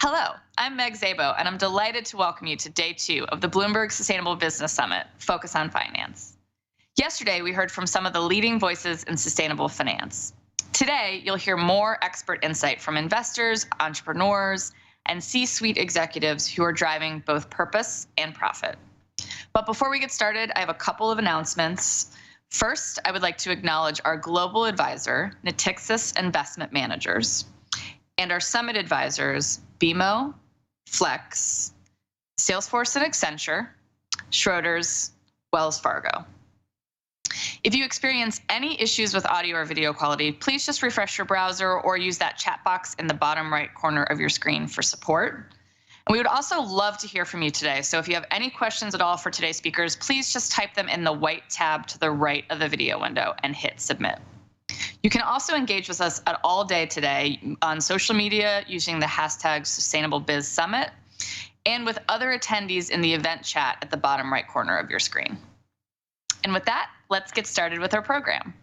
Hello, I'm Meg Zabo, and I'm delighted to welcome you to day two of the Bloomberg Sustainable Business Summit, Focus on Finance. Yesterday, we heard from some of the leading voices in sustainable finance. Today, you'll hear more expert insight from investors, entrepreneurs, and C-suite executives who are driving both purpose and profit. But before we get started, I have a couple of announcements. First, I would like to acknowledge our global advisor, Natixis Investment Managers, and our summit advisors, BMO, Flex, Salesforce and Accenture, Schroders, Wells Fargo. If you experience any issues with audio or video quality, please just refresh your browser or use that chat box in the bottom right corner of your screen for support. And we would also love to hear from you today. So if you have any questions at all for today's speakers, please just type them in the white tab to the right of the video window and hit submit. You can also engage with us at all day today on social media using the hashtag SustainableBizSummit and with other attendees in the event chat at the bottom right corner of your screen. And with that, let's get started with our program.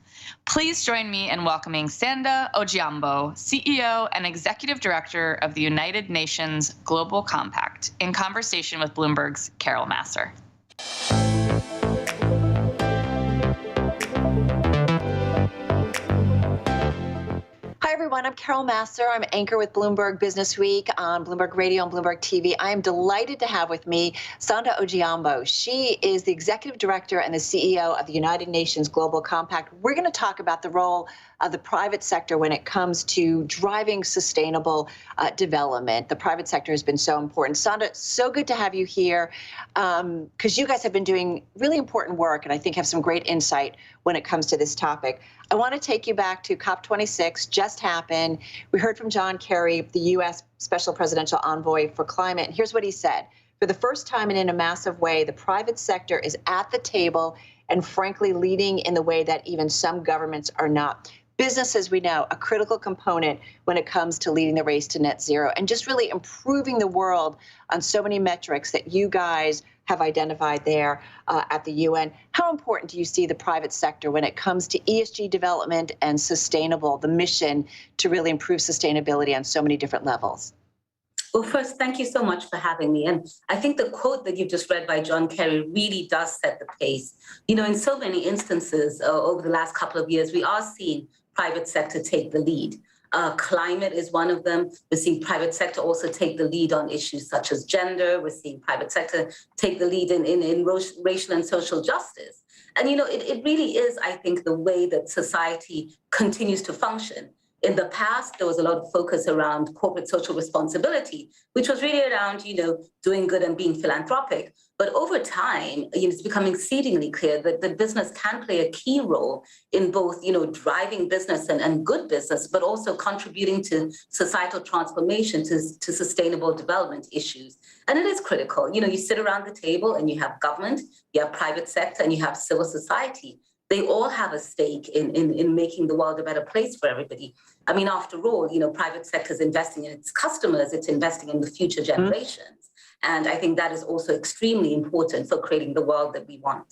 Please join me in welcoming Sanda Ojiambo, CEO and Executive Director of the United Nations Global Compact, in conversation with Bloomberg's Carol Massar. Hi, everyone. I'm Carol Massar. I'm anchor with Bloomberg Business Week on Bloomberg Radio and Bloomberg TV. I am delighted to have with me Sanda Ojiambo. She is the Executive Director and the CEO of the United Nations Global Compact. We're going to talk about the role of the private sector when it comes to driving sustainable development. The private sector has been so important. Sanda, so good to have you here because you guys have been doing really important work and I think have some great insight when it comes to this topic. I want to take you back to COP26, just happened. We heard from John Kerry, the U.S. Special Presidential Envoy for Climate. And here's what he said. For the first time and in a massive way, the private sector is at the table and frankly leading in the way that even some governments are not. Business, as we know, a critical component when it comes to leading the race to net zero and just really improving the world on so many metrics that you guys have identified there at the UN. How important do you see the private sector when it comes to ESG development and sustainable, the mission to really improve sustainability on so many different levels? Well, first, thank you so much for having me. And I think the quote that you've just read by John Kerry really does set the pace. You know, in so many instances over the last couple of years, we are seeing private sector take the lead. Climate is one of them. We're seeing private sector also take the lead on issues such as gender. We're seeing private sector take the lead in racial and social justice. And, you know, it really is, I think, the way that society continues to function. In the past, there was a lot of focus around corporate social responsibility, which was really around, you know, doing good and being philanthropic. But over time, you know, it's becoming exceedingly clear that the business can play a key role in both, you know, driving business and good business, but also contributing to societal transformation, to sustainable development issues. And it is critical. You know, you sit around the table and you have government, you have private sector, and you have civil society. They all have a stake in making the world a better place for everybody. I mean, after all, you know, private sector is investing in its customers, it's investing in the future generations. And I think that is also extremely important for creating the world that we want.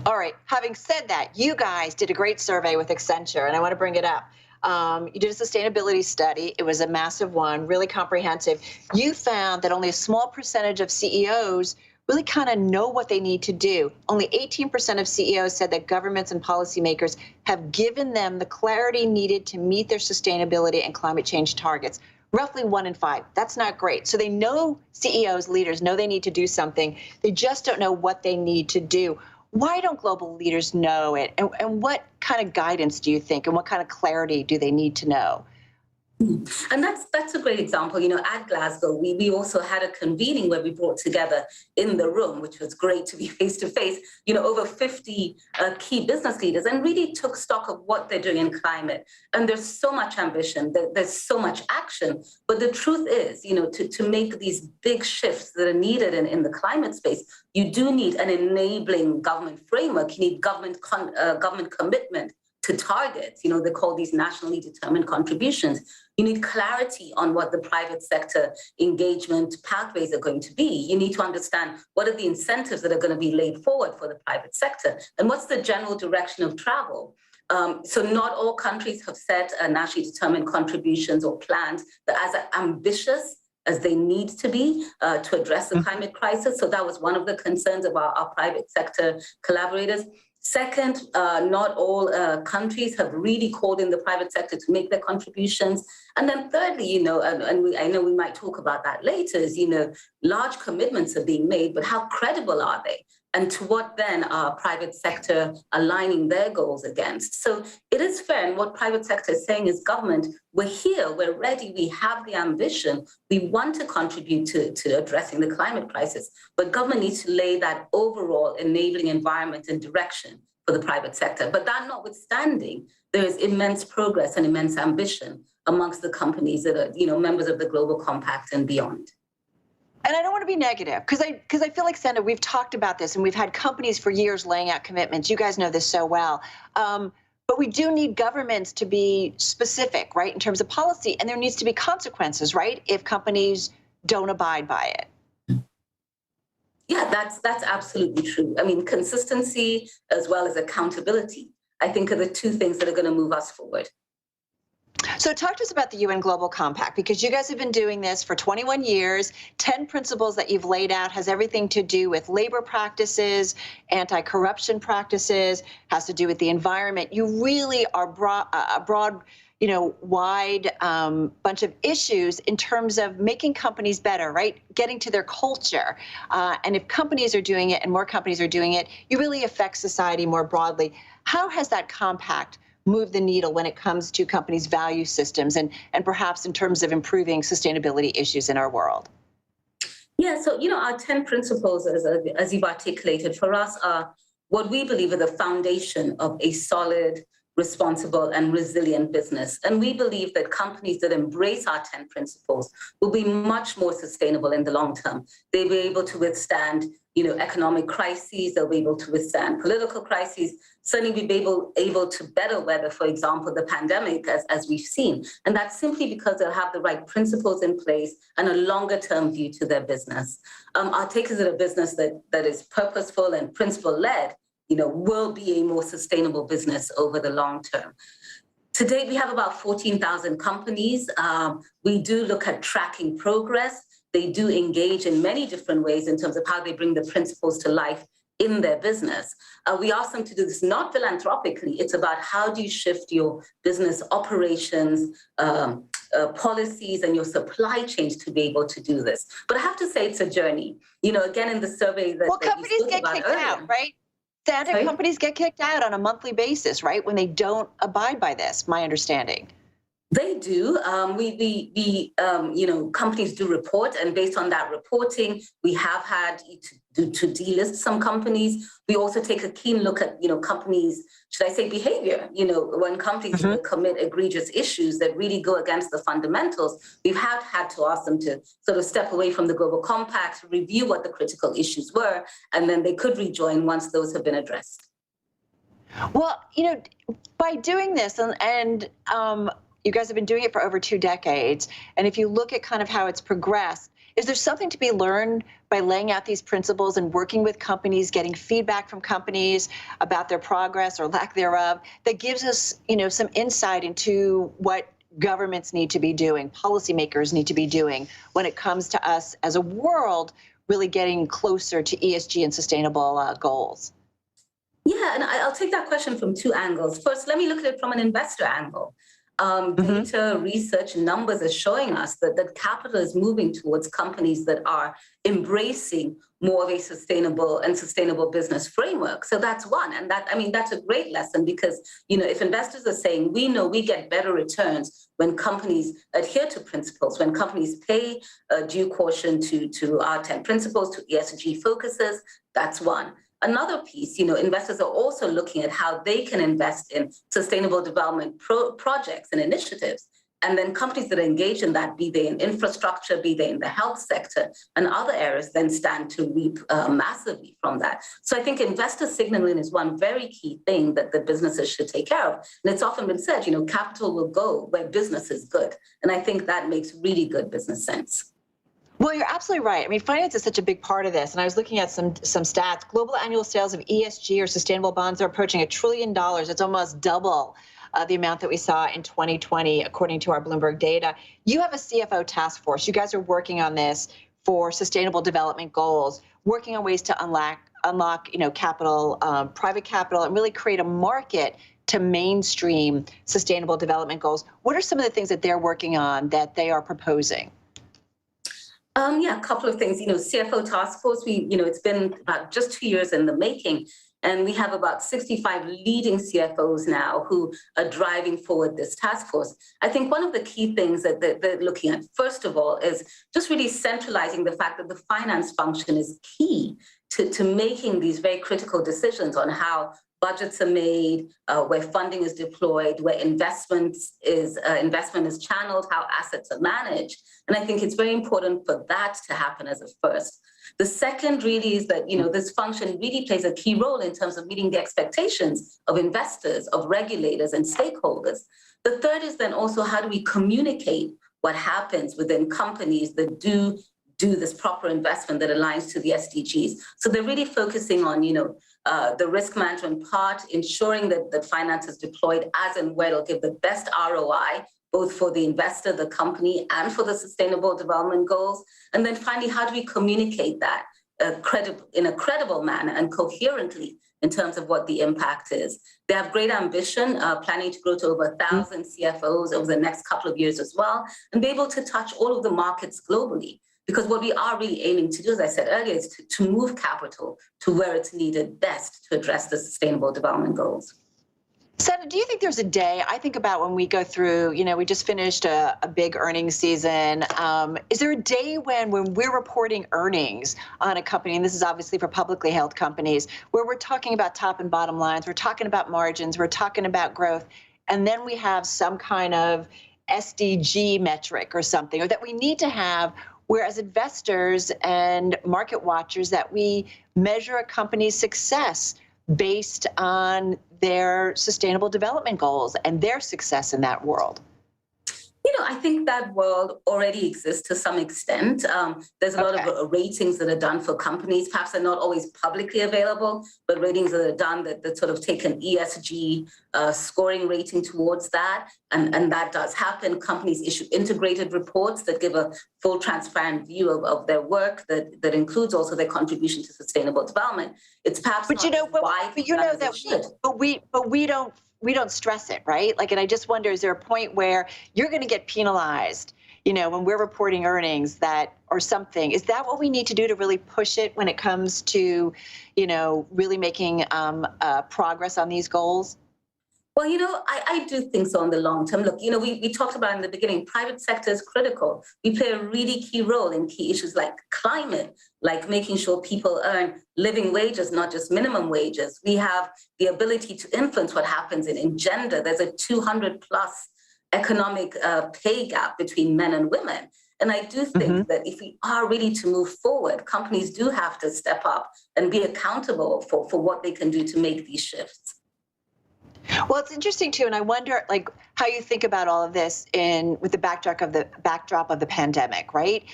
All right. Having said that, you guys did a great survey with Accenture, and I want to bring it up. You did a sustainability study. It was a massive one, really comprehensive. You found that only a small percentage of CEOs really kind of know what they need to do. Only 18% of CEOs said that governments and policymakers have given them the clarity needed to meet their sustainability and climate change targets. Roughly 1 in 5. That's not great. So they know, CEOs, leaders know they need to do something. They just don't know what they need to do. Why don't global leaders know it? And what kind of guidance do you think, and what kind of clarity do they need to know? And that's a great example. You know, at Glasgow, we also had a convening where we brought together in the room, which was great to be face to face, you know, over 50 key business leaders and really took stock of what they're doing in climate. And there's so much ambition, there's so much action. But the truth is, you know, to make these big shifts that are needed in the climate space, you do need an enabling government framework. You need government commitment to targets. You know, they call these nationally determined contributions. You need clarity on what the private sector engagement pathways are going to be. You need to understand what are the incentives that are going to be laid forward for the private sector and what's the general direction of travel. So not all countries have set nationally determined contributions or plans that are as ambitious as they need to be to address the climate crisis. So that was one of the concerns of our private sector collaborators. Second, not all countries have really called in the private sector to make their contributions. And then thirdly, I know we might talk about that later, is, large commitments are being made, but how credible are they? And to what then are private sector aligning their goals against? So it is fair, and what private sector is saying is, government, we're here, we're ready, we have the ambition, we want to contribute to addressing the climate crisis, but government needs to lay that overall enabling environment and direction for the private sector. But that notwithstanding, there is immense progress and immense ambition amongst the companies that are, members of the Global Compact and beyond. And I don't want to be negative because I feel like, Sandra, we've talked about this and we've had companies for years laying out commitments. You guys know this so well. But we do need governments to be specific, right, in terms of policy. And there needs to be consequences, right, if companies don't abide by it. Yeah, that's absolutely true. I mean, consistency as well as accountability, I think, are the two things that are going to move us forward. So talk to us about the UN Global Compact, because you guys have been doing this for 21 years. 10 principles that you've laid out has everything to do with labor practices, anti-corruption practices, has to do with the environment. You really are a broad, wide bunch of issues in terms of making companies better, right? Getting to their culture. And if companies are doing it and more companies are doing it, you really affect society more broadly. How has that compact move the needle when it comes to companies' value systems and perhaps in terms of improving sustainability issues in our world? Yeah, so, our 10 principles, as you've articulated, for us are what we believe are the foundation of a solid, responsible, and resilient business. And we believe that companies that embrace our 10 principles will be much more sustainable in the long term. They'll be able to withstand, economic crises. They'll be able to withstand political crises. Certainly be able to better weather, for example, the pandemic, as we've seen. And that's simply because they'll have the right principles in place and a longer-term view to their business. Our take is that a business that is purposeful and principle-led, will be a more sustainable business over the long term. To date, we have about 14,000 companies. We do look at tracking progress. They do engage in many different ways in terms of how they bring the principles to life in their business. We ask them to do this not philanthropically. It's about how do you shift your business operations, policies, and your supply chains to be able to do this. But I have to say it's a journey. Again, in the survey that companies get kicked out, right? Standard companies get kicked out on a monthly basis, right? When they don't abide by this, my understanding. They do. Companies do report, and based on that reporting, we have had to delist some companies. We also take a keen look at, companies, should I say, behavior. When companies commit egregious issues that really go against the fundamentals, we've had to ask them to sort of step away from the Global Compact, review what the critical issues were, and then they could rejoin once those have been addressed. Well, by doing this, and you guys have been doing it for over 2 decades. And if you look at kind of how it's progressed, is there something to be learned by laying out these principles and working with companies, getting feedback from companies about their progress or lack thereof, that gives us, some insight into what governments need to be doing, policymakers need to be doing when it comes to us as a world really getting closer to ESG and sustainable goals? Yeah, and I'll take that question from 2 angles. First, let me look at it from an investor angle. Data, research, numbers are showing us that capital is moving towards companies that are embracing more of a sustainable business framework. So that's one. And that's a great lesson because, if investors are saying, we know we get better returns when companies adhere to principles, when companies pay due caution to our 10 principles, to ESG focuses, that's one. Another piece, investors are also looking at how they can invest in sustainable development projects and initiatives. And then companies that engage in that, be they in infrastructure, be they in the health sector and other areas, then stand to reap massively from that. So I think investor signaling is one very key thing that the businesses should take care of. And it's often been said, capital will go where business is good. And I think that makes really good business sense. Well, you're absolutely right. Finance is such a big part of this. And I was looking at some stats. Global annual sales of ESG or sustainable bonds are approaching $1 trillion. It's almost double the amount that we saw in 2020, according to our Bloomberg data. You have a CFO task force. You guys are working on this for sustainable development goals, working on ways to unlock capital, private capital, and really create a market to mainstream sustainable development goals. What are some of the things that they're working on that they are proposing? Yeah, a couple of things. CFO task force, it's been about just 2 years in the making, and we have about 65 leading CFOs now who are driving forward this task force. I think one of the key things that they're looking at, first of all, is just really centralizing the fact that the finance function is key to making these very critical decisions on how budgets are made, where funding is deployed, where investment is channeled, how assets are managed. And I think it's very important for that to happen as a first. The second really is that, this function really plays a key role in terms of meeting the expectations of investors, of regulators and stakeholders. The third is then also how do we communicate what happens within companies that do this proper investment that aligns to the SDGs. So they're really focusing on, the risk management part, ensuring that the finance is deployed as and where it'll give the best ROI, both for the investor, the company, and for the sustainable development goals. And then finally, how do we communicate that in a credible manner and coherently in terms of what the impact is? They have great ambition, planning to grow to over 1,000 CFOs over the next couple of years as well, and be able to touch all of the markets globally. Because what we are really aiming to do, as I said earlier, is to move capital to where it's needed best to address the sustainable development goals. Sandra, do you think there's a day, I think about when we go through, we just finished a big earnings season. Is there a day when we're reporting earnings on a company, and this is obviously for publicly held companies, where we're talking about top and bottom lines, we're talking about margins, we're talking about growth, and then we have some kind of SDG metric or something, or that we need to have, whereas investors and market watchers, that we measure a company's success based on their sustainable development goals and their success in that world? I think that world already exists to some extent. There's a lot of ratings that are done for companies. Perhaps they're not always publicly available, but ratings that are done that sort of take an ESG scoring rating towards that. And that does happen. Companies issue integrated reports that give a full transparent view of their work that includes also their contribution to sustainable development. It's perhaps we don't stress it, right? And I just wonder, is there a point where you're going to get penalized, when we're reporting earnings or something? Is that what we need to do to really push it when it comes to, really making progress on these goals? Well, I do think so in the long term. Look, we talked about in the beginning, private sector is critical. We play a really key role in key issues like climate, like making sure people earn living wages, not just minimum wages. We have the ability to influence what happens in gender. There's a 200+ economic pay gap between men and women. And I do think that if we are really to move forward, companies do have to step up and be accountable for what they can do to make these shifts. Well, it's interesting too, and I wonder how you think about all of this with the backdrop of the pandemic, right?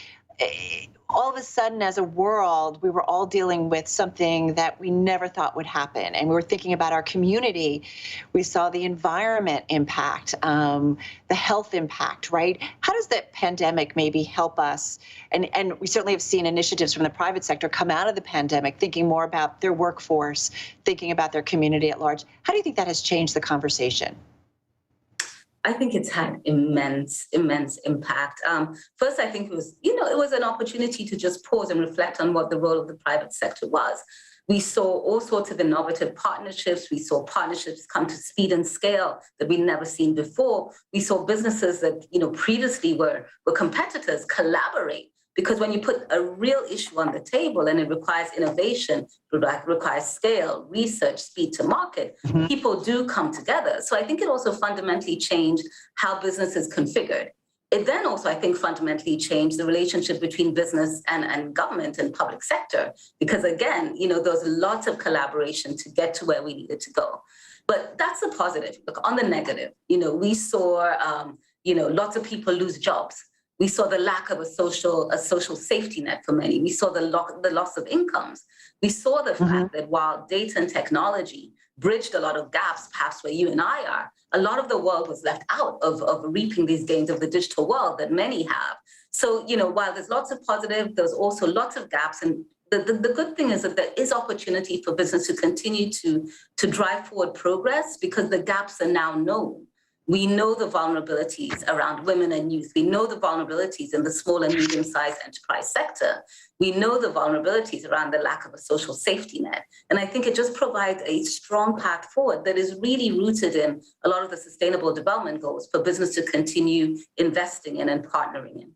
All of a sudden, as a world, we were all dealing with something that we never thought would happen, and we were thinking about our community. We saw the environment impact, the health impact, right? How does the pandemic maybe help us? And we certainly have seen initiatives from the private sector come out of the pandemic, thinking more about their workforce, thinking about their community at large. How do you think that has changed the conversation? I think it's had immense impact. First, I think it was an opportunity to just pause and reflect on what the role of the private sector was. We saw all sorts of innovative partnerships. We saw partnerships come to speed and scale that we'd never seen before. We saw businesses that previously were competitors collaborate. Because when you put a real issue on the table and it requires innovation, requires scale, research, speed to market, people do come together. So I think it also fundamentally changed how business is configured. It then also, I think, fundamentally changed the relationship between business and government and public sector. Because again, there was lots of collaboration to get to where we needed to go. But that's the positive. Look, on the negative, we saw, lots of people lose jobs. We saw the lack of a social safety net for many. We saw the loss of incomes. We saw the fact that while data and technology bridged a lot of gaps, perhaps where you and I are, a lot of the world was left out of reaping these gains of the digital world that many have. So, while there's lots of positive, there's also lots of gaps. And the good thing is that there is opportunity for business to continue to drive forward progress because the gaps are now known. We know the vulnerabilities around women and youth. We know the vulnerabilities in the small and medium-sized enterprise sector. We know the vulnerabilities around the lack of a social safety net. And I think it just provides a strong path forward that is really rooted in a lot of the sustainable development goals for business to continue investing in and partnering in.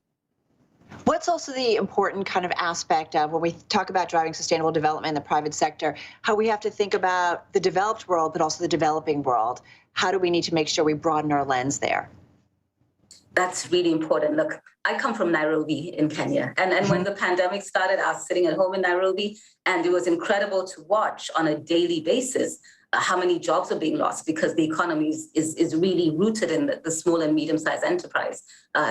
What's also the important kind of aspect of when we talk about driving sustainable development in the private sector, how we have to think about the developed world, but also the developing world? How do we need to make sure we broaden our lens there? That's really important. Look, I come from Nairobi in Kenya. And when the pandemic started, I was sitting at home in Nairobi, and it was incredible to watch on a daily basis how many jobs are being lost because the economy is really rooted in the small and medium-sized enterprise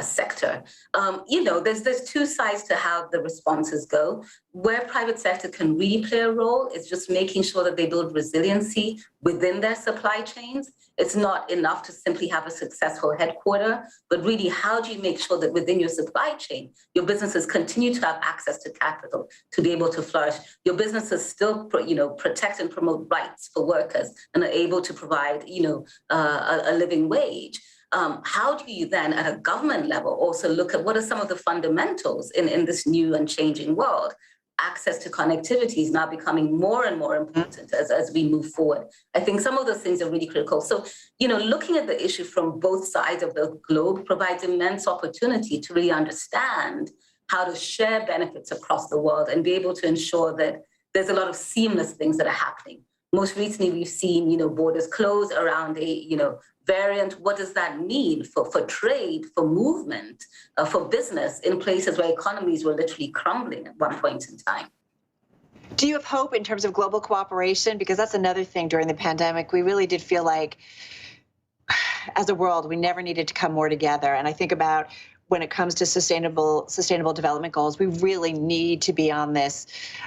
sector. There's two sides to how the responses go. Where private sector can really play a role is just making sure that they build resiliency within their supply chains. It's not enough to simply have a successful headquarter, but really how do you make sure that within your supply chain, your businesses continue to have access to capital to be able to flourish. Your businesses still, protect and promote rights for workers and are able to provide, a living wage. How do you then, at a government level, also look at what are some of the fundamentals in this new and changing world? Access to connectivity is now becoming more and more important as we move forward. I think some of those things are really critical. So, looking at the issue from both sides of the globe provides immense opportunity to really understand how to share benefits across the world and be able to ensure that there's a lot of seamless things that are happening. Most recently, we've seen, borders close around a, variant. What does that mean for trade, for movement, for business in places where economies were literally crumbling at one point in time? Do you have hope in terms of global cooperation? Because that's another thing during the pandemic. We really did feel like, as a world, we never needed to come more together. And I think about when it comes to sustainable development goals, we really need to be on this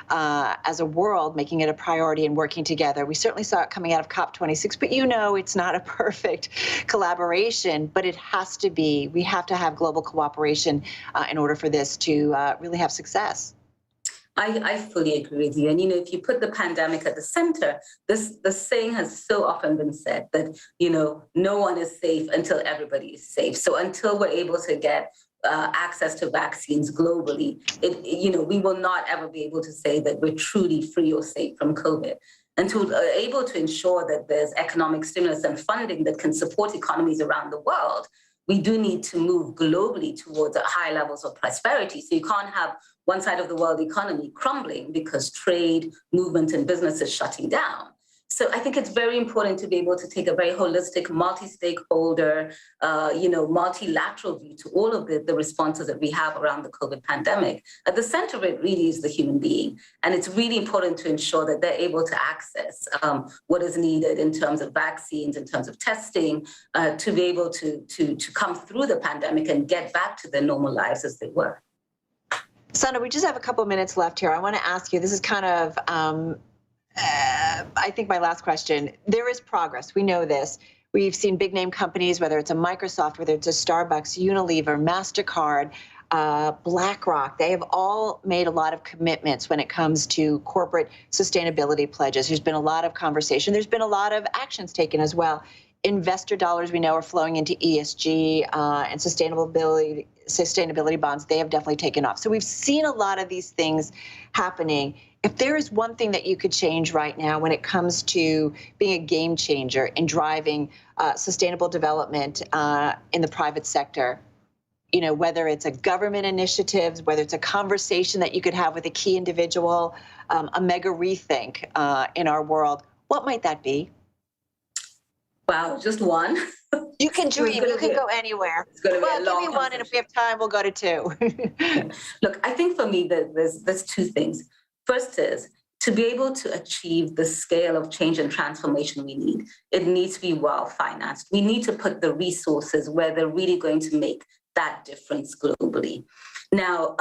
as a world, making it a priority and working together. We certainly saw it coming out of COP26, but it's not a perfect collaboration, but it has to be. We have to have global cooperation in order for this to really have success. I fully agree with you. And, if you put the pandemic at the center, the saying has so often been said that, no one is safe until everybody is safe. So until we're able to get access to vaccines globally, we will not ever be able to say that we're truly free or safe from COVID. And to able to ensure that there's economic stimulus and funding that can support economies around the world, we do need to move globally towards high levels of prosperity. So you can't have one side of the world economy crumbling because trade, movement, and business is shutting down. So I think it's very important to be able to take a very holistic, multi-stakeholder, multilateral view to all of the responses that we have around the COVID pandemic. At the center of it really is the human being. And it's really important to ensure that they're able to access what is needed in terms of vaccines, in terms of testing, to be able to come through the pandemic and get back to their normal lives as they were. Sandra, we just have a couple of minutes left here. I want to ask you, this is kind of, I think my last question. There is progress. We know this. We've seen big name companies, whether it's a Microsoft, whether it's a Starbucks, Unilever, MasterCard, BlackRock. They have all made a lot of commitments when it comes to corporate sustainability pledges. There's been a lot of conversation. There's been a lot of actions taken as well. Investor dollars we know are flowing into ESG and sustainability bonds. They have definitely taken off. So we've seen a lot of these things happening. If there is one thing that you could change right now when it comes to being a game changer in driving sustainable development in the private sector, whether it's a government initiative, whether it's a conversation that you could have with a key individual, a mega rethink in our world, what might that be? Wow, just one. You can dream. You can go anywhere. Well, give me one, and if we have time, we'll go to two. Look, I think for me, there's two things. First is to be able to achieve the scale of change and transformation we need. It needs to be well financed. We need to put the resources where they're really going to make that difference globally. Now,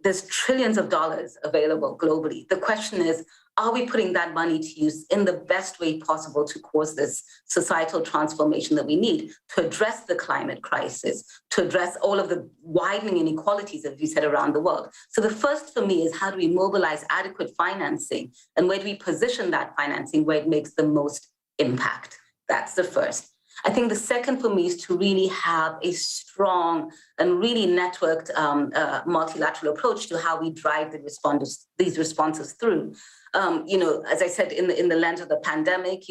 there's trillions of dollars available globally. The question is, Are we putting that money to use in the best way possible to cause this societal transformation that we need to address the climate crisis, to address all of the widening inequalities, as you said, around the world? So the first for me is, how do we mobilize adequate financing, and where do we position that financing where it makes the most impact? That's the first. I think the second for me is to really have a strong and really networked multilateral approach to how we drive these responses through. As I said, in the lens of the pandemic,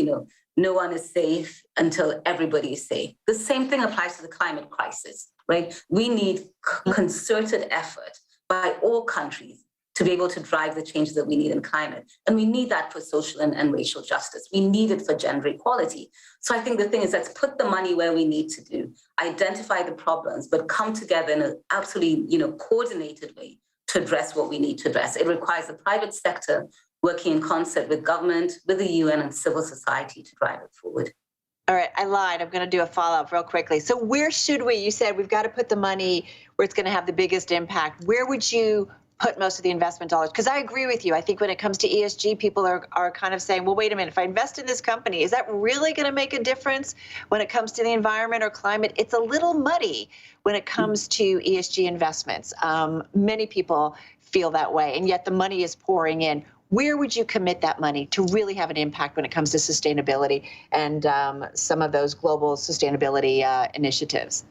no one is safe until everybody is safe. The same thing applies to the climate crisis, right? We need concerted effort by all countries to be able to drive the changes that we need in climate. And we need that for social and racial justice. We need it for gender equality. So I think the thing is, let's put the money where we need to do, identify the problems, but come together in an absolutely, coordinated way to address what we need to address. It requires the private sector working in concert with government, with the UN and civil society to drive it forward. All right, I lied. I'm going to do a follow-up real quickly. So where should we, you said we've got to put the money where it's going to have the biggest impact. Where would you put most of the investment dollars? Because I agree with you. I think when it comes to ESG, people are kind of saying, well, wait a minute, if I invest in this company, is that really going to make a difference when it comes to the environment or climate? It's a little muddy when it comes to ESG investments. Many people feel that way, and yet the money is pouring in. Where would you commit that money to really have an impact when it comes to sustainability and some of those global sustainability initiatives?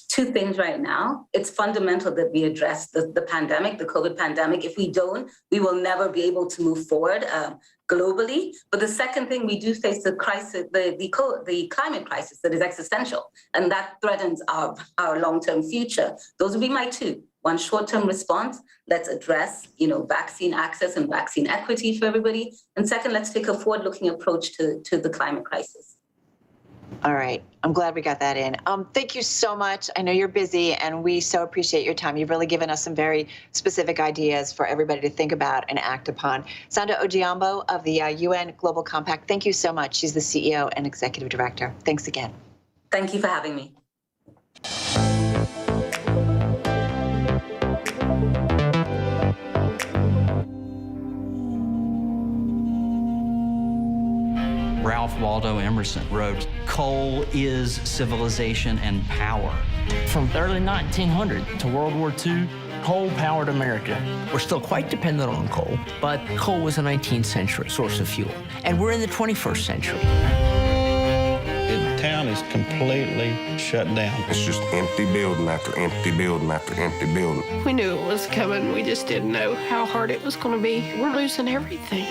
Two things right now. It's fundamental that we address the pandemic, the COVID pandemic. If we don't, we will never be able to move forward globally. But the second thing, we do face the crisis, the climate crisis that is existential, and that threatens our long-term future. Those would be my two. One, short-term response. Let's address, vaccine access and vaccine equity for everybody. And second, let's take a forward-looking approach to the climate crisis. All right. I'm glad we got that in. Thank you so much. I know you're busy, and we so appreciate your time. You've really given us some very specific ideas for everybody to think about and act upon. Sonda Ojiambo of the UN Global Compact, thank you so much. She's the CEO and Executive Director. Thanks again. Thank you for having me. Ralph Waldo Emerson wrote, "Coal is civilization and power." From the early 1900s to World War II, coal powered America. We're still quite dependent on coal, but coal was a 19th century source of fuel. And we're in the 21st century. The town is completely shut down. It's just empty building after empty building after empty building. We knew it was coming. We just didn't know how hard it was going to be. We're losing everything.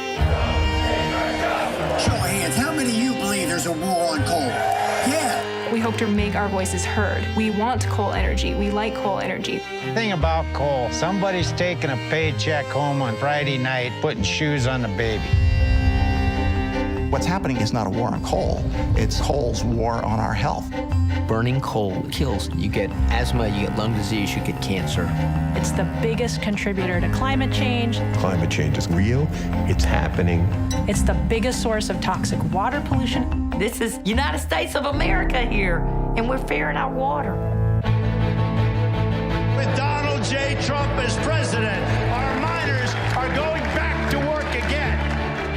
Show of hands, how many of you believe there's a war on coal? Yeah. We hope to make our voices heard. We want coal energy. We like coal energy. Thing about coal, somebody's taking a paycheck home on Friday night, putting shoes on the baby. What's happening is not a war on coal. It's coal's war on our health. Burning coal kills. You get asthma, you get lung disease, you get cancer. It's the biggest contributor to climate change. Climate change is real. It's happening. It's the biggest source of toxic water pollution. This is United States of America here, and we're fearing our water. With Donald J. Trump as president, our miners are going back to work again.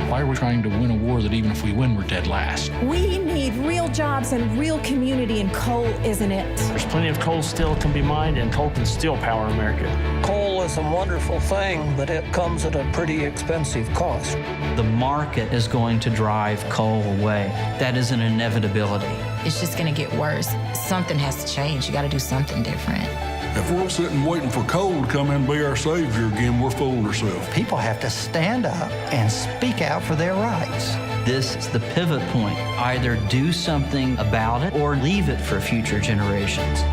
Why are we trying to win a war that even if we win, we're dead last? We need real jobs and real community, and coal isn't it. There's plenty of coal still can be mined, and coal can still power America. Coal is a wonderful thing, but it comes at a pretty expensive cost. The market is going to drive coal away. That is an inevitability. It's just going to get worse. Something has to change. You got to do something different. If we're sitting waiting for coal to come in and be our savior again, we're fooling ourselves. People have to stand up and speak out for their rights. This is the pivot point. Either do something about it or leave it for future generations.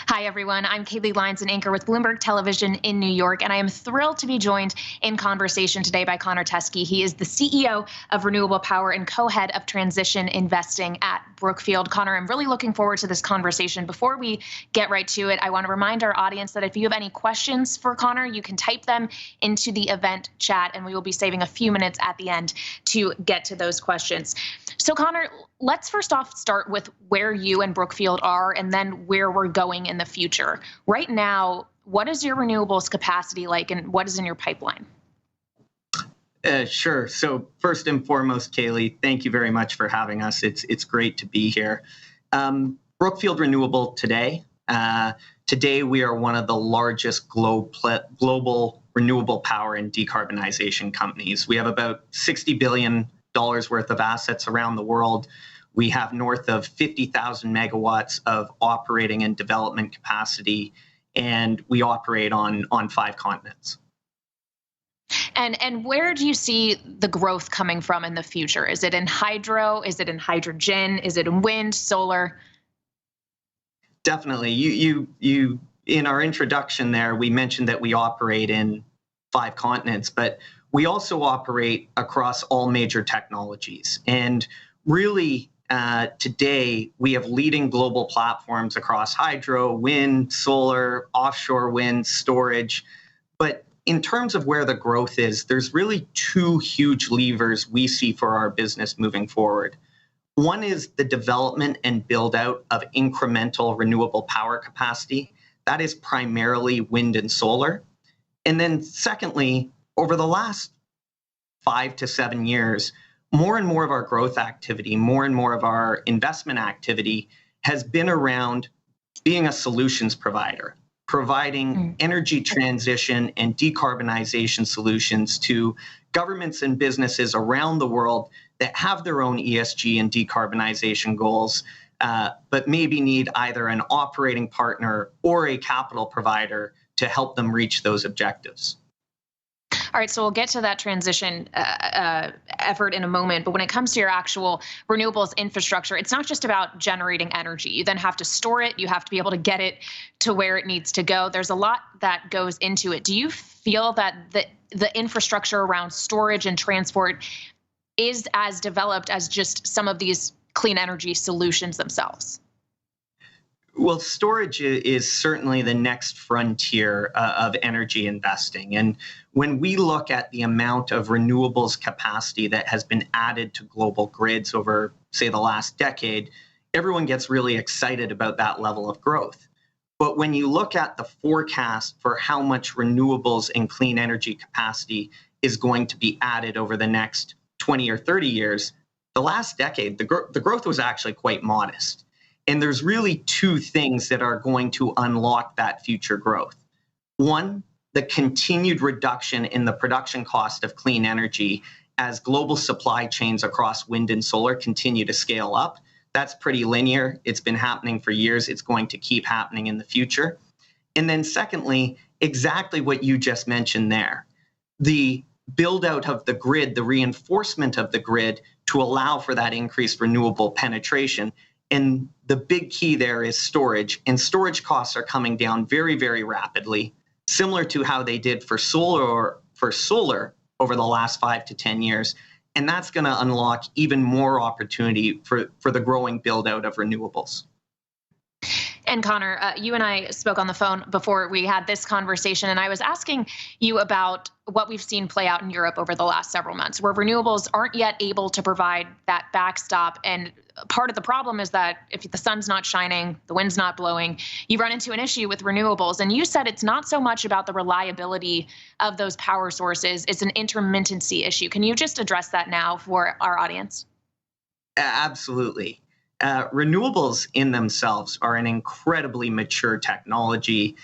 Hi, everyone. I'm Kaylee Lyons, an anchor with Bloomberg Television in New York, and I am thrilled to be joined in conversation today by Connor Teskey. He is the CEO of Renewable Power and co-head of transition investing at Brookfield. Connor, I'm really looking forward to this conversation. Before we get right to it, I want to remind our audience that if you have any questions for Connor, you can type them into the event chat, and we will be saving a few minutes at the end to get to those questions. So, Connor, let's first off start with where you and Brookfield are and then where we're going in the future. Right now, what is your renewables capacity like and what is in your pipeline? Sure. So first and foremost, Kaylee, thank you very much for having us. It's great to be here. Brookfield Renewable today we are one of the largest global renewable power and decarbonization companies. We have about $60 billion worth of assets around the world. We have north of 50,000 megawatts of operating and development capacity, and we operate on 5 continents. And where do you see the growth coming from in the future? Is it in hydro? Is it in hydrogen? Is it in wind, solar? Definitely. You in our introduction there, we mentioned that we operate in 5 continents, but we also operate across all major technologies. And really, today, we have leading global platforms across hydro, wind, solar, offshore wind, storage. But in terms of where the growth is, there's really 2 huge levers we see for our business moving forward. One is the development and build out of incremental renewable power capacity. That is primarily wind and solar. And then secondly, over the last 5 to 7 years, more and more of our growth activity, more and more of our investment activity has been around being a solutions provider, providing energy transition and decarbonization solutions to governments and businesses around the world that have their own ESG and decarbonization goals, but maybe need either an operating partner or a capital provider to help them reach those objectives. All right, so we'll get to that transition effort in a moment. But when it comes to your actual renewables infrastructure, it's not just about generating energy. You then have to store it. You have to be able to get it to where it needs to go. There's a lot that goes into it. Do you feel that the infrastructure around storage and transport is as developed as just some of these clean energy solutions themselves? Well, storage is certainly the next frontier of energy investing. And when we look at the amount of renewables capacity that has been added to global grids over, say, the last decade, everyone gets really excited about that level of growth. But when you look at the forecast for how much renewables and clean energy capacity is going to be added over the next 20 or 30 years, the last decade, the growth was actually quite modest. And there's really 2 things that are going to unlock that future growth. One, the continued reduction in the production cost of clean energy as global supply chains across wind and solar continue to scale up. That's pretty linear. It's been happening for years. It's going to keep happening in the future. And then secondly, exactly what you just mentioned there, the build out of the grid, the reinforcement of the grid to allow for that increased renewable penetration. And the big key there is storage, and storage costs are coming down very, very rapidly, similar to how they did for solar over the last 5 to 10 years. And that's going to unlock even more opportunity for the growing build out of renewables. And Connor, you and I spoke on the phone before we had this conversation, and I was asking you about what we've seen play out in Europe over the last several months, where renewables aren't yet able to provide that backstop. And part of the problem is that if the sun's not shining, the wind's not blowing, you run into an issue with renewables. And you said it's not so much about the reliability of those power sources, it's an intermittency issue. Can you just address that now for our audience? Absolutely. Renewables in themselves are an incredibly mature technology.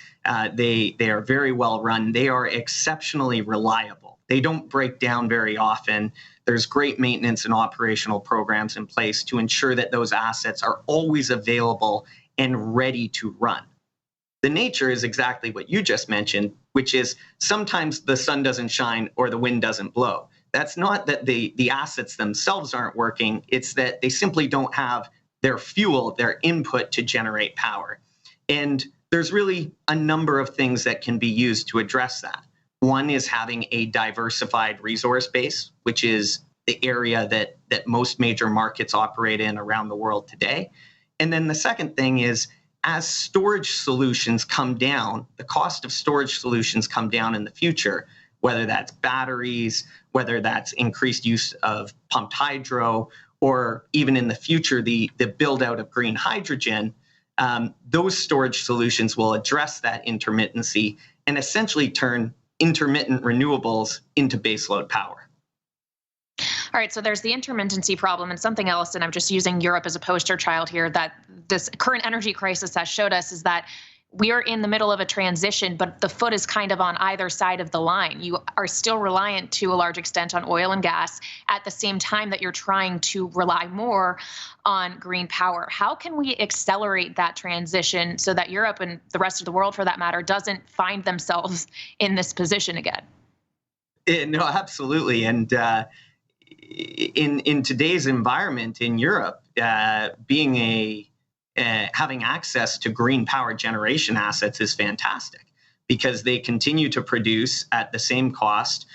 They are very well run. They are exceptionally reliable. They don't break down very often. There's great maintenance and operational programs in place to ensure that those assets are always available and ready to run. The nature is exactly what you just mentioned, which is sometimes the sun doesn't shine or the wind doesn't blow. That's not that the assets themselves aren't working. It's that they simply don't have their fuel, their input to generate power. And there's really a number of things that can be used to address that. One is having a diversified resource base, which is the area that most major markets operate in around the world today. And then the second thing is, as storage solutions come down, the cost of storage solutions come down in the future, whether that's batteries, whether that's increased use of pumped hydro, or even in the future, the build out of green hydrogen, those storage solutions will address that intermittency and essentially turn intermittent renewables into baseload power. All right, so there's the intermittency problem and something else, and I'm just using Europe as a poster child here, that this current energy crisis has showed us is that we are in the middle of a transition, but the foot is kind of on either side of the line. You are still reliant to a large extent on oil and gas at the same time that you're trying to rely more on green power. How can we accelerate that transition so that Europe and the rest of the world, for that matter, doesn't find themselves in this position again? No, absolutely. And in today's environment in Europe, having access to green power generation assets is fantastic because they continue to produce at the same cost,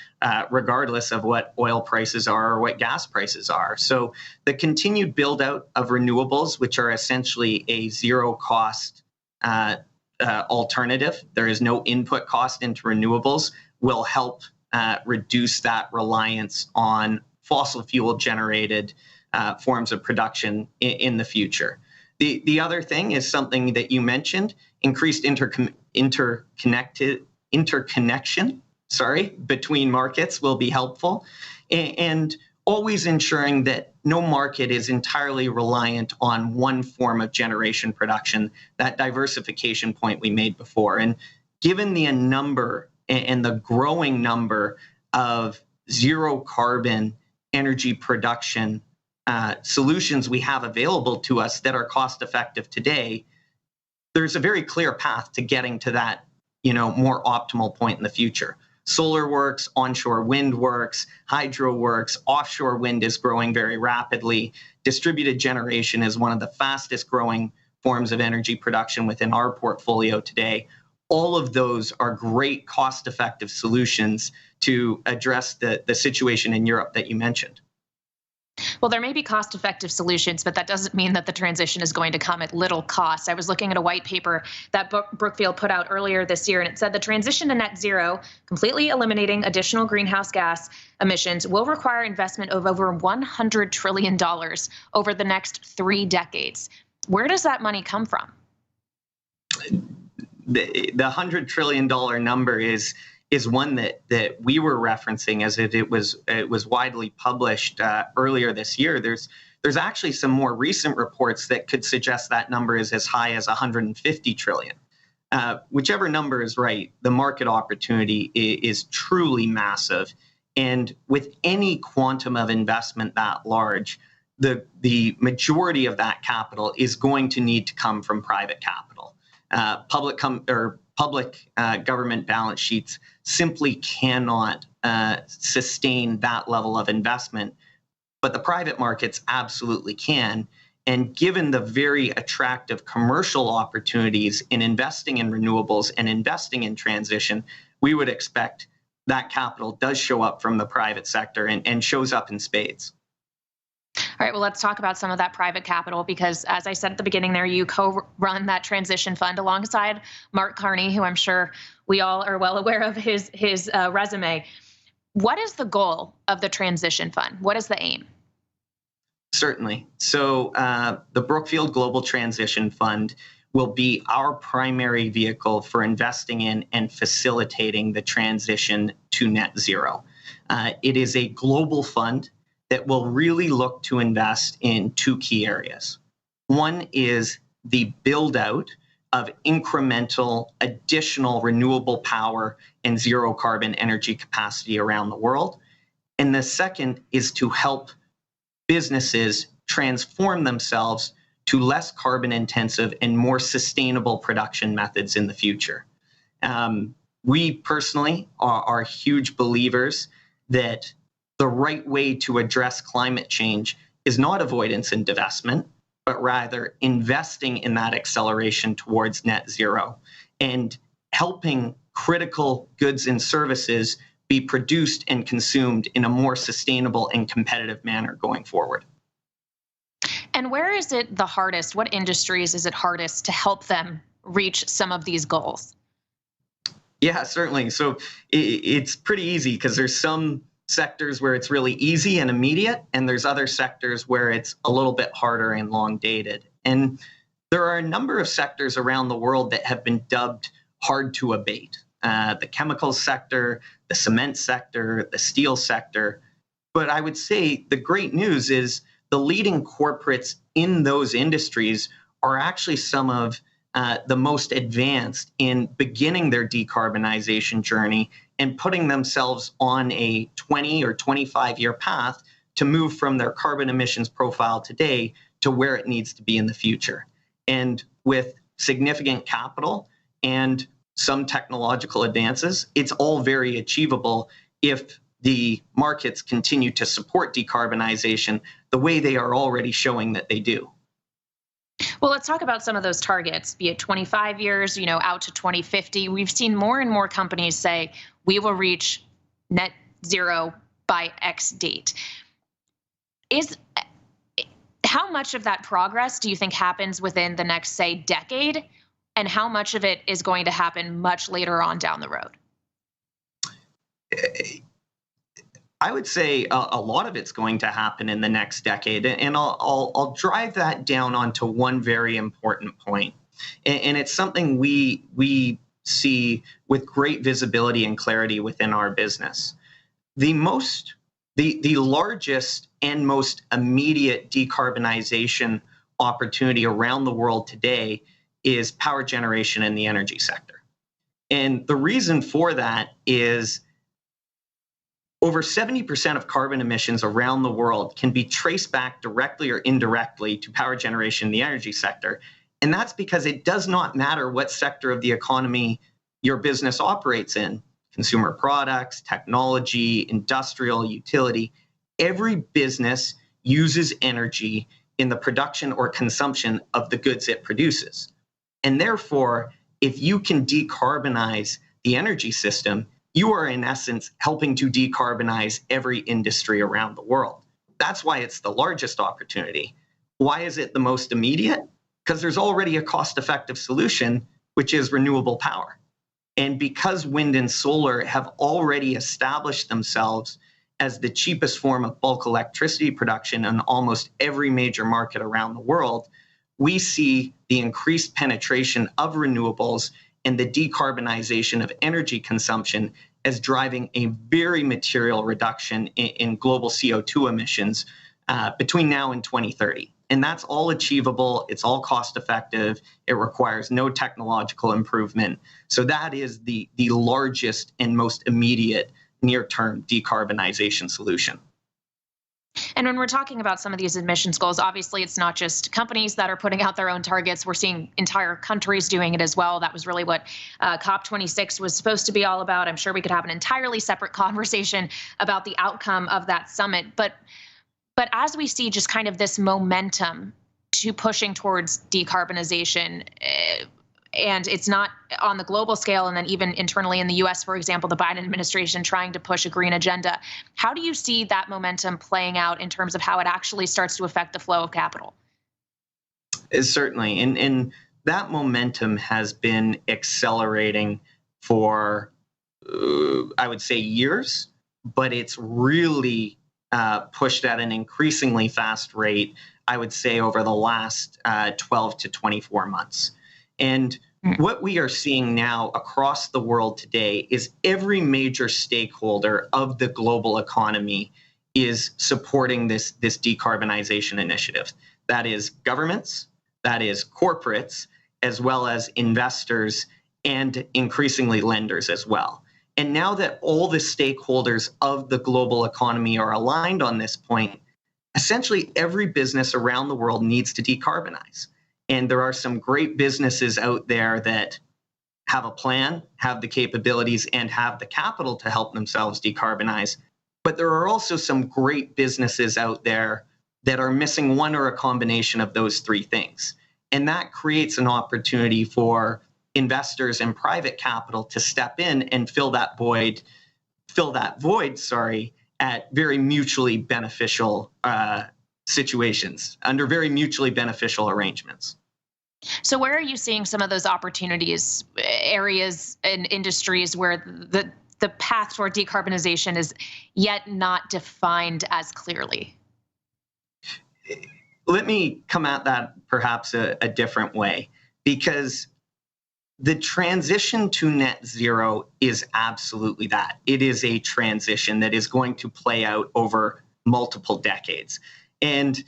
regardless of what oil prices are or what gas prices are. So the continued build out of renewables, which are essentially a zero cost alternative, there is no input cost into renewables, will help reduce that reliance on fossil fuel generated forms of production in the future. The other thing is something that you mentioned, increased interconnection between markets will be helpful, and always ensuring that no market is entirely reliant on one form of generation production, that diversification point we made before. And given the number and the growing number of zero carbon energy production solutions we have available to us that are cost effective today, there's a very clear path to getting to that, more optimal point in the future. Solar works, onshore wind works, hydro works, offshore wind is growing very rapidly. Distributed generation is one of the fastest growing forms of energy production within our portfolio today. All of those are great cost effective solutions to address the situation in Europe that you mentioned. Well, there may be cost-effective solutions, but that doesn't mean that the transition is going to come at little cost. I was looking at a white paper that Brookfield put out earlier this year, and it said the transition to net zero, completely eliminating additional greenhouse gas emissions, will require investment of over $100 trillion over the next 3 decades. Where does that money come from? The $100 trillion number is one that we were referencing as it was widely published earlier this year. There's actually some more recent reports that could suggest that number is as high as 150 trillion. Whichever number is right, the market opportunity is truly massive. And with any quantum of investment that large, the majority of that capital is going to need to come from private capital. Public government balance sheets simply cannot sustain that level of investment, but the private markets absolutely can. And given the very attractive commercial opportunities in investing in renewables and investing in transition, we would expect that capital does show up from the private sector and shows up in spades. All right, well, let's talk about some of that private capital because, as I said at the beginning there, you co-run that transition fund alongside Mark Carney, who I'm sure we all are well aware of his resume. What is the goal of the transition fund? What is the aim? Certainly. So the Brookfield Global Transition Fund will be our primary vehicle for investing in and facilitating the transition to net zero. It is a global fund that will really look to invest in 2 key areas. One is the build out of incremental additional renewable power and zero carbon energy capacity around the world. And the second is to help businesses transform themselves to less carbon intensive and more sustainable production methods in the future. We personally are huge believers that the right way to address climate change is not avoidance and divestment, but rather investing in that acceleration towards net zero and helping critical goods and services be produced and consumed in a more sustainable and competitive manner going forward. And where is it the hardest? What industries is it hardest to help them reach some of these goals? Yeah, certainly. So it's pretty easy because there's some sectors where it's really easy and immediate, and there's other sectors where it's a little bit harder and long dated. And there are a number of sectors around the world that have been dubbed hard to abate. The chemicals sector, the cement sector, the steel sector. But I would say the great news is the leading corporates in those industries are actually some of the most advanced in beginning their decarbonization journey and putting themselves on a 20 or 25-year path to move from their carbon emissions profile today to where it needs to be in the future. And with significant capital and some technological advances, it's all very achievable if the markets continue to support decarbonization the way they are already showing that they do. Well, let's talk about some of those targets, be it 25 years, out to 2050. We've seen more and more companies say we will reach net zero by X date. How much of that progress do you think happens within the next, say, decade? And how much of it is going to happen much later on down the road? I would say a lot of it's going to happen in the next decade. And I'll drive that down onto one very important point. And it's something we see with great visibility and clarity within our business. The largest and most immediate decarbonization opportunity around the world today is power generation in the energy sector. And the reason for that is over 70% of carbon emissions around the world can be traced back directly or indirectly to power generation in the energy sector. And that's because it does not matter what sector of the economy your business operates in, consumer products, technology, industrial, utility. Every business uses energy in the production or consumption of the goods it produces. And therefore, if you can decarbonize the energy system, you are in essence helping to decarbonize every industry around the world. That's why it's the largest opportunity. Why is it the most immediate? Because there's already a cost-effective solution, which is renewable power. And because wind and solar have already established themselves as the cheapest form of bulk electricity production in almost every major market around the world, we see the increased penetration of renewables and the decarbonization of energy consumption as driving a very material reduction in global CO2 emissions between now and 2030. And that's all achievable. It's all cost effective. It requires no technological improvement. So that is the largest and most immediate near-term decarbonization solution. And when we're talking about some of these emissions goals, obviously it's not just companies that are putting out their own targets. We're seeing entire countries doing it as well. That was really what COP26 was supposed to be all about. I'm sure we could have an entirely separate conversation about the outcome of that summit. But as we see just kind of this momentum to pushing towards decarbonization, and it's not on the global scale, and then even internally in the U.S., for example, the Biden administration trying to push a green agenda. How do you see that momentum playing out in terms of how it actually starts to affect the flow of capital? Certainly. And that momentum has been accelerating for, I would say, years, but it's really pushed at an increasingly fast rate, I would say, over the last 12 to 24 months. And what we are seeing now across the world today is every major stakeholder of the global economy is supporting this decarbonization initiative. That is governments, that is corporates, as well as investors and increasingly lenders as well. And now that all the stakeholders of the global economy are aligned on this point, essentially every business around the world needs to decarbonize. And there are some great businesses out there that have a plan, have the capabilities, and have the capital to help themselves decarbonize. But there are also some great businesses out there that are missing one or a combination of those three things. And that creates an opportunity for investors and private capital to step in and fill that void, at very mutually beneficial situations, under very mutually beneficial arrangements. So where are you seeing some of those opportunities, areas and industries where the path toward decarbonization is yet not defined as clearly? Let me come at that perhaps a different way, because the transition to net zero is absolutely that. It is a transition that is going to play out over multiple decades. And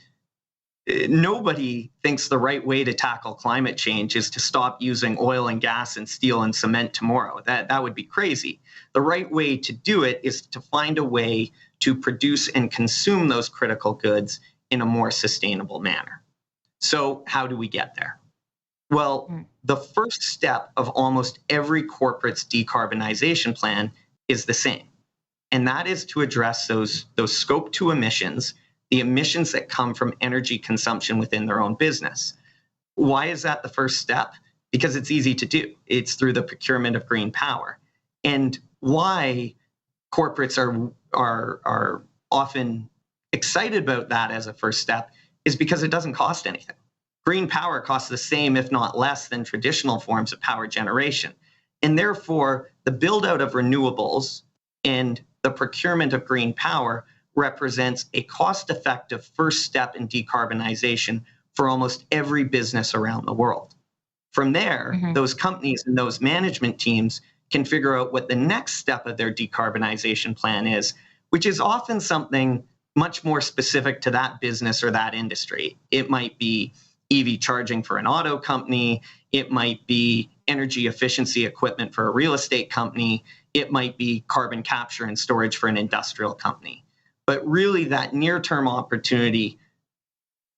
nobody thinks the right way to tackle climate change is to stop using oil and gas and steel and cement tomorrow. That would be crazy. The right way to do it is to find a way to produce and consume those critical goods in a more sustainable manner. So how do we get there? Well, the first step of almost every corporate's decarbonization plan is the same. And that is to address those scope 2 emissions, the emissions that come from energy consumption within their own business. Why is that the first step? Because it's easy to do. It's through the procurement of green power. And why corporates are often excited about that as a first step is because it doesn't cost anything. Green power costs the same, if not less, than traditional forms of power generation. And therefore, the build out of renewables and the procurement of green power represents a cost-effective first step in decarbonization for almost every business around the world. From there, those companies and those management teams can figure out what the next step of their decarbonization plan is, which is often something much more specific to that business or that industry. It might be EV charging for an auto company. It might be energy efficiency equipment for a real estate company. It might be carbon capture and storage for an industrial company. But really, that near-term opportunity,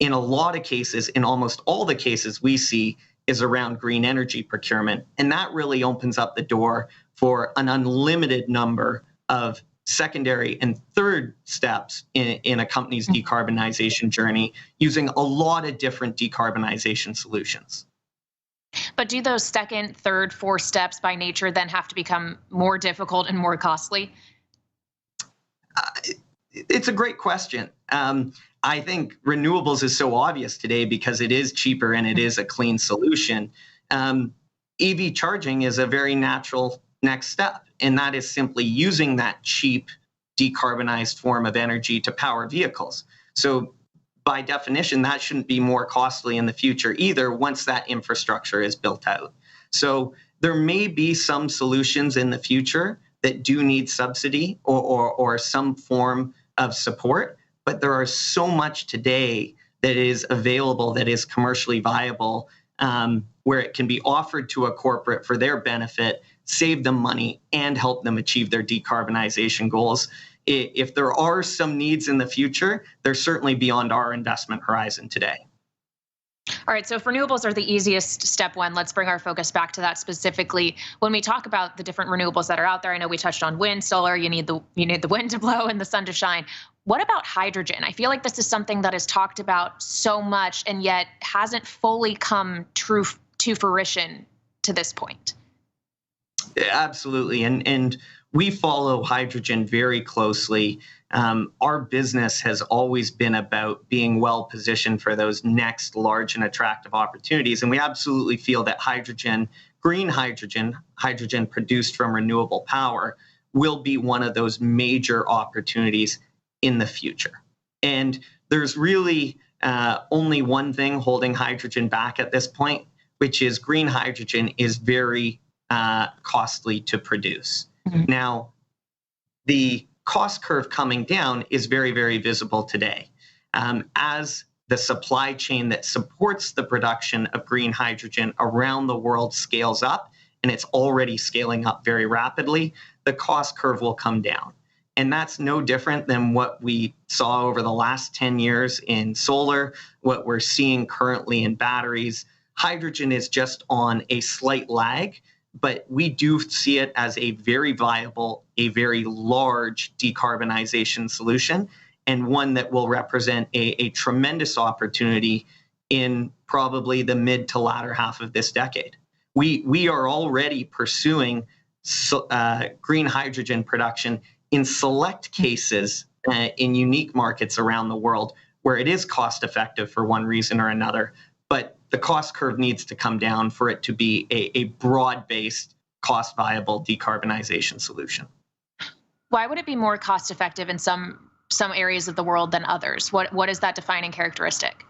in a lot of cases, in almost all the cases we see, is around green energy procurement. And that really opens up the door for an unlimited number of secondary and third steps in a company's decarbonization journey using a lot of different decarbonization solutions. But do those second, third, fourth steps by nature then have to become more difficult and more costly? It's a great question. I think renewables is so obvious today because it is cheaper and it is a clean solution. EV charging is a very natural next step, and that is simply using that cheap, decarbonized form of energy to power vehicles. So by definition, that shouldn't be more costly in the future either once that infrastructure is built out. So there may be some solutions in the future that do need subsidy or some form of support, but there are so much today that is available that is commercially viable, where it can be offered to a corporate for their benefit, save them money, and help them achieve their decarbonization goals. If there are some needs in the future, they're certainly beyond our investment horizon today. All right, so if renewables are the easiest step one, let's bring our focus back to that specifically. When we talk about the different renewables that are out there, I know we touched on wind, solar, you need the wind to blow and the sun to shine. What about hydrogen? I feel like this is something that is talked about so much and yet hasn't fully come true to fruition to this point. Absolutely. And we follow hydrogen very closely. Our business has always been about being well positioned for those next large and attractive opportunities. And we absolutely feel that hydrogen, green hydrogen, hydrogen produced from renewable power, will be one of those major opportunities in the future. And there's really only one thing holding hydrogen back at this point, which is green hydrogen is very costly to produce. Now, the cost curve coming down is very, very visible today. As the supply chain that supports the production of green hydrogen around the world scales up, and it's already scaling up very rapidly, the cost curve will come down. And that's no different than what we saw over the last 10 years in solar, what we're seeing currently in batteries. Hydrogen is just on a slight lag, but we do see it as a very viable, a very large decarbonization solution. and one that will represent a tremendous opportunity in probably the mid to latter half of this decade. We are already pursuing green hydrogen production in select cases in unique markets around the world where it is cost effective for one reason or another, but the cost curve needs to come down for it to be a broad-based, cost-viable decarbonization solution. Why would it be more cost effective in some areas of the world than others? What is that defining characteristic?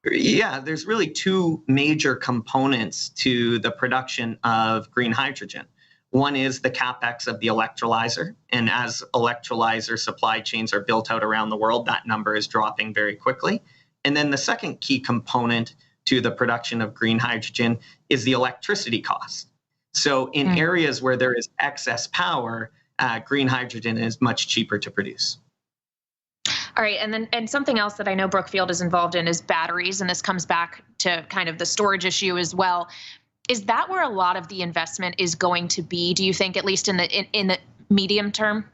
Yeah, there's really two major components to the production of green hydrogen. One is the capex of the electrolyzer. And as electrolyzer supply chains are built out around the world, that number is dropping very quickly. And then the second key component to the production of green hydrogen is the electricity cost. So in areas where there is excess power, green hydrogen is much cheaper to produce. All right, and something else that I know Brookfield is involved in is batteries, and this comes back to kind of the storage issue as well. Is that where a lot of the investment is going to be, do you think, at least in the medium term?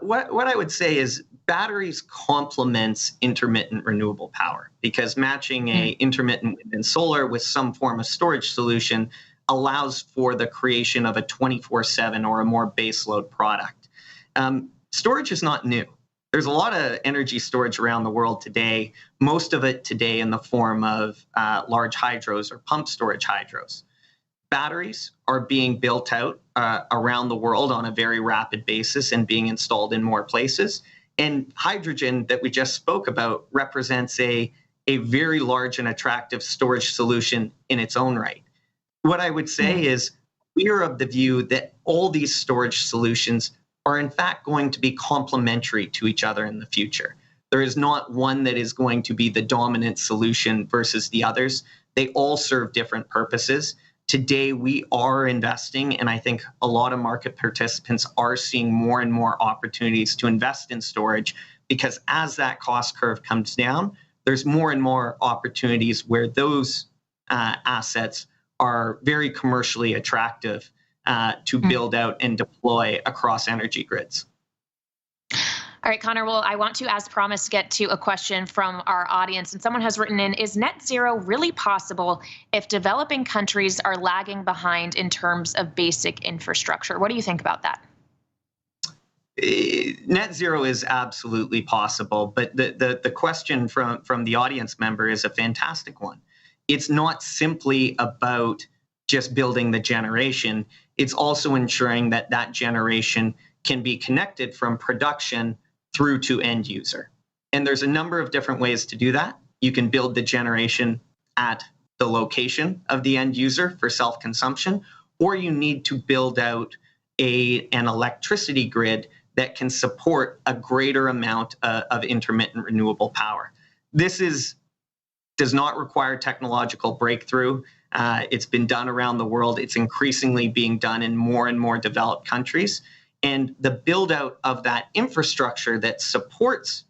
What I would say is batteries complements intermittent renewable power, because matching a intermittent wind and solar with some form of storage solution allows for the creation of a 24/7 or a more baseload product. Storage is not new. There's a lot of energy storage around the world today, most of it today in the form of large hydros or pump storage hydros. Batteries are being built out around the world on a very rapid basis and being installed in more places. And hydrogen that we just spoke about represents a very large and attractive storage solution in its own right. What I would say is we are of the view that all these storage solutions are in fact going to be complementary to each other in the future. There is not one that is going to be the dominant solution versus the others. They all serve different purposes. Today, we are investing, and I think a lot of market participants are seeing more and more opportunities to invest in storage, because as that cost curve comes down, there's more and more opportunities where those assets are very commercially attractive to build out and deploy across energy grids. All right, Connor, well, I want to, as promised, get to a question from our audience. And someone has written in, is net zero really possible if developing countries are lagging behind in terms of basic infrastructure? What do you think about that? Net zero is absolutely possible, but the question from the audience member is a fantastic one. It's not simply about just building the generation. It's also ensuring that that generation can be connected from production through to end user. And there's a number of different ways to do that. You can build the generation at the location of the end user for self-consumption, or you need to build out an electricity grid that can support a greater amount of intermittent renewable power. This does not require technological breakthrough. It's been done around the world. It's increasingly being done in more and more developed countries. And the build out of that infrastructure that supports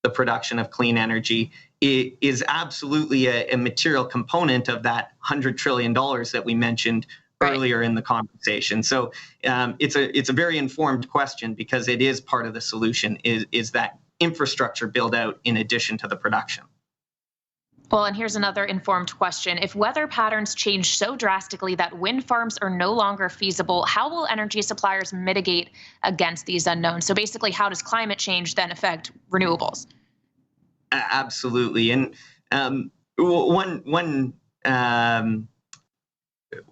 the production of clean energy is absolutely a material component of that $100 trillion that we mentioned earlier in the conversation. So it's a very informed question, because it is part of the solution is that infrastructure build out in addition to the production. Well, and here's another informed question. If weather patterns change so drastically that wind farms are no longer feasible, how will energy suppliers mitigate against these unknowns? So basically, how does climate change then affect renewables? Absolutely. And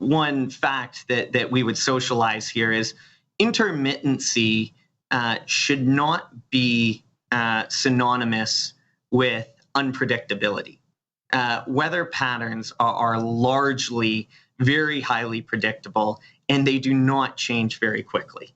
one fact that we would socialize here is intermittency should not be synonymous with unpredictability. Weather patterns are largely very highly predictable, and they do not change very quickly.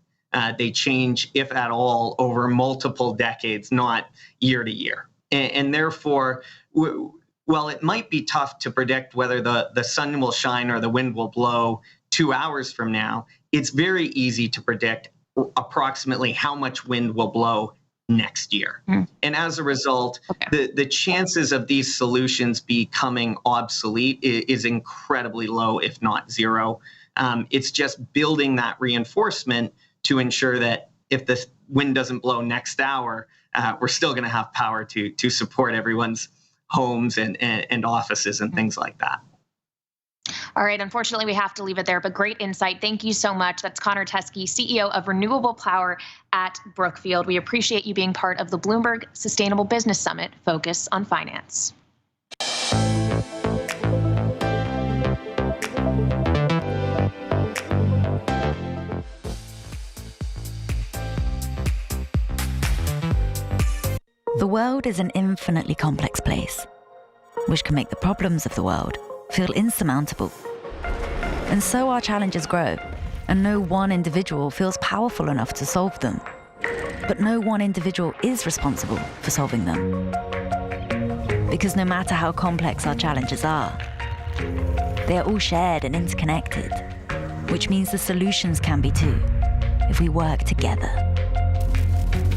They change, if at all, over multiple decades, not year to year. And therefore, while it might be tough to predict whether the sun will shine or the wind will blow 2 hours from now, it's very easy to predict approximately how much wind will blow next year. And as a result, the chances of these solutions becoming obsolete is incredibly low, if not zero. It's just building that reinforcement to ensure that if the wind doesn't blow next hour, we're still going to have power to support everyone's homes and offices and things like that. All right, unfortunately, we have to leave it there, but great insight. Thank you so much. That's Connor Teskey, CEO of Renewable Power at Brookfield. We appreciate you being part of the Bloomberg Sustainable Business Summit, Focus on Finance. The world is an infinitely complex place, which can make the problems of the world feel insurmountable. And so our challenges grow, and no one individual feels powerful enough to solve them. But no one individual is responsible for solving them. Because no matter how complex our challenges are, they are all shared and interconnected, which means the solutions can be too, if we work together.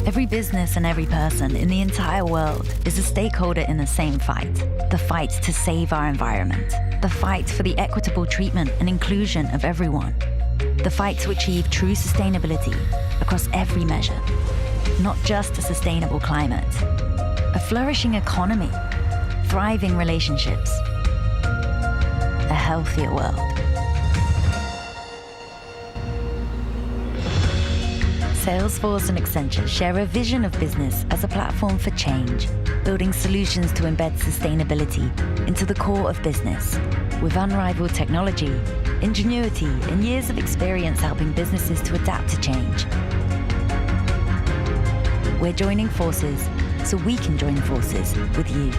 Every business and every person in the entire world is a stakeholder in the same fight. The fight to save our environment. The fight for the equitable treatment and inclusion of everyone. The fight to achieve true sustainability across every measure. Not just a sustainable climate. A flourishing economy. Thriving relationships. A healthier world. Salesforce and Accenture share a vision of business as a platform for change, building solutions to embed sustainability into the core of business. With unrivaled technology, ingenuity, and years of experience helping businesses to adapt to change. We're joining forces so we can join forces with you.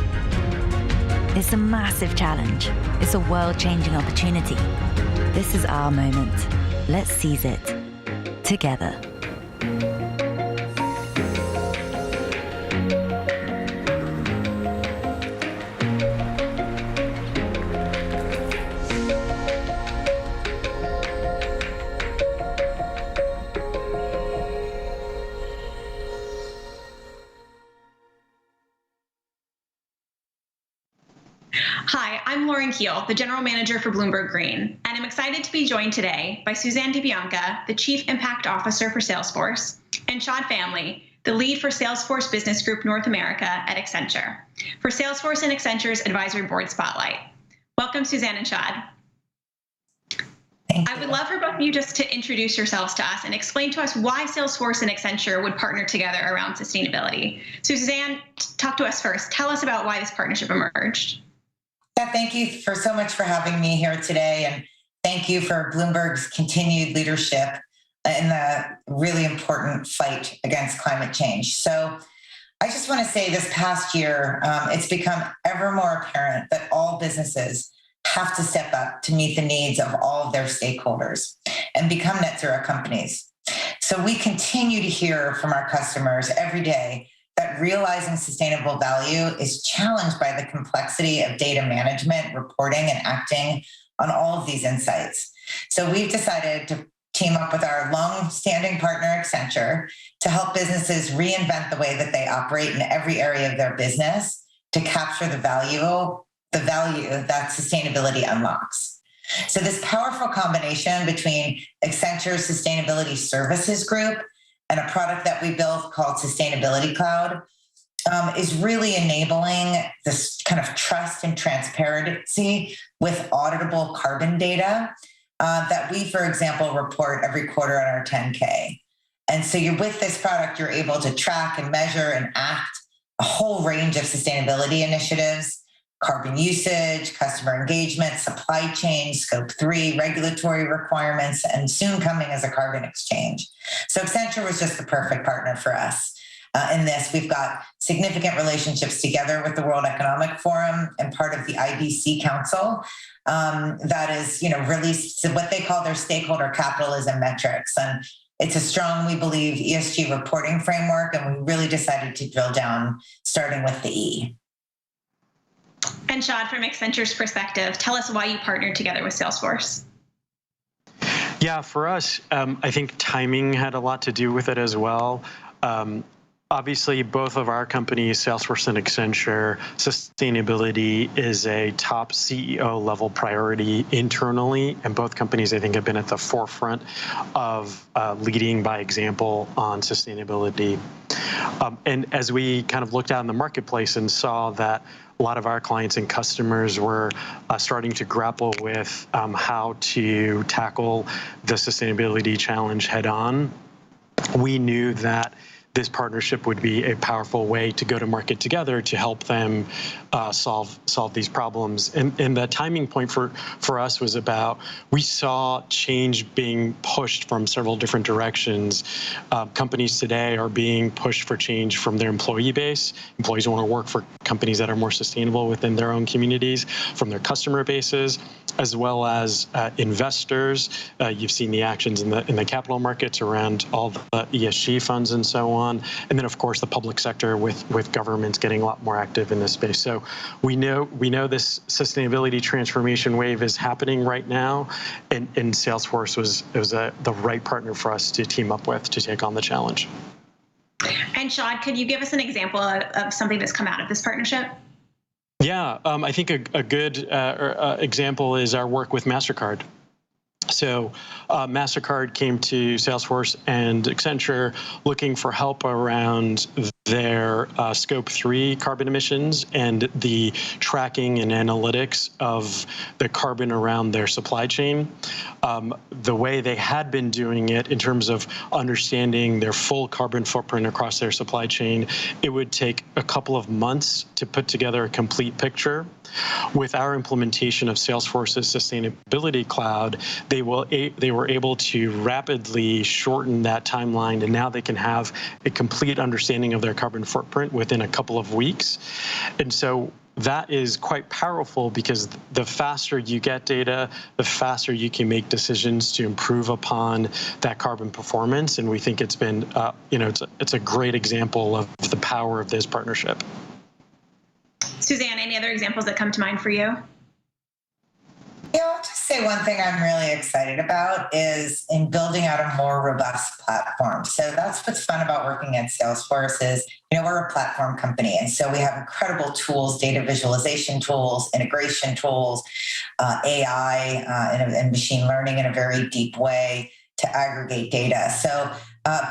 It's a massive challenge. It's a world-changing opportunity. This is our moment. Let's seize it. Together. Hi, I'm Lauren Keel, the General Manager for Bloomberg Green, and I'm excited to be joined today by Suzanne DiBianca, the Chief Impact Officer for Salesforce, and Shad Family, the lead for Salesforce Business Group North America at Accenture, for Salesforce and Accenture's Advisory Board Spotlight. Welcome, Suzanne and Shad. I would love for both of you just to introduce yourselves to us and explain to us why Salesforce and Accenture would partner together around sustainability. So Suzanne, talk to us first. Tell us about why this partnership emerged. Yeah, thank you so much for having me here today, and thank you for Bloomberg's continued leadership in the really important fight against climate change. So I just want to say this past year, it's become ever more apparent that all businesses have to step up to meet the needs of all of their stakeholders and become net zero companies. So we continue to hear from our customers every day that realizing sustainable value is challenged by the complexity of data management, reporting, and acting on all of these insights. So we've decided to team up with our long-standing partner, Accenture, to help businesses reinvent the way that they operate in every area of their business to capture the value that sustainability unlocks. So this powerful combination between Accenture's Sustainability Services Group and a product that we built called Sustainability Cloud is really enabling this kind of trust and transparency with auditable carbon data that we, for example, report every quarter on our 10K. And so with this product, you're able to track and measure and act a whole range of sustainability initiatives, carbon usage, customer engagement, supply chain, scope 3, regulatory requirements, and soon coming as a carbon exchange. So Accenture was just the perfect partner for us in this. We've got significant relationships together with the World Economic Forum and part of the IBC Council that is, released what they call their stakeholder capitalism metrics. And it's a strong, we believe, ESG reporting framework, and we really decided to drill down starting with the E. And Shad, from Accenture's perspective, tell us why you partnered together with Salesforce. Yeah, for us, I think timing had a lot to do with it as well. Obviously, both of our companies, Salesforce and Accenture, sustainability is a top CEO level priority internally. And both companies, I think, have been at the forefront of leading by example on sustainability. And as we kind of looked out in the marketplace and saw that a lot of our clients and customers were starting to grapple with how to tackle the sustainability challenge head on, we knew that this partnership would be a powerful way to go to market together to help them solve these problems. And the timing point for us was about, we saw change being pushed from several different directions. Companies today are being pushed for change from their employee base. Employees want to work for companies that are more sustainable within their own communities, from their customer bases, as well as investors. You've seen the actions in the capital markets around all the ESG funds and so on. And then, of course, the public sector with governments getting a lot more active in this space. So we know this sustainability transformation wave is happening right now, and Salesforce was the right partner for us to team up with to take on the challenge. And Shad, could you give us an example of something that's come out of this partnership? Yeah, I think a good example is our work with MasterCard. So MasterCard came to Salesforce and Accenture looking for help around their Scope 3 carbon emissions and the tracking and analytics of the carbon around their supply chain. The way they had been doing it in terms of understanding their full carbon footprint across their supply chain, it would take a couple of months to put together a complete picture. With our implementation of Salesforce's Sustainability Cloud, they were able to rapidly shorten that timeline, and now they can have a complete understanding of their carbon footprint within a couple of weeks. And so that is quite powerful, because the faster you get data, the faster you can make decisions to improve upon that carbon performance. And we think it's been, it's a great example of the power of this partnership. Suzanne, any other examples that come to mind for you? Yeah, I'll just say one thing I'm really excited about is in building out a more robust platform. So that's what's fun about working at Salesforce is, we're a platform company. And so we have incredible tools, data visualization tools, integration tools, AI, and machine learning in a very deep way to aggregate data. So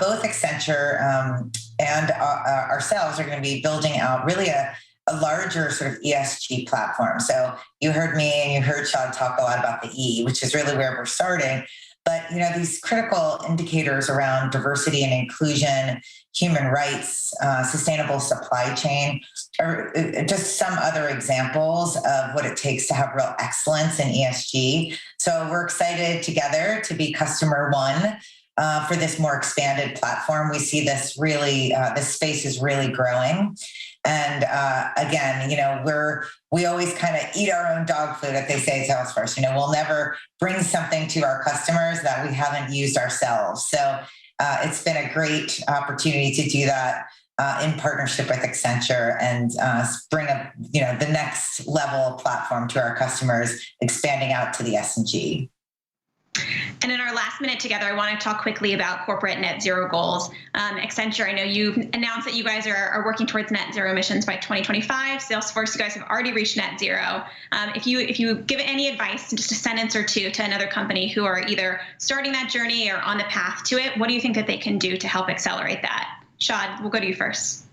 both Accenture and ourselves are going to be building out really a larger sort of ESG platform. So you heard me and you heard Shad talk a lot about the E, which is really where we're starting. But, these critical indicators around diversity and inclusion, human rights, sustainable supply chain, are just some other examples of what it takes to have real excellence in ESG. So we're excited together to be customer one for this more expanded platform. We see this really, this space is really growing. And again, we always kind of eat our own dog food, as they say at Salesforce. We'll never bring something to our customers that we haven't used ourselves. So it's been a great opportunity to do that in partnership with Accenture and bring the next level platform to our customers, expanding out to the S&G. And in our last minute together, I want to talk quickly about corporate net zero goals. Accenture, I know you've announced that you guys are working towards net zero emissions by 2025. Salesforce, you guys have already reached net zero. If you give any advice, just a sentence or two, to another company who are either starting that journey or on the path to it, what do you think that they can do to help accelerate that? Shad, we'll go to you first.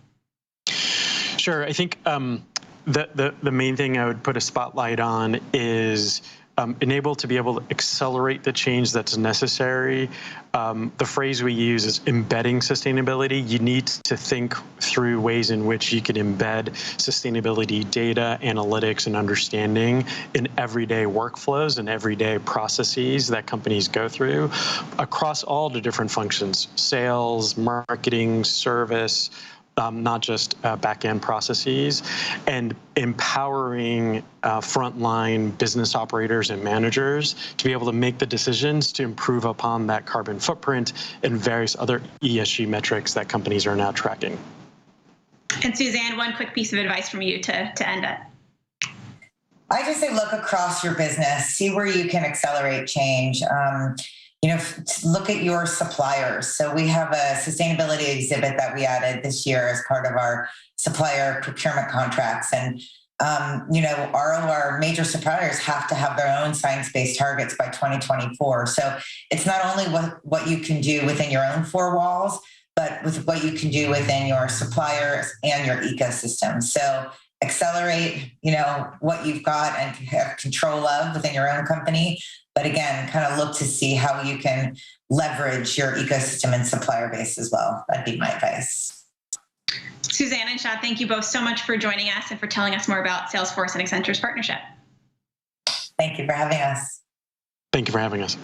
Sure. I think the main thing I would put a spotlight on is be able to accelerate the change that's necessary. The phrase we use is embedding sustainability. You need to think through ways in which you can embed sustainability data, analytics, and understanding in everyday workflows and everyday processes that companies go through across all the different functions: sales, marketing, service, not just back-end processes, and empowering frontline business operators and managers to be able to make the decisions to improve upon that carbon footprint and various other ESG metrics that companies are now tracking. And Suzanne, one quick piece of advice from you to end it. I just say look across your business, see where you can accelerate change. look at your suppliers. So we have a sustainability exhibit that we added this year as part of our supplier procurement contracts. And, all of our major suppliers have to have their own science-based targets by 2024. So it's not only what you can do within your own four walls, but with what you can do within your suppliers and your ecosystem. So accelerate, what you've got and have control of within your own company. But again, kind of look to see how you can leverage your ecosystem and supplier base as well. That'd be my advice. Suzanne and Shad, thank you both so much for joining us and for telling us more about Salesforce and Accenture's partnership. Thank you for having us. Thank you for having us.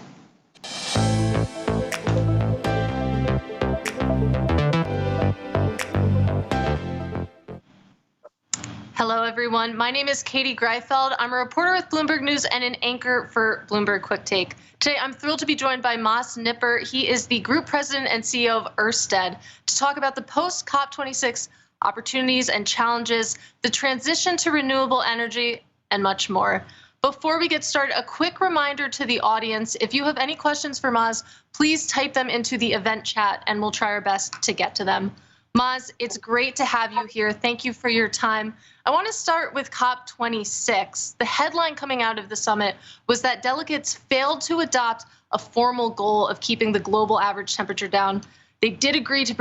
Hello, everyone. My name is Katie Greifeld. I'm a reporter with Bloomberg News and an anchor for Bloomberg Quick Take. Today, I'm thrilled to be joined by Mas Nipper. He is the Group President and CEO of Ørsted to talk about the post-COP26 opportunities and challenges, the transition to renewable energy, and much more. Before we get started, a quick reminder to the audience, if you have any questions for Mas, please type them into the event chat and we'll try our best to get to them. Mas, it's great to have you here. Thank you for your time. I want to start with COP26. The headline coming out of the summit was that delegates failed to adopt a formal goal of keeping the global average temperature down. They did agree to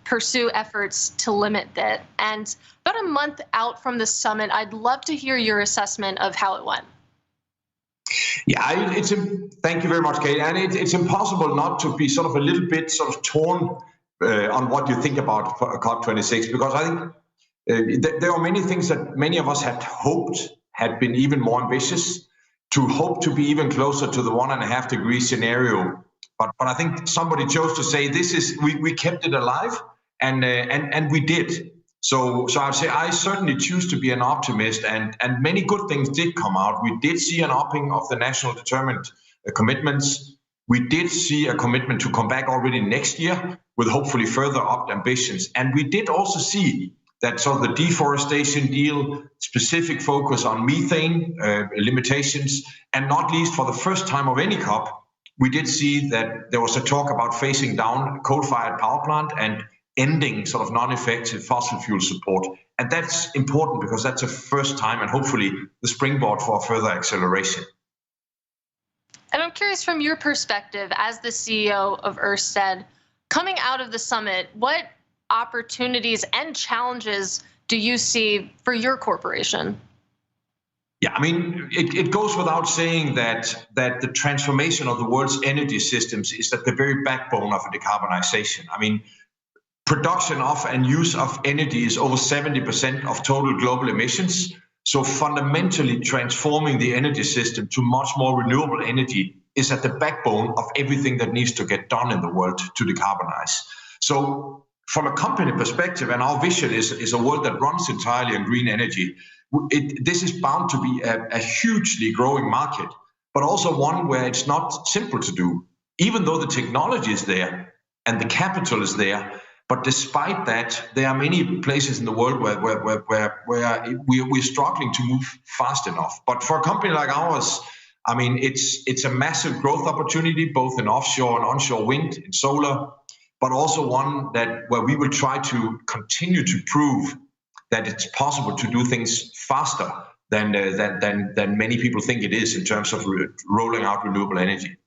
pursue efforts to limit that. And about a month out from the summit, I'd love to hear your assessment of how it went. Yeah, thank you very much, Kate. And it's impossible not to be sort of a little bit sort of torn on what you think about COP26, because I think there are many things that many of us had hoped had been even more ambitious, to hope to be even closer to the 1.5 degree scenario. But I think somebody chose to say we kept it alive, and we did. So I'd say I certainly choose to be an optimist, and many good things did come out. We did see an upping of the national determined commitments. We did see a commitment to come back already next year with hopefully further upped ambitions. And we did also see that sort of the deforestation deal, specific focus on methane limitations, and not least for the first time of any COP, we did see that there was a talk about phasing down coal-fired power plant and ending sort of non-effective fossil fuel support. And that's important because that's a first time and hopefully the springboard for further acceleration. And I'm curious, from your perspective as the CEO of Ørsted, coming out of the summit, what opportunities and challenges do you see for your corporation? Yeah, I mean, it goes without saying that the transformation of the world's energy systems is at the very backbone of a decarbonization. I mean, production of and use of energy is over 70% of total global emissions. So fundamentally transforming the energy system to much more renewable energy is at the backbone of everything that needs to get done in the world to decarbonize. So from a company perspective, and our vision is a world that runs entirely on green energy, this is bound to be a hugely growing market, but also one where it's not simple to do, even though the technology is there and the capital is there. But despite that, there are many places in the world where we're struggling to move fast enough. But for a company like ours, I mean, it's a massive growth opportunity, both in offshore and onshore wind, in solar, but also one where we will try to continue to prove that it's possible to do things faster than many people think it is in terms of rolling out renewable energy.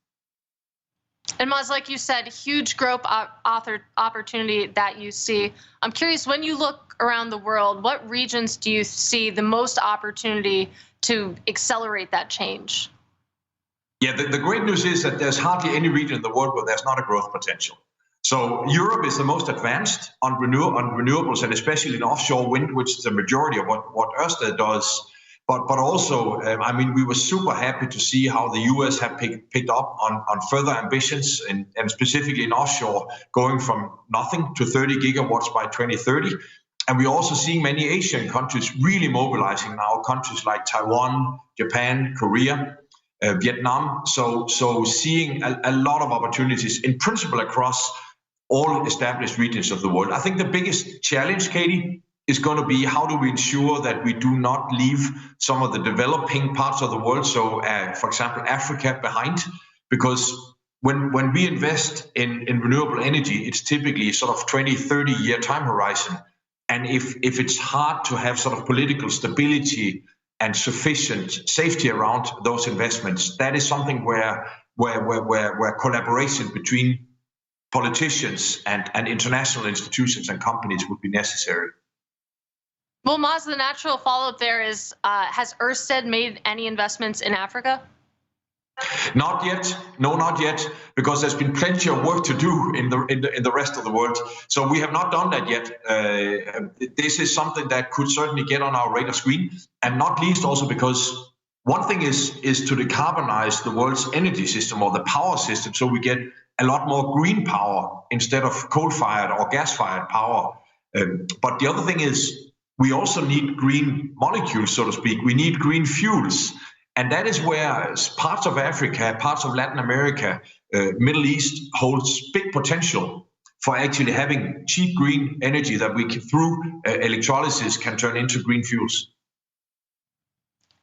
And Mas, like you said, huge growth opportunity that you see. I'm curious, when you look around the world, what regions do you see the most opportunity to accelerate that change? Yeah, the great news is that there's hardly any region in the world where there's not a growth potential. So Europe is the most advanced on renewables, and especially in offshore wind, which is the majority of what Ørsted does. But also, I mean, we were super happy to see how the US have picked up on further ambitions, and specifically in offshore, going from nothing to 30 gigawatts by 2030. And we're also seeing many Asian countries really mobilizing now, countries like Taiwan, Japan, Korea, Vietnam. So seeing a lot of opportunities in principle across all established regions of the world. I think the biggest challenge, Katie, is going to be how do we ensure that we do not leave some of the developing parts of the world, so for example, Africa, behind, because when we invest in renewable energy, it's typically sort of 20, 30-year time horizon. And if it's hard to have sort of political stability and sufficient safety around those investments, that is something where collaboration between politicians and international institutions and companies would be necessary. Well, Maz, the natural follow-up there is, has Ørsted made any investments in Africa? Not yet. No, not yet, because there's been plenty of work to do in the rest of the world. So we have not done that yet. This is something that could certainly get on our radar screen, and not least also because one thing is to decarbonize the world's energy system or the power system, so we get a lot more green power instead of coal-fired or gas-fired power. But the other thing is we also need green molecules, so to speak. We need green fuels. And that is where parts of Africa, parts of Latin America, Middle East holds big potential for actually having cheap green energy that we can, through electrolysis, can turn into green fuels.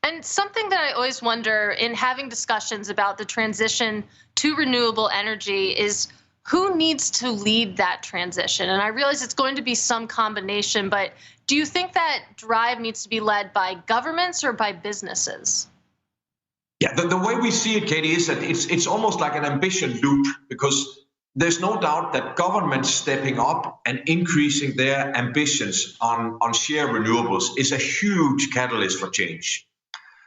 And something that I always wonder in having discussions about the transition to renewable energy is who needs to lead that transition? And I realize it's going to be some combination, but do you think that drive needs to be led by governments or by businesses? Yeah, the way we see it, Katie, is that it's almost like an ambition loop, because there's no doubt that governments stepping up and increasing their ambitions on sheer renewables is a huge catalyst for change.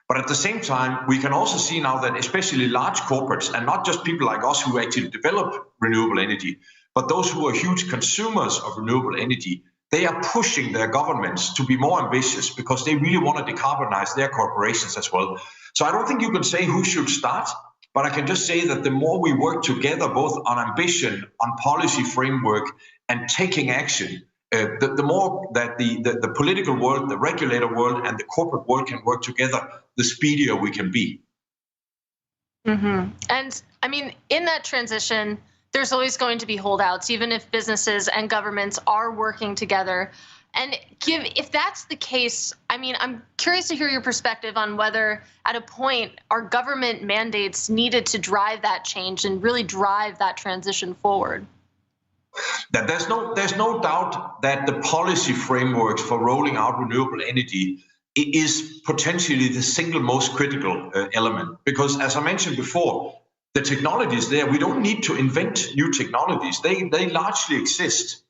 But at the same time, we can also see now that especially large corporates, and not just people like us who actually develop renewable energy, but those who are huge consumers of renewable energy, they are pushing their governments to be more ambitious because they really want to decarbonize their corporations as well. So I don't think you can say who should start, but I can just say that the more we work together, both on ambition, on policy framework, and taking action, the more that the political world, the regulator world, and the corporate world can work together, the speedier we can be. Mm-hmm. And I mean, in that transition, there's always going to be holdouts, even if businesses and governments are working together. And if that's the case, I mean, I'm curious to hear your perspective on whether at a point our government mandates needed to drive that change and really drive that transition forward. That there's no doubt that the policy frameworks for rolling out renewable energy is potentially the single most critical element. Because as I mentioned before, the technology is there. We don't need to invent new technologies. They largely exist.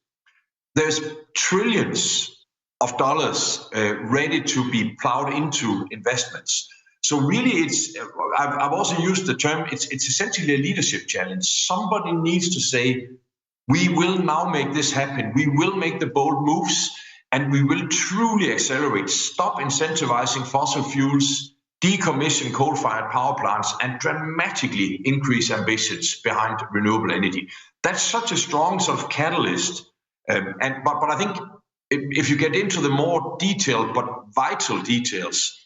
There's trillions of dollars ready to be plowed into investments. So really, I've also used the term, it's essentially a leadership challenge. Somebody needs to say, we will now make this happen. We will make the bold moves, and we will truly accelerate. Stop incentivizing fossil fuels, decommission coal-fired power plants, and dramatically increase ambitions behind renewable energy. That's such a strong sort of catalyst. But I think if you get into the more detailed but vital details,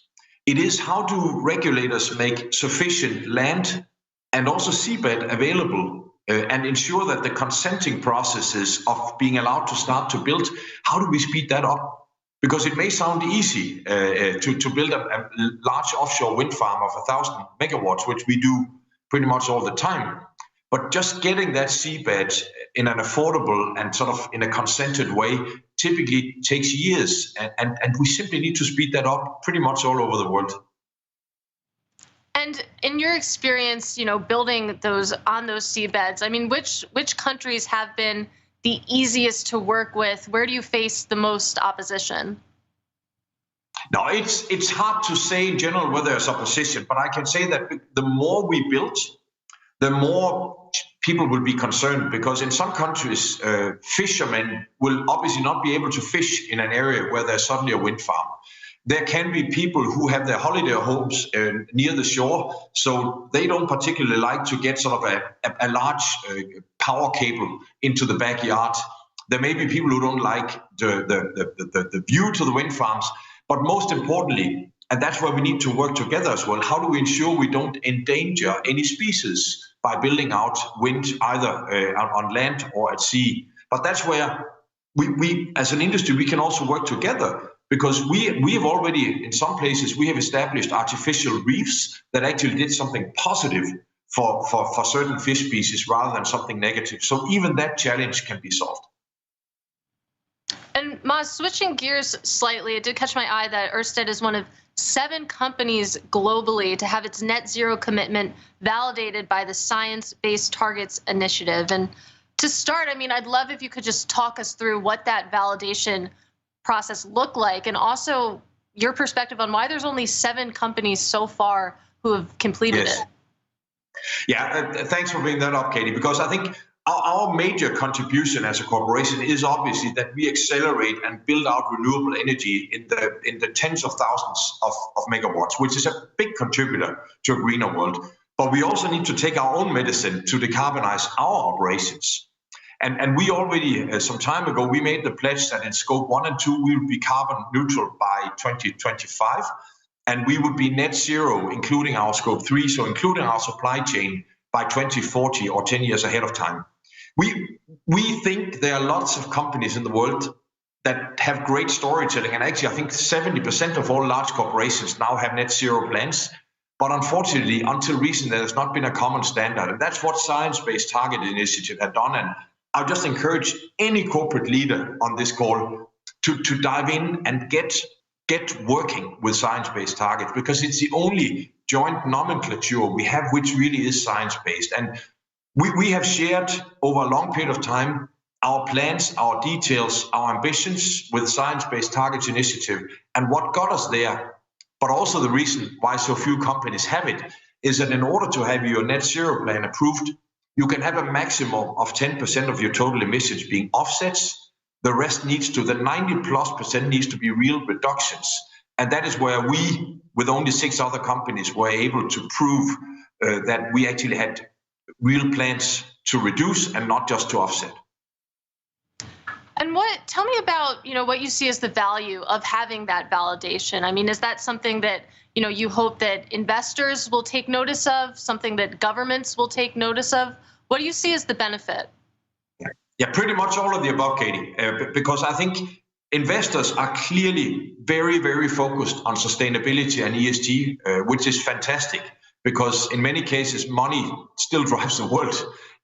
it is how do regulators make sufficient land and also seabed available and ensure that the consenting processes of being allowed to start to build, how do we speed that up? Because it may sound easy to build a large offshore wind farm of 1,000 megawatts, which we do pretty much all the time. But just getting that seabed in an affordable and sort of in a consented way typically takes years. And we simply need to speed that up pretty much all over the world. And in your experience, building those seabeds, I mean, which countries have been the easiest to work with? Where do you face the most opposition? No, it's hard to say in general whether there's opposition, but I can say that the more we build, the more people will be concerned, because in some countries, fishermen will obviously not be able to fish in an area where there's suddenly a wind farm. There can be people who have their holiday homes near the shore, so they don't particularly like to get sort of a large power cable into the backyard. There may be people who don't like the view to the wind farms, but most importantly, and that's where we need to work together as well, how do we ensure we don't endanger any species by building out wind either on land or at sea? But that's where we as an industry, we can also work together, because we have already, in some places, we have established artificial reefs that actually did something positive for certain fish species rather than something negative. So even that challenge can be solved. And Maz, switching gears slightly, it did catch my eye that Ørsted is one of 7 companies globally to have its net zero commitment validated by the Science Based Targets Initiative. And to start, I mean, I'd love if you could just talk us through what that validation process looked like, and also your perspective on why there's only 7 companies so far who have completed it. Yeah, thanks for bringing that up, Katie, because I think our major contribution as a corporation is obviously that we accelerate and build out renewable energy in the tens of thousands of megawatts, which is a big contributor to a greener world. But we also need to take our own medicine to decarbonize our operations. And we already, some time ago, we made the pledge that in scope 1 and 2, we would be carbon neutral by 2025. And we would be net zero, including our scope 3, so including our supply chain, by 2040 or 10 years ahead of time. We think there are lots of companies in the world that have great storytelling. And actually, I think 70% of all large corporations now have net zero plans. But unfortunately, until recently, there has not been a common standard. And that's what Science Based Target Initiative had done. And I'll just encourage any corporate leader on this call to dive in and get working with science-based targets, because it's the only joint nomenclature we have which really is science-based. And we have shared over a long period of time our plans, our details, our ambitions with Science-Based Targets Initiative. And what got us there, but also the reason why so few companies have it, is that in order to have your net zero plan approved, you can have a maximum of 10% of your total emissions being offsets. The rest needs to, the 90+% needs to be real reductions. And that is where we, with only 6 other companies, were able to prove that we actually had real plans to reduce and not just to offset. And tell me about, what you see as the value of having that validation. I mean, is that something that, you hope that investors will take notice of, something that governments will take notice of? What do you see as the benefit? Yeah, pretty much all of the above, Katie, because I think investors are clearly very, very focused on sustainability and ESG, which is fantastic, because in many cases, money still drives the world.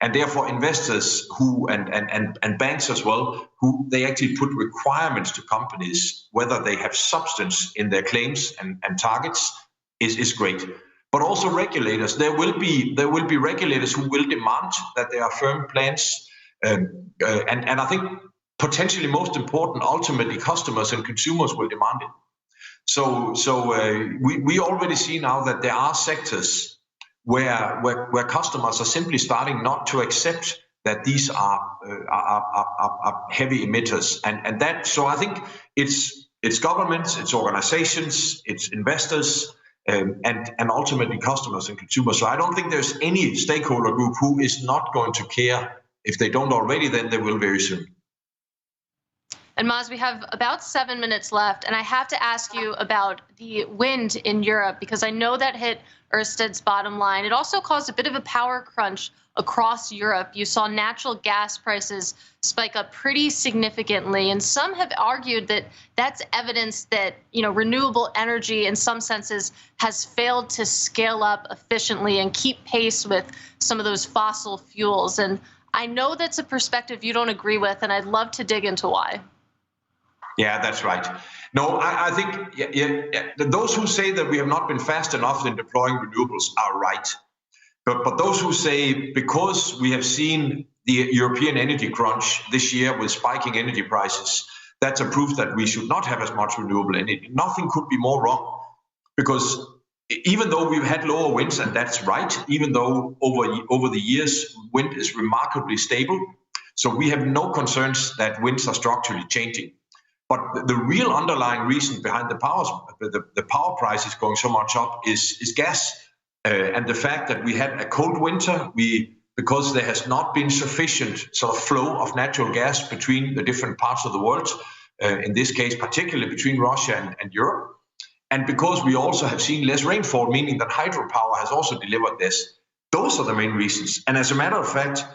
And therefore, investors who and banks as well, who they actually put requirements to companies, whether they have substance in their claims and targets, is great. But also regulators, there will be regulators who will demand that there are firm plans. And I think potentially most important, ultimately customers and consumers will demand it. So we already see now that there are sectors where customers are simply starting not to accept that these are heavy emitters, and that. So I think it's governments, it's organizations, it's investors, and ultimately customers and consumers. So I don't think there's any stakeholder group who is not going to care. If they don't already, then they will very soon. And Maz, we have about 7 minutes left, and I have to ask you about the wind in Europe, because I know that hit Ørsted's bottom line. It also caused a bit of a power crunch across Europe. You saw natural gas prices spike up pretty significantly, and some have argued that that's evidence that, renewable energy in some senses has failed to scale up efficiently and keep pace with some of those fossil fuels. And I know that's a perspective you don't agree with, and I'd love to dig into why. Yeah, that's right. No, I think those who say that we have not been fast enough in deploying renewables are right. But those who say because we have seen the European energy crunch this year with spiking energy prices, that's a proof that we should not have as much renewable energy. Nothing could be more wrong, because even though we've had lower winds, and that's right, even though over the years wind is remarkably stable, so we have no concerns that winds are structurally changing. But the real underlying reason behind the power prices going so much up is gas, and the fact that we had a cold winter. Because there has not been sufficient sort of flow of natural gas between the different parts of the world, in this case particularly between Russia and Europe. And because we also have seen less rainfall, meaning that hydropower has also delivered this. Those are the main reasons. And as a matter of fact,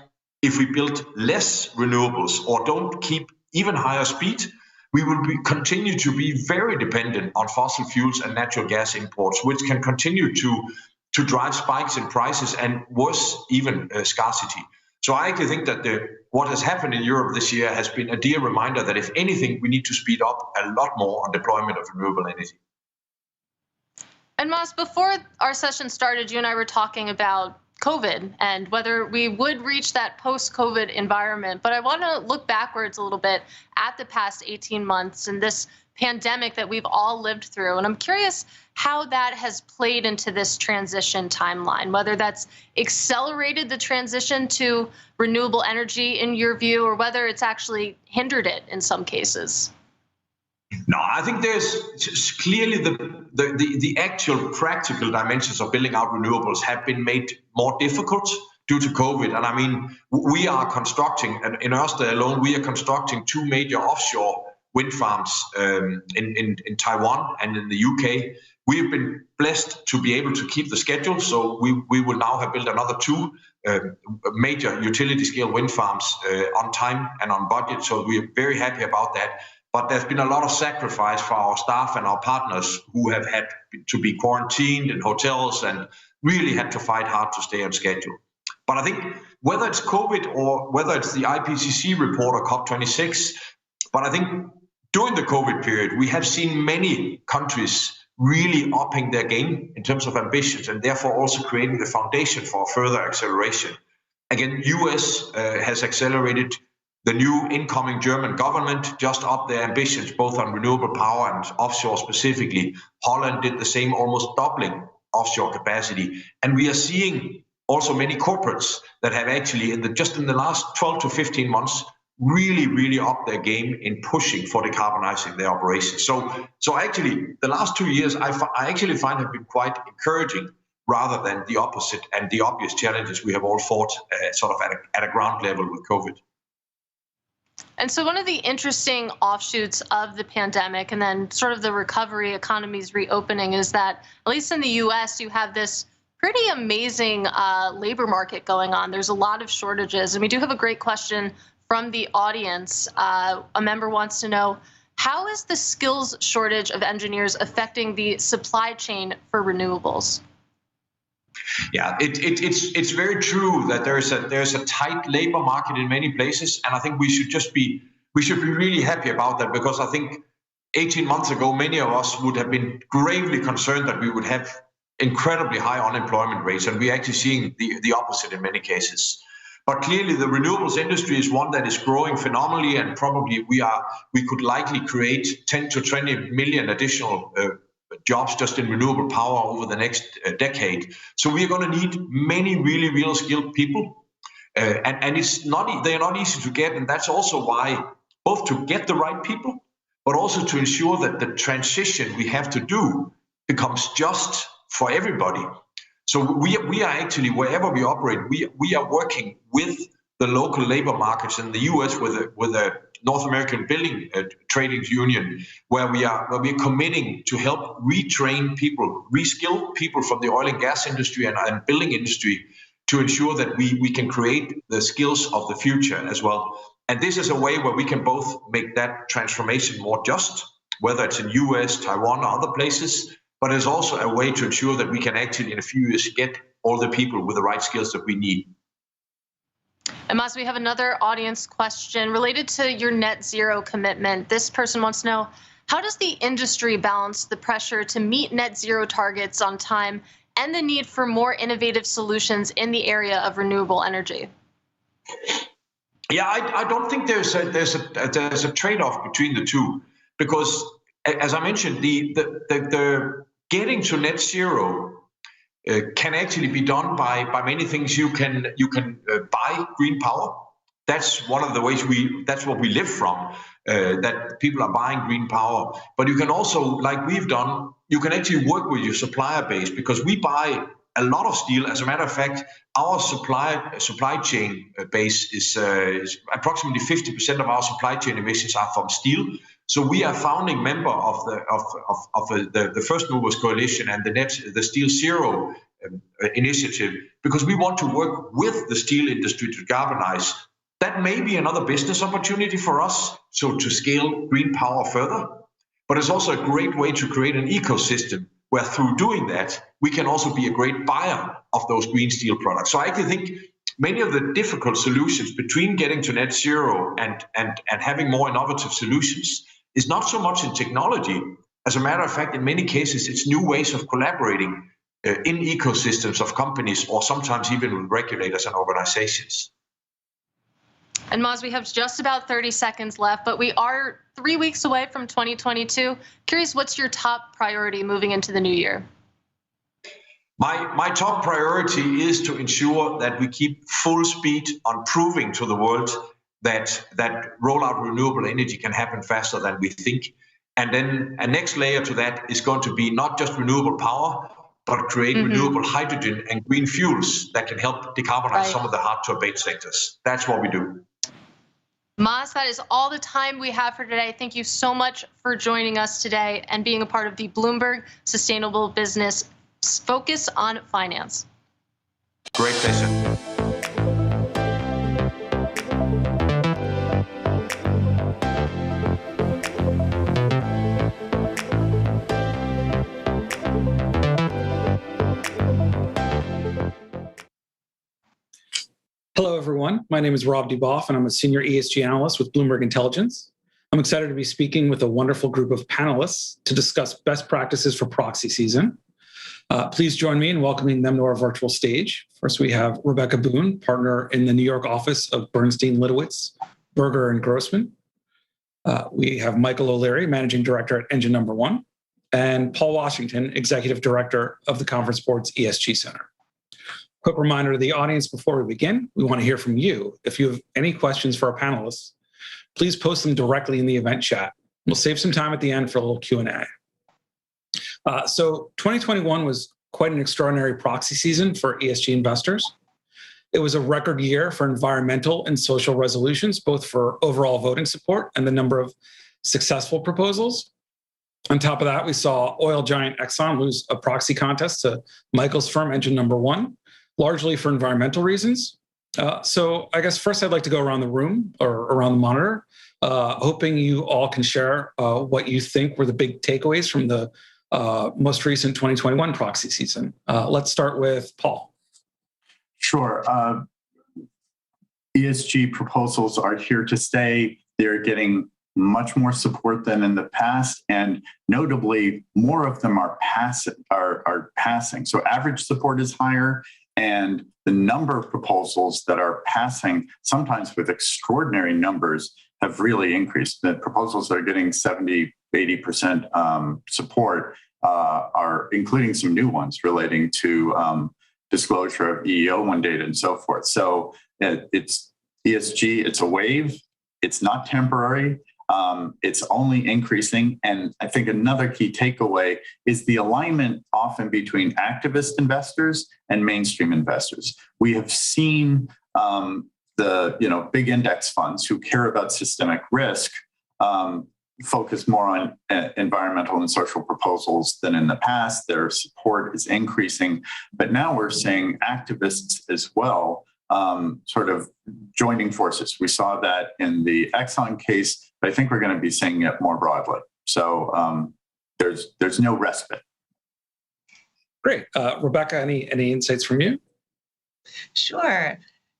if we build less renewables or don't keep even higher speed, we will continue to be very dependent on fossil fuels and natural gas imports, which can continue to to drive spikes in prices and worse, even scarcity. So I actually think that what has happened in Europe this year has been a dear reminder that if anything, we need to speed up a lot more on deployment of renewable energy. And Mas, before our session started, you and I were talking about COVID and whether we would reach that post-COVID environment. But I want to look backwards a little bit at the past 18 months and this pandemic that we've all lived through. And I'm curious how that has played into this transition timeline, whether that's accelerated the transition to renewable energy in your view, or whether it's actually hindered it in some cases. No, I think there's clearly the actual practical dimensions of building out renewables have been made more difficult due to COVID. And I mean, we are constructing, in Ørsted alone, we are constructing 2 major offshore wind farms in Taiwan and in the UK. We have been blessed to be able to keep the schedule, so we will now have built another 2 major utility-scale wind farms on time and on budget, so we are very happy about that. But there's been a lot of sacrifice for our staff and our partners who have had to be quarantined in hotels and really had to fight hard to stay on schedule. But I think whether it's COVID or whether it's the IPCC report or COP26, but I think during the COVID period, we have seen many countries really upping their game in terms of ambitions and therefore also creating the foundation for further acceleration. Again, US has accelerated. The new incoming German government just upped their ambitions, both on renewable power and offshore specifically. Holland did the same, almost doubling offshore capacity. And we are seeing also many corporates that have actually, just in the last 12 to 15 months, really upped their game in pushing for decarbonizing their operations. So actually, the last 2 years, I actually find have been quite encouraging, rather than the opposite and the obvious challenges we have all fought sort of at a ground level with COVID. And so one of the interesting offshoots of the pandemic and then sort of the recovery, economies reopening, is that, at least in the US, you have this pretty amazing labor market going on. There's a lot of shortages. And we do have a great question from the audience. A member wants to know, how is the skills shortage of engineers affecting the supply chain for renewables? Yeah, it's very true that there's a tight labor market in many places, and I think we should be really happy about that, because I think 18 months ago many of us would have been gravely concerned that we would have incredibly high unemployment rates, and we're actually seeing the opposite in many cases. But clearly the renewables industry is one that is growing phenomenally, and probably we could likely create 10 to 20 million additional jobs just in renewable power over the next decade. So we are going to need many real skilled people, and they are not easy to get, and that's also why, both to get the right people, but also to ensure that the transition we have to do becomes just for everybody. So we are actually, wherever we operate, we are working with the local labor markets in the US with the North American Building Trading Union, where we are committing to help retrain people, reskill people from the oil and gas industry and building industry, to ensure that we can create the skills of the future as well. And this is a way where we can both make that transformation more just, whether it's in US, Taiwan, or other places, but it's also a way to ensure that we can actually in a few years get all the people with the right skills that we need. And Mas, we have another audience question related to your net zero commitment. This person wants to know, how does the industry balance the pressure to meet net zero targets on time and the need for more innovative solutions in the area of renewable energy? Yeah, I don't think there's a trade-off between the two, because as I mentioned, the getting to net zero can actually be done by many things. You can buy green power. That's one of the ways that's what we live from, that people are buying green power. But you can also, like we've done, you can actually work with your supplier base, because we buy a lot of steel. As a matter of fact, our supply chain base is approximately 50% of our supply chain emissions are from steel. So we are founding member of the First Movers Coalition and the Steel Zero initiative, because we want to work with the steel industry to decarbonize. That may be another business opportunity for us, so to scale green power further. But it's also a great way to create an ecosystem where through doing that, we can also be a great buyer of those green steel products. So I actually think many of the difficult solutions between getting to net zero and having more innovative solutions is not so much in technology. As a matter of fact, in many cases, it's new ways of collaborating in ecosystems of companies, or sometimes even with regulators and organizations. And Moz, we have just about 30 seconds left, but we are 3 weeks away from 2022. Curious, what's your top priority moving into the new year? My top priority is to ensure that we keep full speed on proving to the world that rollout renewable energy can happen faster than we think. And then a next layer to that is going to be not just renewable power, but create renewable hydrogen and green fuels that can help decarbonize some of the hard-to-abate sectors. That's what we do. Moz, that is all the time we have for today. Thank you so much for joining us today and being a part of the Bloomberg Sustainable Business Focus on Finance. Great pleasure. Hello, everyone. My name is Rob Duboff, and I'm a senior ESG analyst with Bloomberg Intelligence. I'm excited to be speaking with a wonderful group of panelists to discuss best practices for proxy season. Please join me in welcoming them to our virtual stage. First, we have Rebecca Boone, partner in the New York office of Bernstein Litowitz, Berger and Grossman. We have Michael O'Leary, managing director at Engine Number One, and Paul Washington, executive director of the Conference Board's ESG Center. Quick reminder to the audience before we begin, we want to hear from you. If you have any questions for our panelists, please post them directly in the event chat. We'll save some time at the end for a little Q&A. So 2021 was quite an extraordinary proxy season for ESG investors. It was a record year for environmental and social resolutions, both for overall voting support and the number of successful proposals. On top of that, we saw oil giant Exxon lose a proxy contest to Michael's firm, Engine Number One, largely for environmental reasons. So I guess first I'd like to go around the room or around the monitor, hoping you all can share what you think were the big takeaways from the most recent 2021 proxy season. Let's start with Paul. Sure. ESG proposals are here to stay. They're getting much more support than in the past, and notably, more of them are passing. So average support is higher, and the number of proposals that are passing, sometimes with extraordinary numbers, have really increased. The proposals that are getting 70, 80% support are including some new ones relating to disclosure of EEO1 data and so forth. So it's ESG, it's a wave, it's not temporary, it's only increasing. And I think another key takeaway is the alignment often between activist investors and mainstream investors. We have seen the big index funds who care about systemic risk focus more on environmental and social proposals than in the past. Their support is increasing, but now we're seeing activists as well sort of joining forces. We saw that in the Exxon case, but I think we're going to be seeing it more broadly. So there's no respite. Great. Rebecca, any insights from you? Sure.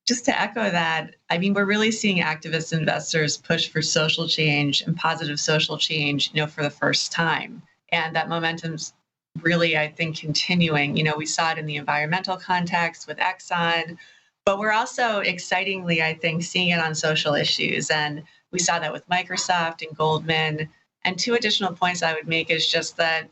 Just to echo that, I mean, we're really seeing activist investors push for social change and positive social change, for the first time. And that momentum's really, I think, continuing. We saw it in the environmental context with Exxon, but we're also excitingly, I think, seeing it on social issues. And we saw that with Microsoft and Goldman. And two additional points I would make is just that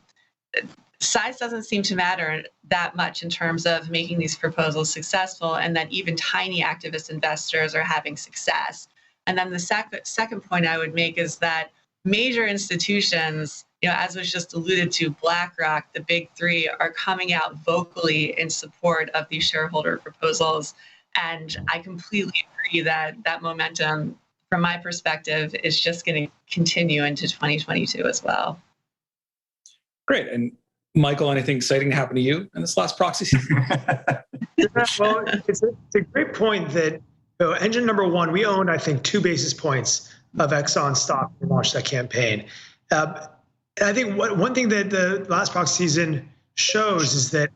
size doesn't seem to matter that much in terms of making these proposals successful, and that even tiny activist investors are having success. And then the second point I would make is that major institutions, as was just alluded to, BlackRock, the big three, are coming out vocally in support of these shareholder proposals. And I completely agree that that momentum, from my perspective, is just going to continue into 2022 as well. Great. And Michael, anything exciting to happen to you in this last proxy season? Well, it's a great point that Engine Number One, we owned, I think, 2 basis points of Exxon stock when we launched that campaign. I think one thing that the last proxy season shows is that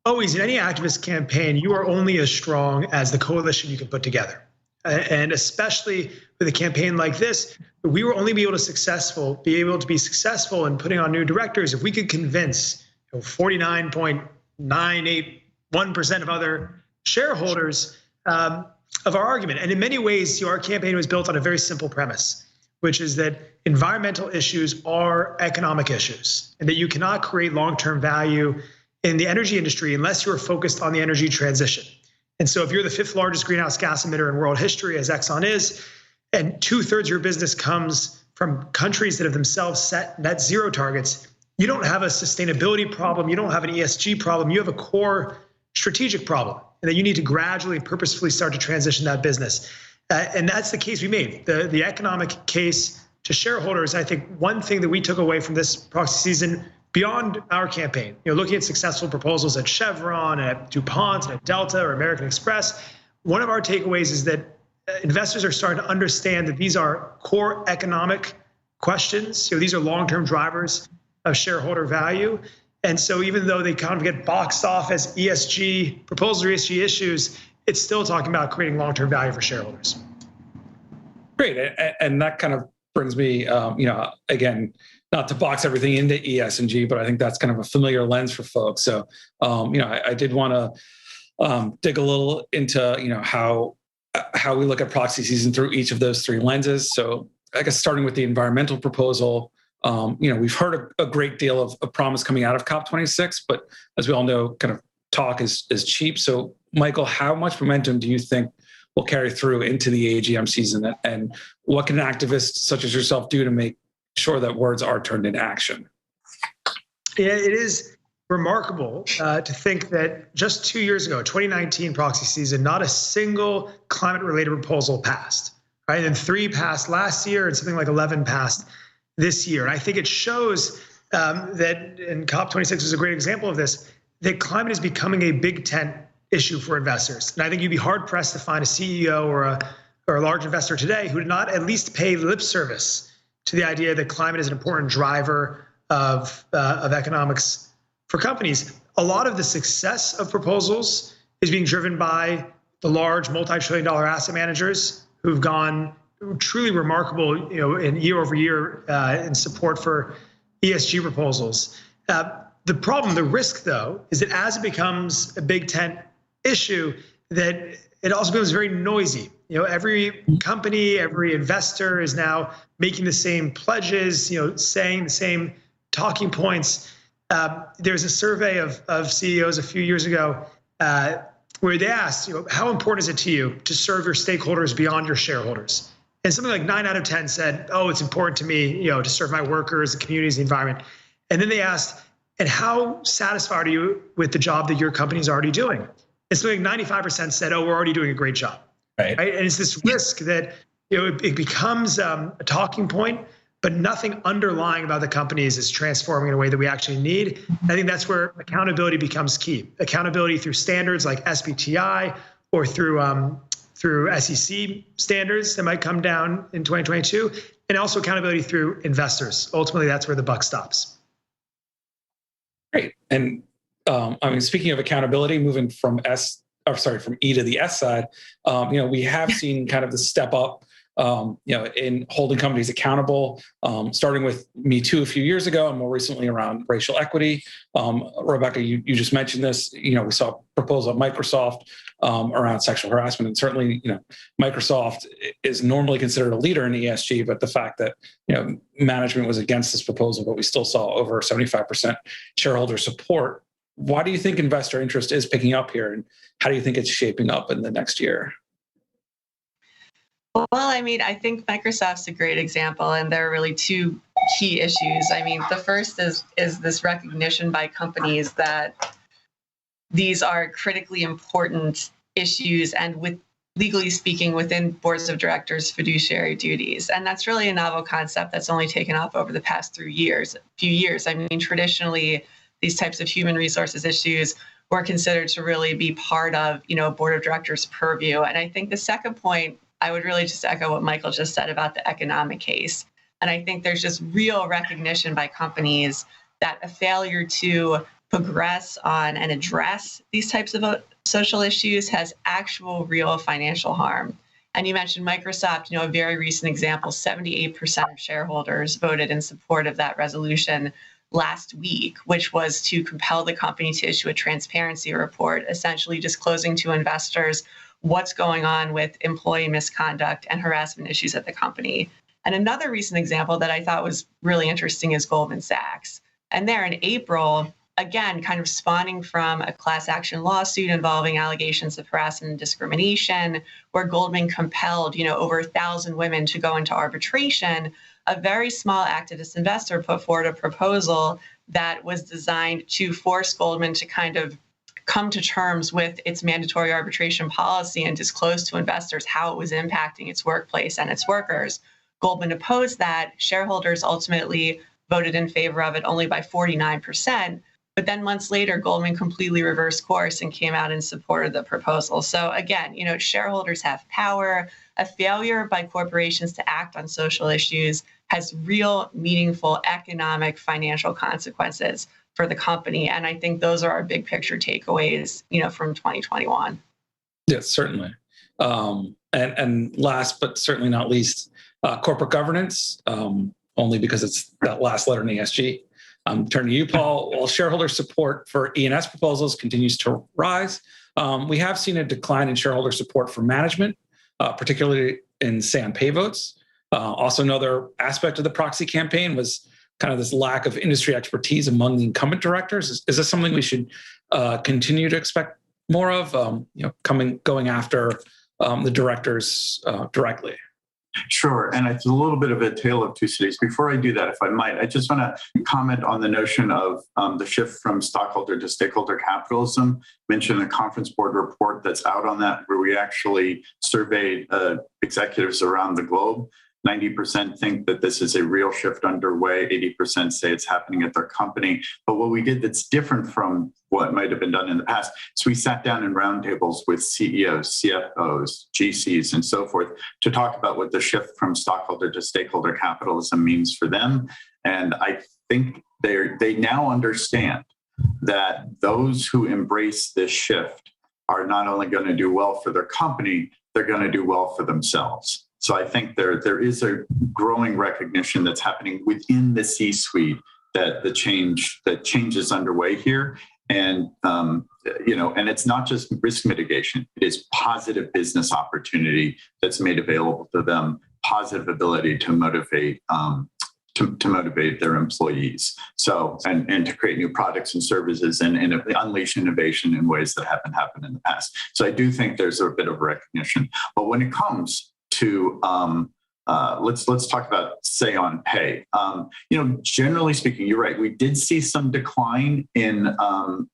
always in any activist campaign, you are only as strong as the coalition you can put together. And especially with a campaign like this, we will only be able to be successful in putting on new directors if we could convince 49.981% of other shareholders of our argument. And in many ways, our campaign was built on a very simple premise, which is that environmental issues are economic issues, and that you cannot create long-term value in the energy industry unless you are focused on the energy transition. And so if you're the 5th largest greenhouse gas emitter in world history, as Exxon is, and 2/3 of your business comes from countries that have themselves set net zero targets, you don't have a sustainability problem, you don't have an ESG problem, you have a core strategic problem, and that you need to gradually and purposefully start to transition that business. And that's the case we made. The economic case to shareholders, I think one thing that we took away from this proxy season beyond our campaign, looking at successful proposals at Chevron, at DuPont, and at Delta or American Express, one of our takeaways is that investors are starting to understand that these are core economic questions. These are long-term drivers of shareholder value. And so even though they kind of get boxed off as ESG proposals or ESG issues, it's still talking about creating long-term value for shareholders. Great. And that kind of brings me, again, not to box everything into ES&G, but I think that's kind of a familiar lens for folks. So, I did want to dig a little into, how we look at proxy season through each of those 3 lenses. So I guess starting with the environmental proposal, we've heard a great deal of promise coming out of COP26, but as we all know, kind of talk is cheap. So Michael, how much momentum do you think will carry through into the AGM season? And what can activists such as yourself do to make sure that words are turned into action? Yeah, it is remarkable to think that just 2 years ago, 2019 proxy season, not a single climate-related proposal passed, right? And 3 passed last year and something like 11 passed this year. And I think it shows that, and COP26 is a great example of this, that climate is becoming a big tent issue for investors. And I think you'd be hard-pressed to find a CEO or a large investor today who did not at least pay lip service to the idea that climate is an important driver of economics for companies. A lot of the success of proposals is being driven by the large multi-trillion-dollar asset managers who've gone truly remarkable, in year over year in support for ESG proposals. The problem, the risk, though, is that as it becomes a big tent issue, that it also becomes very noisy. Every company, every investor is now making the same pledges, saying the same talking points. There's a survey of CEOs a few years ago where they asked, how important is it to you to serve your stakeholders beyond your shareholders? And something like 9 out of 10 said, oh, it's important to me, to serve my workers, the communities, the environment. And then they asked, and how satisfied are you with the job that your company is already doing? And something like 95% said, oh, we're already doing a great job. Right? And it's this risk that it becomes a talking point, but nothing underlying about the companies is transforming in a way that we actually need. And I think that's where accountability becomes key. Accountability through standards like SBTI or through SEC standards that might come down in 2022, and also accountability through investors. Ultimately, that's where the buck stops. Great. And speaking of accountability, moving from E to the S side, we have seen kind of the step up, in holding companies accountable, starting with Me Too a few years ago and more recently around racial equity. Rebecca, you just mentioned this. We saw a proposal at Microsoft around sexual harassment, and certainly, Microsoft is normally considered a leader in ESG, but the fact that management was against this proposal, but we still saw over 75% shareholder support. Why do you think investor interest is picking up here, and how do you think it's shaping up in the next year? Well, I think Microsoft's a great example, and there are really 2 key issues. The first is this recognition by companies that these are critically important issues, and legally speaking, within boards of directors' fiduciary duties. And that's really a novel concept that's only taken off over the past few years. Traditionally, these types of human resources issues were considered to really be part of, board of directors' purview. And I think the second point, I would really just echo what Michael just said about the economic case. And I think there's just real recognition by companies that a failure to progress on and address these types of social issues has actual real financial harm. And you mentioned Microsoft, a very recent example, 78% of shareholders voted in support of that resolution last week, which was to compel the company to issue a transparency report, essentially disclosing to investors what's going on with employee misconduct and harassment issues at the company. And another recent example that I thought was really interesting is Goldman Sachs. And there in April, again, kind of spawning from a class action lawsuit involving allegations of harassment and discrimination, where Goldman compelled, over 1,000 women to go into arbitration, a very small activist investor put forward a proposal that was designed to force Goldman to kind of come to terms with its mandatory arbitration policy and disclose to investors how it was impacting its workplace and its workers. Goldman opposed that. Shareholders ultimately voted in favor of it only by 49%. But then months later, Goldman completely reversed course and came out in support of the proposal. So again, shareholders have power. A failure by corporations to act on social issues has real, meaningful economic, financial consequences for the company. And I think those are our big picture takeaways, from 2021. Yes, certainly. And last but certainly not least, corporate governance, only because it's that last letter in ESG. Turning to you, Paul. While shareholder support for E&S proposals continues to rise, we have seen a decline in shareholder support for management, particularly in say on pay votes. Also, another aspect of the proxy campaign was kind of this lack of industry expertise among the incumbent directors. Is this something we should continue to expect more of? Going after the directors directly. Sure. And it's a little bit of a tale of two cities. Before I do that, if I might, I just want to comment on the notion of the shift from stockholder to stakeholder capitalism. Mentioned a conference board report that's out on that, where we actually surveyed executives around the globe. 90% think that this is a real shift underway. 80% say it's happening at their company. But what we did that's different from what might have been done in the past is we sat down in roundtables with CEOs, CFOs, GCs, and so forth to talk about what the shift from stockholder to stakeholder capitalism means for them. And I think they now understand that those who embrace this shift are not only going to do well for their company, they're going to do well for themselves. So I think there is a growing recognition that's happening within the C-suite that change is underway here, and and it's not just risk mitigation; it is positive business opportunity that's made available to them, positive ability to motivate to motivate their employees. So and to create new products and services and unleash innovation in ways that haven't happened in the past. So I do think there's a bit of recognition, but when it comes to let's talk about say on pay. Generally speaking, you're right. We did see some decline in an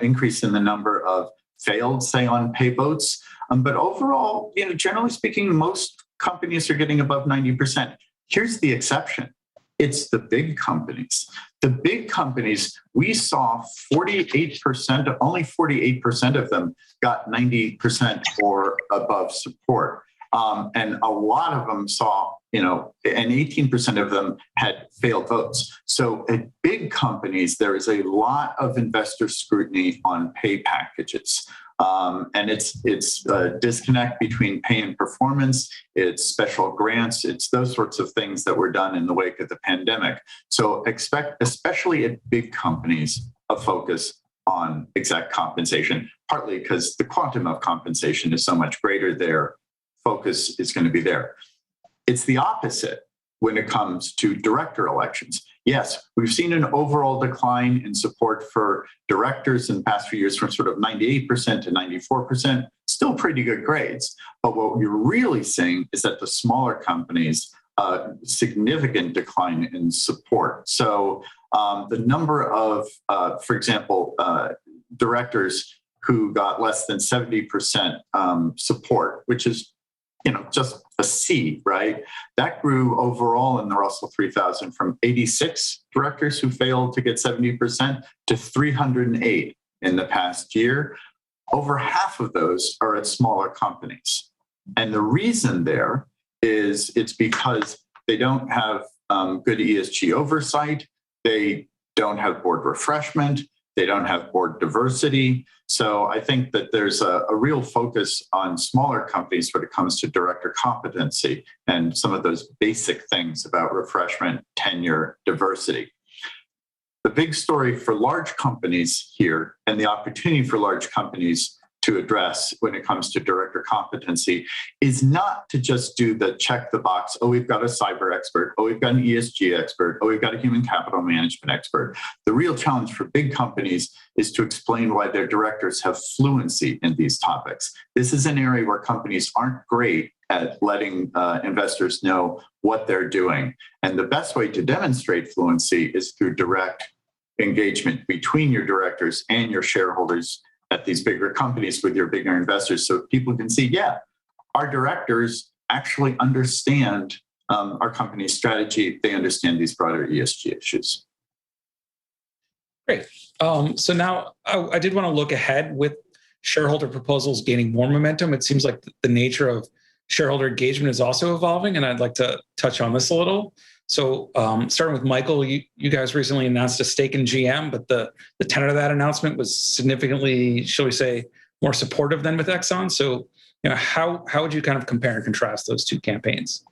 increase in the number of failed say on pay votes, but overall, generally speaking, most companies are getting above 90%. Here's the exception. It's the big companies. The big companies, we saw 48%, only 48% of them got 90% or above support. And a lot of them saw, and 18% of them had failed votes. So at big companies, there is a lot of investor scrutiny on pay packages. And it's a disconnect between pay and performance, it's special grants, it's those sorts of things that were done in the wake of the pandemic. So expect, especially at big companies, a focus on exec compensation, partly because the quantum of compensation is so much greater there. Focus is going to be there. It's the opposite when it comes to director elections. Yes, we've seen an overall decline in support for directors in the past few years from sort of 98% to 94%, still pretty good grades. But what you're really seeing is that the smaller companies, significant decline in support. So the number of, for example, directors who got less than 70% support, which is just a C, right? That grew overall in the Russell 3000 from 86 directors who failed to get 70% to 308 in the past year. Over half of those are at smaller companies. And the reason there is it's because they don't have good ESG oversight. They don't have board refreshment. They don't have board diversity. So I think that there's a real focus on smaller companies when it comes to director competency and some of those basic things about refreshment, tenure, diversity. The big story for large companies here, and the opportunity for large companies to address when it comes to director competency, is not to just do the check the box, oh, we've got a cyber expert, oh, we've got an ESG expert, oh, we've got a human capital management expert. The real challenge for big companies is to explain why their directors have fluency in these topics. This is an area where companies aren't great at letting investors know what they're doing. And the best way to demonstrate fluency is through direct engagement between your directors and your shareholders at these bigger companies with your bigger investors, so people can see, yeah, our directors actually understand our company's strategy. They understand these broader ESG issues. Great. So now I did want to look ahead with shareholder proposals gaining more momentum. It seems like the nature of shareholder engagement is also evolving, and I'd like to touch on this a little. So starting with Michael, you guys recently announced a stake in GM, but the tenor of that announcement was significantly, shall we say, more supportive than with Exxon. So how would you kind of compare and contrast those two campaigns?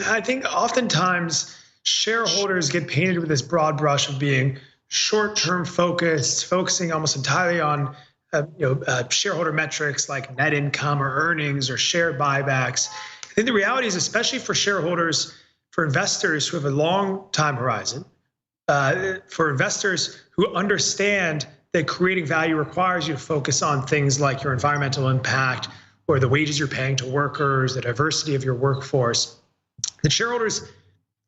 I think oftentimes shareholders get painted with this broad brush of being short-term focused, focusing almost entirely on shareholder metrics like net income or earnings or share buybacks. I think the reality is, especially for shareholders, for investors who have a long time horizon, for investors who understand that creating value requires you to focus on things like your environmental impact or the wages you're paying to workers, the diversity of your workforce, the shareholders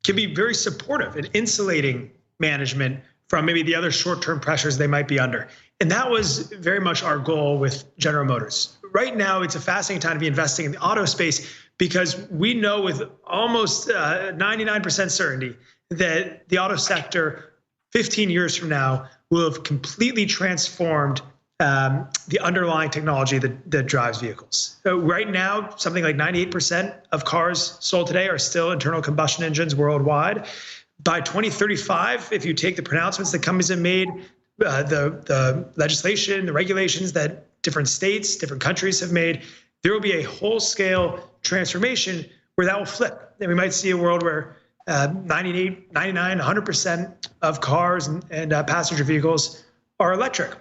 can be very supportive in insulating management from maybe the other short-term pressures they might be under. And that was very much our goal with General Motors. Right now, it's a fascinating time to be investing in the auto space because we know with almost 99% certainty that the auto sector 15 years from now will have completely transformed the underlying technology that drives vehicles. So right now, something like 98% of cars sold today are still internal combustion engines worldwide. By 2035, if you take the pronouncements that companies have made, the legislation, the regulations that different states, different countries have made, there will be a whole-scale transformation where that will flip. And we might see a world where 98, 99, 100% of cars and passenger vehicles are electric.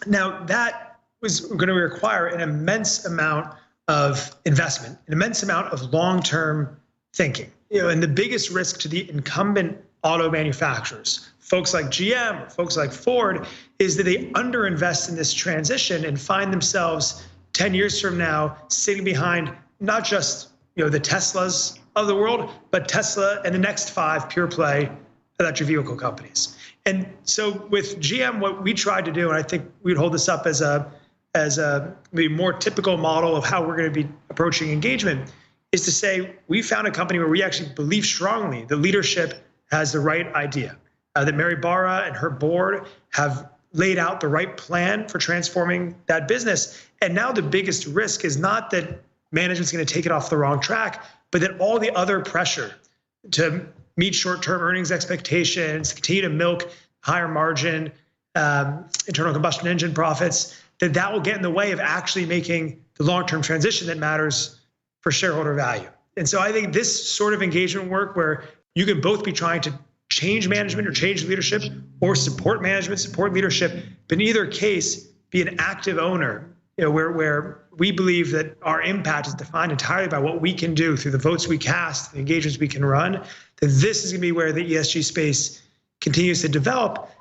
Now, that was going to require an immense amount of investment, an immense amount of long-term thinking. And the biggest risk to the incumbent auto manufacturers, folks like GM, folks like Ford, is that they underinvest in this transition and find themselves 10 years from now sitting behind not just the Teslas of the world, but Tesla and the next 5 pure play electric vehicle companies. And so with GM, what we tried to do, and I think we'd hold this up as a maybe more typical model of how we're going to be approaching engagement, is to say we found a company where we actually believe strongly the leadership has the right idea, that Mary Barra and her board have laid out the right plan for transforming that business. And now the biggest risk is not that management's going to take it off the wrong track, but that all the other pressure to meet short-term earnings expectations, continue to milk higher margin internal combustion engine profits, that will get in the way of actually making the long-term transition that matters for shareholder value. And so I think this sort of engagement work where you can both be trying to change management or change leadership or support management, support leadership, but in either case, be an active owner, where we believe that our impact is defined entirely by what we can do through the votes we cast, the engagements we can run, that this is going to be where the ESG space continues to develop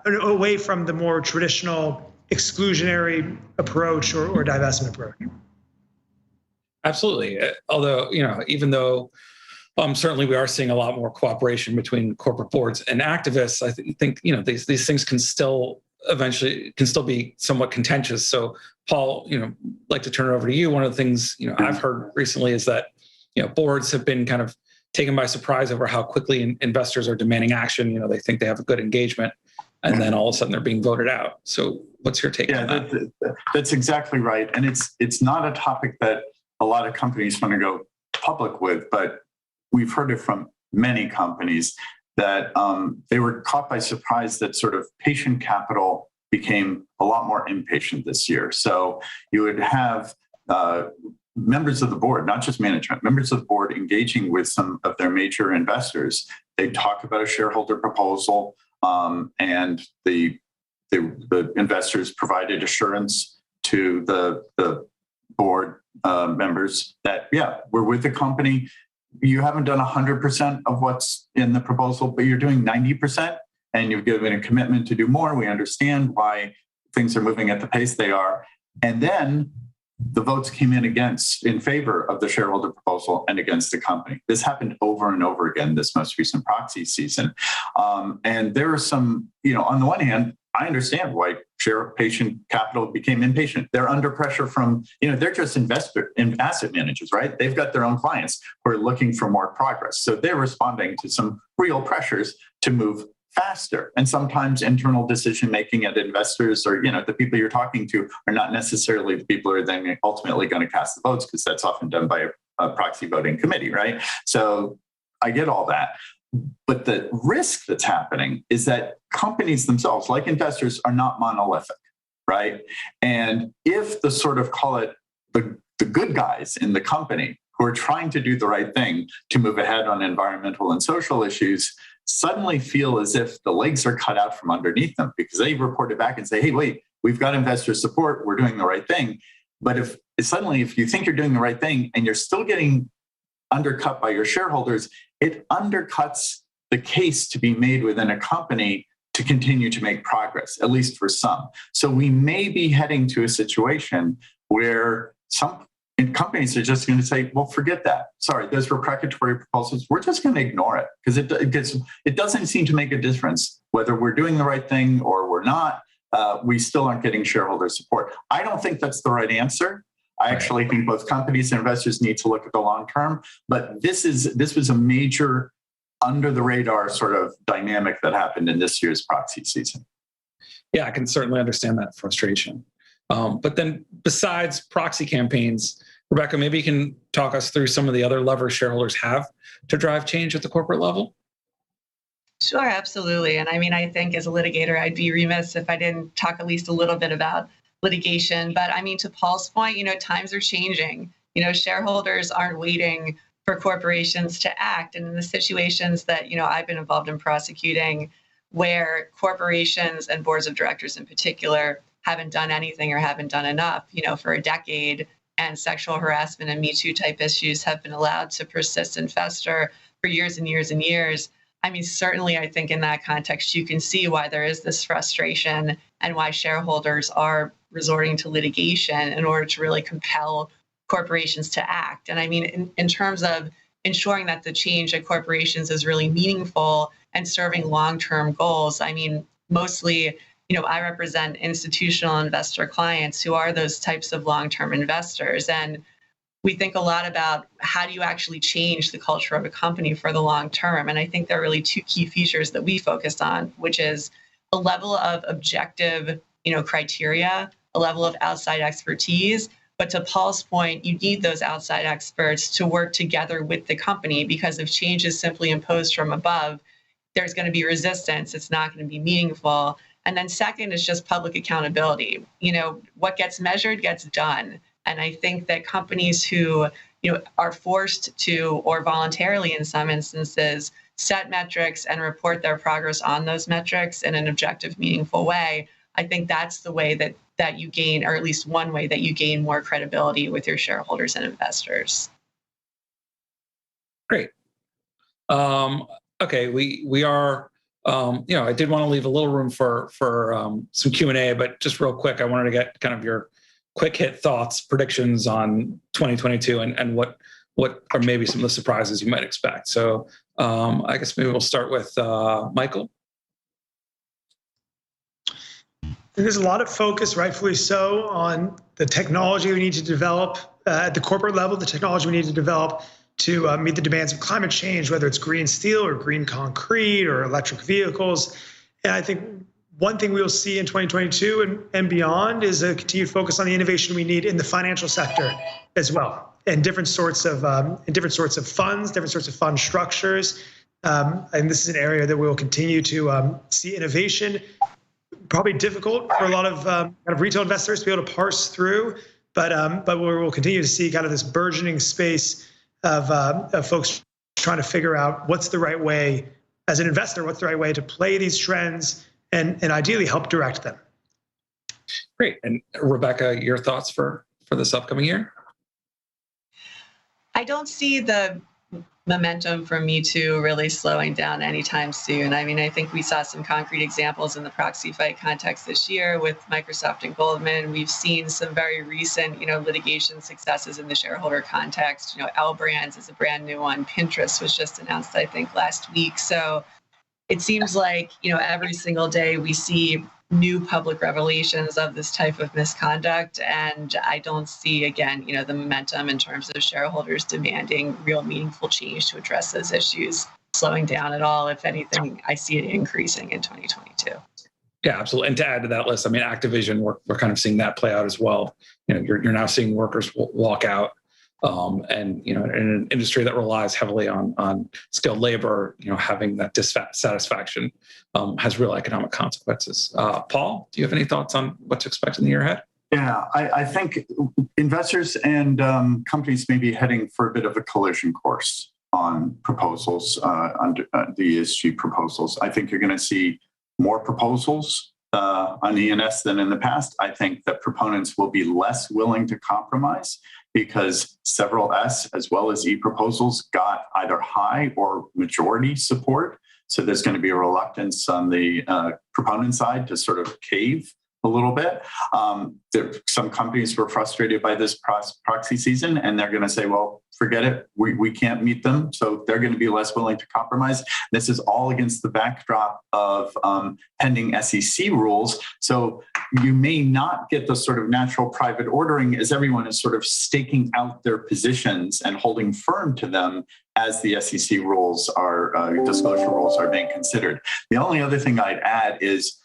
away from the more traditional exclusionary approach or divestment approach. Absolutely. Although, even though certainly we are seeing a lot more cooperation between corporate boards and activists, I think these things can still be somewhat contentious. So Paul, like to turn it over to you. One of the things, I've heard recently is that, boards have been kind of taken by surprise over how quickly investors are demanding action. They think they have a good engagement and then all of a sudden they're being voted out. So what's your take on that? That's exactly right. And it's not a topic that a lot of companies want to go public with, but we've heard it from many companies that they were caught by surprise that sort of patient capital became a lot more impatient this year. So you would have members of the board, not just management, members of the board engaging with some of their major investors. They talk about a shareholder proposal, and the investors provided assurance to the board members that, yeah, we're with the company. You haven't done 100% of what's in the proposal, but you're doing 90%, and you've given a commitment to do more. We understand why things are moving at the pace they are. And then the votes came in favor of the shareholder proposal and against the company. This happened over and over again this most recent proxy season. And there are some, on the one hand, I understand why patient capital became impatient. They're under pressure from, they're just investor and asset managers, right? They've got their own clients who are looking for more progress. So they're responding to some real pressures to move faster. And sometimes internal decision-making at investors or, the people you're talking to are not necessarily the people who are then ultimately going to cast the votes, because that's often done by a proxy voting committee, right? So I get all that. But the risk that's happening is that companies themselves, like investors, are not monolithic, right? And if the sort of, call it the good guys in the company who are trying to do the right thing to move ahead on environmental and social issues suddenly feel as if the legs are cut out from underneath them, because they report it back and say, hey, wait, we've got investor support, we're doing the right thing. But if you think you're doing the right thing and you're still getting undercut by your shareholders, it undercuts the case to be made within a company to continue to make progress, at least for some. So we may be heading to a situation where some companies are just going to say, well, forget that. Sorry, those precatory proposals, we're just going to ignore it, because it doesn't seem to make a difference whether we're doing the right thing or we're not. We still aren't getting shareholder support. I don't think that's the right answer. I actually think both companies and investors need to look at the long term. But this was a major under the radar sort of dynamic that happened in this year's proxy season. Yeah, I can certainly understand that frustration. But then besides proxy campaigns, Rebecca, maybe you can talk us through some of the other levers shareholders have to drive change at the corporate level. Sure, absolutely. And I think as a litigator, I'd be remiss if I didn't talk at least a little bit about litigation. But to Paul's point, times are changing. Shareholders aren't waiting for corporations to act. And in the situations that, I've been involved in prosecuting, where corporations and boards of directors in particular haven't done anything or haven't done enough, for a decade, and sexual harassment and Me Too type issues have been allowed to persist and fester for years and years and years. Certainly, I think in that context, you can see why there is this frustration and why shareholders are resorting to litigation in order to really compel corporations to act. And in terms of ensuring that the change at corporations is really meaningful and serving long-term goals, mostly, I represent institutional investor clients who are those types of long-term investors. And we think a lot about how do you actually change the culture of a company for the long term. And I think there are really two key features that we focused on, which is a level of objective, criteria, a level of outside expertise. But to Paul's point, you need those outside experts to work together with the company, because if change is simply imposed from above, there's going to be resistance. It's not going to be meaningful. And then second is just public accountability. What gets measured gets done. And I think that companies who, are forced to, or voluntarily in some instances, set metrics and report their progress on those metrics in an objective, meaningful way, I think that's the way that you gain, or at least one way that you gain more credibility with your shareholders and investors. Great. Okay, we are, I did want to leave a little room for some Q&A, but just real quick, I wanted to get kind of your quick hit thoughts, predictions on 2022 and what are maybe some of the surprises you might expect. So I guess maybe we'll start with Michael. There's a lot of focus, rightfully so, on the technology we need to develop at the corporate level, the technology we need to develop to meet the demands of climate change, whether it's green steel or green concrete or electric vehicles. And I think one thing we will see in 2022 and beyond is a continued focus on the innovation we need in the financial sector as well, and different sorts of funds, different sorts of fund structures And this is an area that we'll continue to see innovation. Probably difficult for a lot of kind of retail investors to be able to parse through, but we'll continue to see kind of this burgeoning space of folks trying to figure out what's the right way, as an investor, what's the right way to play these trends and ideally help direct them. Great. And Rebecca, your thoughts for this upcoming year? I don't see the momentum from Me Too really slowing down anytime soon. I mean, I think we saw some concrete examples in the proxy fight context this year with Microsoft and Goldman. We've seen some very recent, litigation successes in the shareholder context. L Brands is a brand new one. Pinterest was just announced, I think, last week. So it seems like, every single day we see new public revelations of this type of misconduct. And I don't see, again, the momentum in terms of shareholders demanding real meaningful change to address those issues slowing down at all. If anything, I see it increasing in 2022. Yeah, absolutely. And to add to that list, I mean, Activision, we're kind of seeing that play out as well. You're now seeing workers walk out. And in an industry that relies heavily on skilled labor, having that dissatisfaction has real economic consequences. Paul, do you have any thoughts on what to expect in the year ahead? Yeah, I think investors and companies may be heading for a bit of a collision course on proposals, under the ESG proposals. I think you're going to see more proposals on ENS than in the past. I think that proponents will be less willing to compromise because several S as well as E proposals got either high or majority support. So there's going to be a reluctance on the proponent side to sort of cave a little bit. Some companies were frustrated by this proxy season, and they're going to say, well, forget it. We can't meet them. So they're going to be less willing to compromise. This is all against the backdrop of pending SEC rules. So you may not get the sort of natural private ordering as everyone is sort of staking out their positions and holding firm to them as the SEC rules disclosure rules are being considered. The only other thing I'd add is,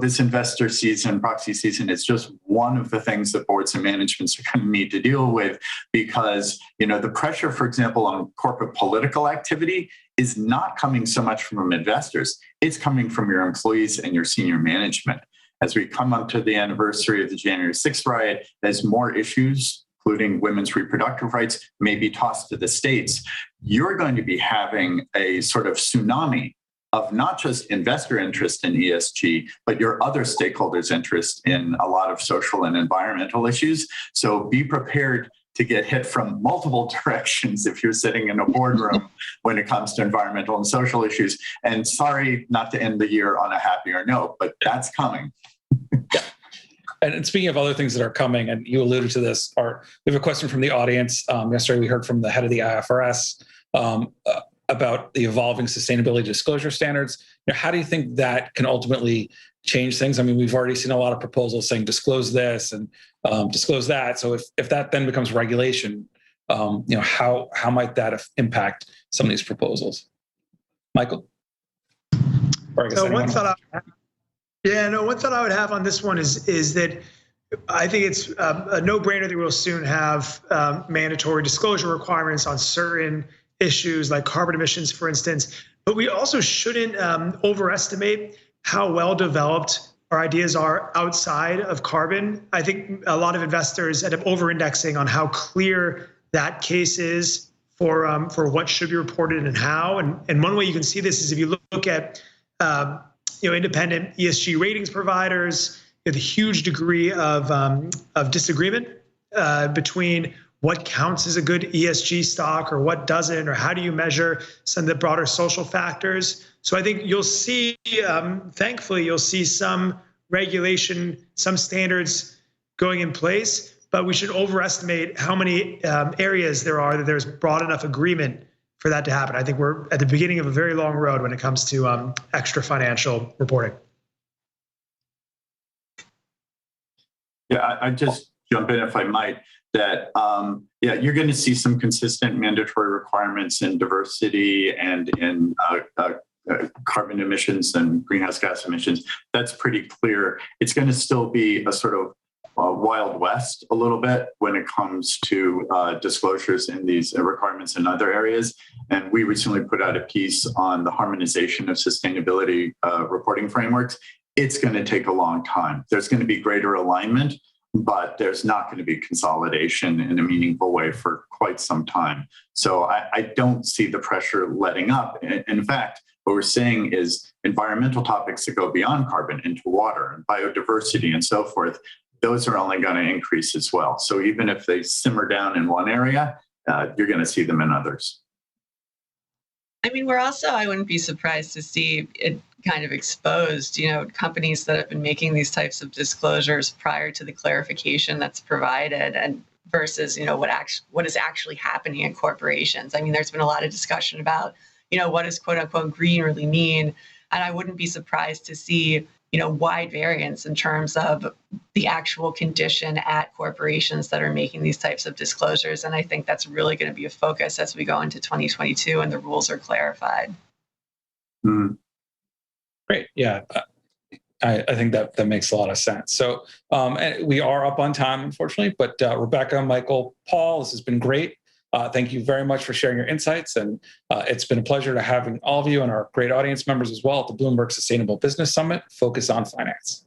this investor season, proxy season is just one of the things that boards and managements are going to need to deal with because, the pressure, for example, on corporate political activity is not coming so much from investors. It's coming from your employees and your senior management. As we come up to the anniversary of the January 6th riot, as more issues, including women's reproductive rights, may be tossed to the states, you're going to be having a sort of tsunami of not just investor interest in ESG, but your other stakeholders' interest in a lot of social and environmental issues. So be prepared to get hit from multiple directions if you're sitting in a boardroom when it comes to environmental and social issues. And sorry not to end the year on a happier note, but that's coming. And speaking of other things that are coming, and you alluded to this, we have a question from the audience. Yesterday, we heard from the head of the IFRS about the evolving sustainability disclosure standards. How do you think that can ultimately change things? I mean, we've already seen a lot of proposals saying disclose this and disclose that. So if that then becomes regulation, how might that impact some of these proposals? Michael? One thought I would have on this one is that I think it's a no-brainer that we'll soon have mandatory disclosure requirements on certain issues like carbon emissions, for instance. But we also shouldn't overestimate how well developed our ideas are outside of carbon. I think a lot of investors end up over-indexing on how clear that case is for what should be reported and how. And one way you can see this is if you look at independent ESG ratings providers, the huge degree of disagreement between what counts as a good ESG stock or what doesn't, or how do you measure some of the broader social factors. So I think you'll see, thankfully, you'll see some regulation, some standards going in place, but we should overestimate how many areas there are that there's broad enough agreement for that to happen. I think we're at the beginning of a very long road when it comes to extra financial reporting. Yeah, I just jump in if I might. That you're going to see some consistent mandatory requirements in diversity and in carbon emissions and greenhouse gas emissions. That's pretty clear. It's going to still be a sort of Wild West a little bit when it comes to disclosures in these requirements in other areas. And we recently put out a piece on the harmonization of sustainability reporting frameworks. It's going to take a long time. There's going to be greater alignment, but there's not going to be consolidation in a meaningful way for quite some time. So I don't see the pressure letting up. In fact, what we're seeing is environmental topics that go beyond carbon into water and biodiversity and so forth. Those are only going to increase as well. So even if they simmer down in one area, you're going to see them in others. I mean, I wouldn't be surprised to see it kind of exposed, companies that have been making these types of disclosures prior to the clarification that's provided and versus, what is actually happening in corporations. I mean, there's been a lot of discussion about, what does quote unquote green really mean? And I wouldn't be surprised to see, wide variance in terms of the actual condition at corporations that are making these types of disclosures. And I think that's really going to be a focus as we go into 2022 and the rules are clarified. Mm. Great. Yeah. I think that makes a lot of sense. So we are up on time, unfortunately, but Rebecca, Michael, Paul, this has been great. Thank you very much for sharing your insights. And it's been a pleasure to having all of you and our great audience members as well at the Bloomberg Sustainable Business Summit, Focus on Finance.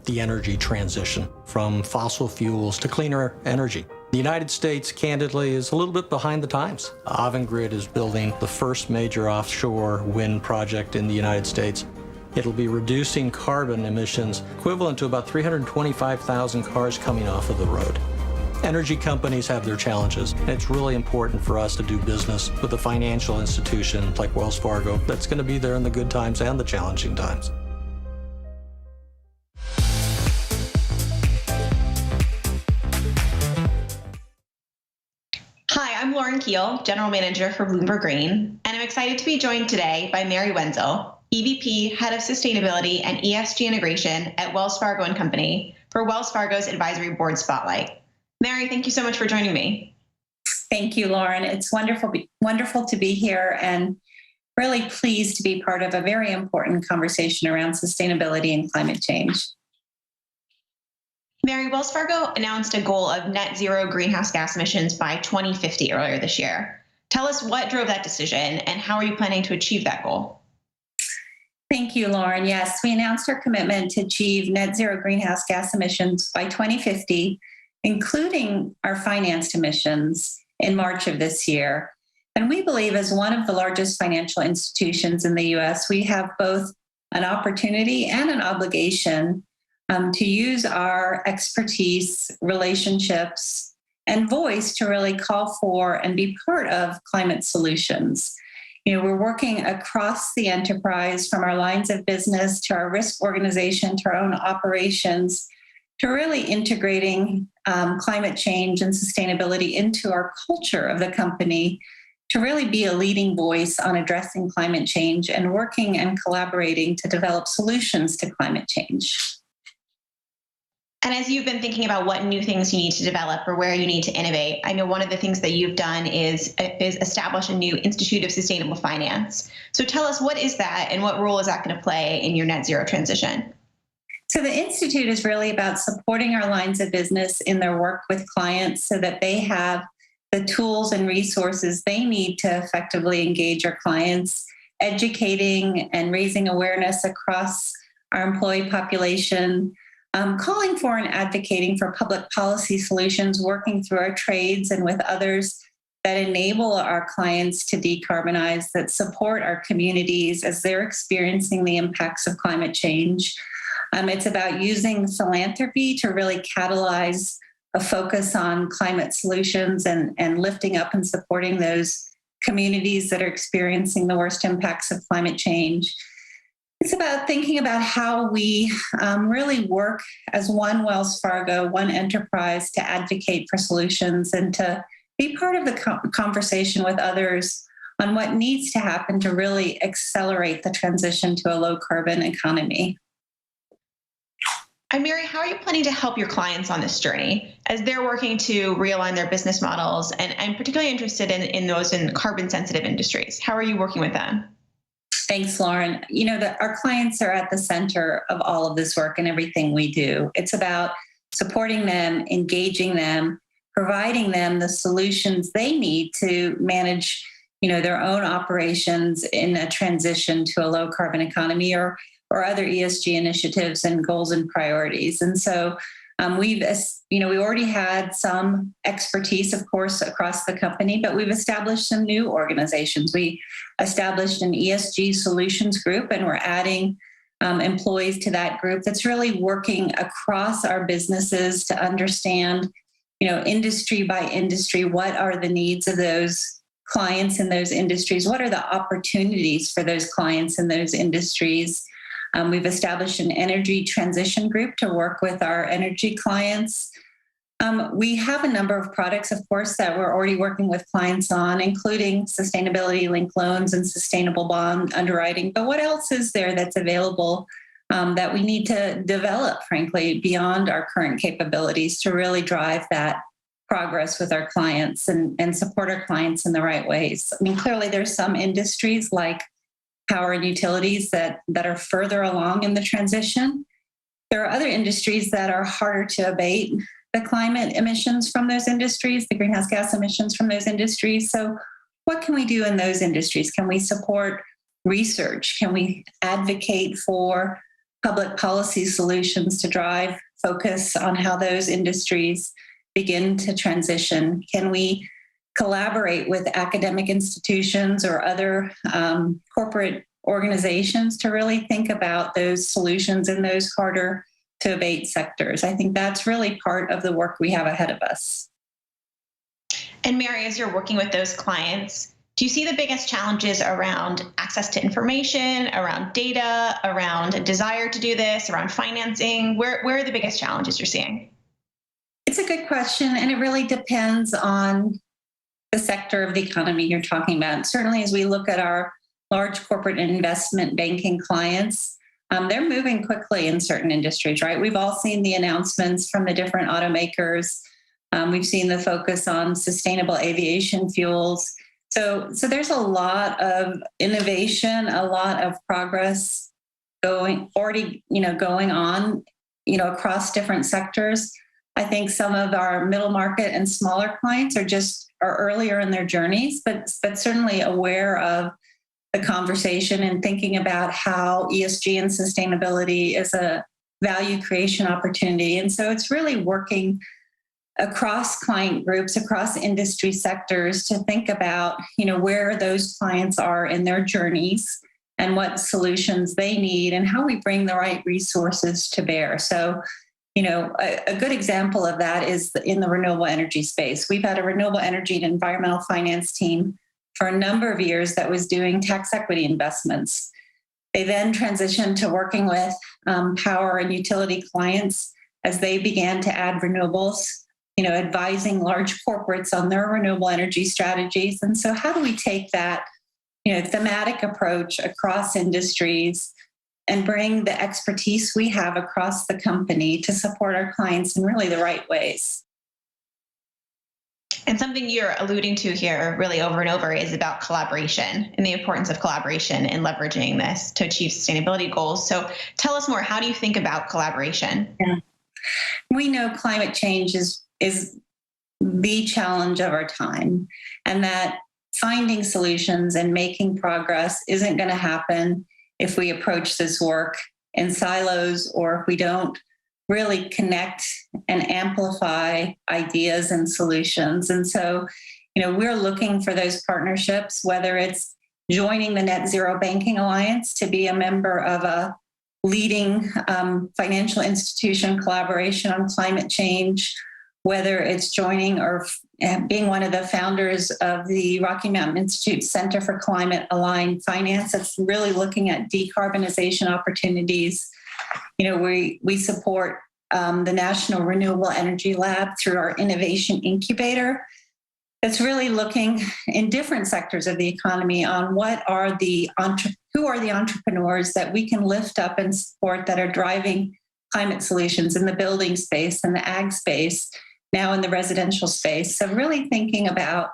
The energy transition from fossil fuels to cleaner energy. The United States, candidly, is a little bit behind the times. Avangrid is building the first major offshore wind project in the United States. It'll be reducing carbon emissions equivalent to about 325,000 cars coming off of the road. Energy companies have their challenges, and it's really important for us to do business with a financial institution like Wells Fargo that's going to be there in the good times and the challenging times. Hi, I'm Lauren Keel, General Manager for Bloomberg Green, and I'm excited to be joined today by Mary Wenzel, EVP, Head of Sustainability and ESG Integration at Wells Fargo & Company for Wells Fargo's Advisory Board Spotlight. Mary, thank you so much for joining me. Thank you, Lauren. It's wonderful to be here and really pleased to be part of a very important conversation around sustainability and climate change. Mary, Wells Fargo announced a goal of net zero greenhouse gas emissions by 2050 earlier this year. Tell us what drove that decision and how are you planning to achieve that goal? Thank you, Lauren. Yes, we announced our commitment to achieve net zero greenhouse gas emissions by 2050, including our financed emissions in March of this year. And we believe as one of the largest financial institutions in the US, we have both an opportunity and an obligation to use our expertise, relationships, and voice to really call for and be part of climate solutions. We're working across the enterprise from our lines of business to our risk organization to our own operations to really integrating climate change and sustainability into our culture of the company to really be a leading voice on addressing climate change and working and collaborating to develop solutions to climate change. And as you've been thinking about what new things you need to develop or where you need to innovate, I know one of the things that you've done is establish a new Institute of Sustainable Finance. So tell us, what is that and what role is that going to play in your net zero transition? So the Institute is really about supporting our lines of business in their work with clients so that they have the tools and resources they need to effectively engage our clients, educating and raising awareness across our employee population, calling for and advocating for public policy solutions, working through our trades and with others that enable our clients to decarbonize, that support our communities as they're experiencing the impacts of climate change. It's about using philanthropy to really catalyze a focus on climate solutions and lifting up and supporting those communities that are experiencing the worst impacts of climate change. It's about thinking about how we really work as one Wells Fargo, one enterprise to advocate for solutions and to be part of the conversation with others on what needs to happen to really accelerate the transition to a low carbon economy. And Mary, how are you planning to help your clients on this journey as they're working to realign their business models? And I'm particularly interested in those in carbon sensitive industries. How are you working with them? Thanks, Lauren. Our clients are at the center of all of this work and everything we do. It's about supporting them, engaging them, providing them the solutions they need to manage, their own operations in a transition to a low carbon economy or other ESG initiatives and goals and priorities. And so we already had some expertise, of course, across the company, but we've established some new organizations. We established an ESG solutions group, and we're adding employees to that group that's really working across our businesses to understand, industry by industry, what are the needs of those clients in those industries? What are the opportunities for those clients in those industries? We've established an energy transition group to work with our energy clients. We have a number of products, of course, that we're already working with clients on, including sustainability-linked loans and sustainable bond underwriting. But what else is there that's available that we need to develop, frankly, beyond our current capabilities to really drive that progress with our clients and support our clients in the right ways? I mean, clearly there's some industries like power and utilities that are further along in the transition. There are other industries that are harder to abate the climate emissions from those industries, the greenhouse gas emissions from those industries. So what can we do in those industries? Can we support research? Can we advocate for public policy solutions to drive focus on how those industries begin to transition? Can we collaborate with academic institutions or other corporate organizations to really think about those solutions in those harder to abate sectors? I think that's really part of the work we have ahead of us. And Mary, as you're working with those clients, do you see the biggest challenges around access to information, around data, around a desire to do this, around financing? Where are the biggest challenges you're seeing? It's a good question, and it really depends on the sector of the economy you're talking about. Certainly, as we look at our large corporate and investment banking clients, they're moving quickly in certain industries, right? We've all seen the announcements from the different automakers. We've seen the focus on sustainable aviation fuels. So there's a lot of innovation, a lot of progress going on, across different sectors. I think some of our middle market and smaller clients are earlier in their journeys, but certainly aware of the conversation and thinking about how ESG and sustainability is a value creation opportunity. And so it's really working across client groups, across industry sectors to think about, where those clients are in their journeys and what solutions they need and how we bring the right resources to bear. So, a good example of that is in the renewable energy space. We've had a renewable energy and environmental finance team for a number of years that was doing tax equity investments. They then transitioned to working with power and utility clients as they began to add renewables, advising large corporates on their renewable energy strategies. And so how do we take that, thematic approach across industries and bring the expertise we have across the company to support our clients in really the right ways? And something you're alluding to here really over and over is about collaboration and the importance of collaboration in leveraging this to achieve sustainability goals. So tell us more. How do you think about collaboration? Yeah. We know climate change is the challenge of our time, and that finding solutions and making progress isn't going to happen if we approach this work in silos or if we don't really connect and amplify ideas and solutions. And so, we're looking for those partnerships, whether it's joining the Net Zero Banking Alliance to be a member of a leading financial institution collaboration on climate change, whether it's joining or being one of the founders of the Rocky Mountain Institute Center for Climate Aligned Finance, that's really looking at decarbonization opportunities. We support the National Renewable Energy Lab through our Innovation Incubator. That's really looking in different sectors of the economy on who are the entrepreneurs that we can lift up and support that are driving climate solutions in the building space and the ag space, now in the residential space. So really thinking about,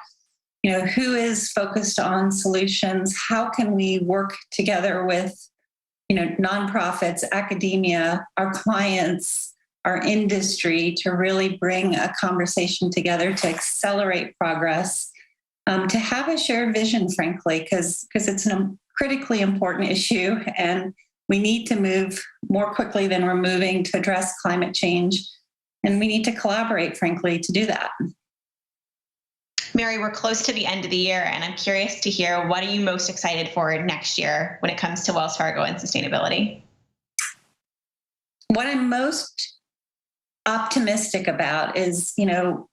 who is focused on solutions? How can we work together with, nonprofits, academia, our clients, our industry to really bring a conversation together to accelerate progress, to have a shared vision, frankly, because it's a critically important issue and we need to move more quickly than we're moving to address climate change. And we need to collaborate, frankly, to do that. Mary, we're close to the end of the year, and I'm curious to hear, what are you most excited for next year when it comes to Wells Fargo and sustainability? What I'm most optimistic about is,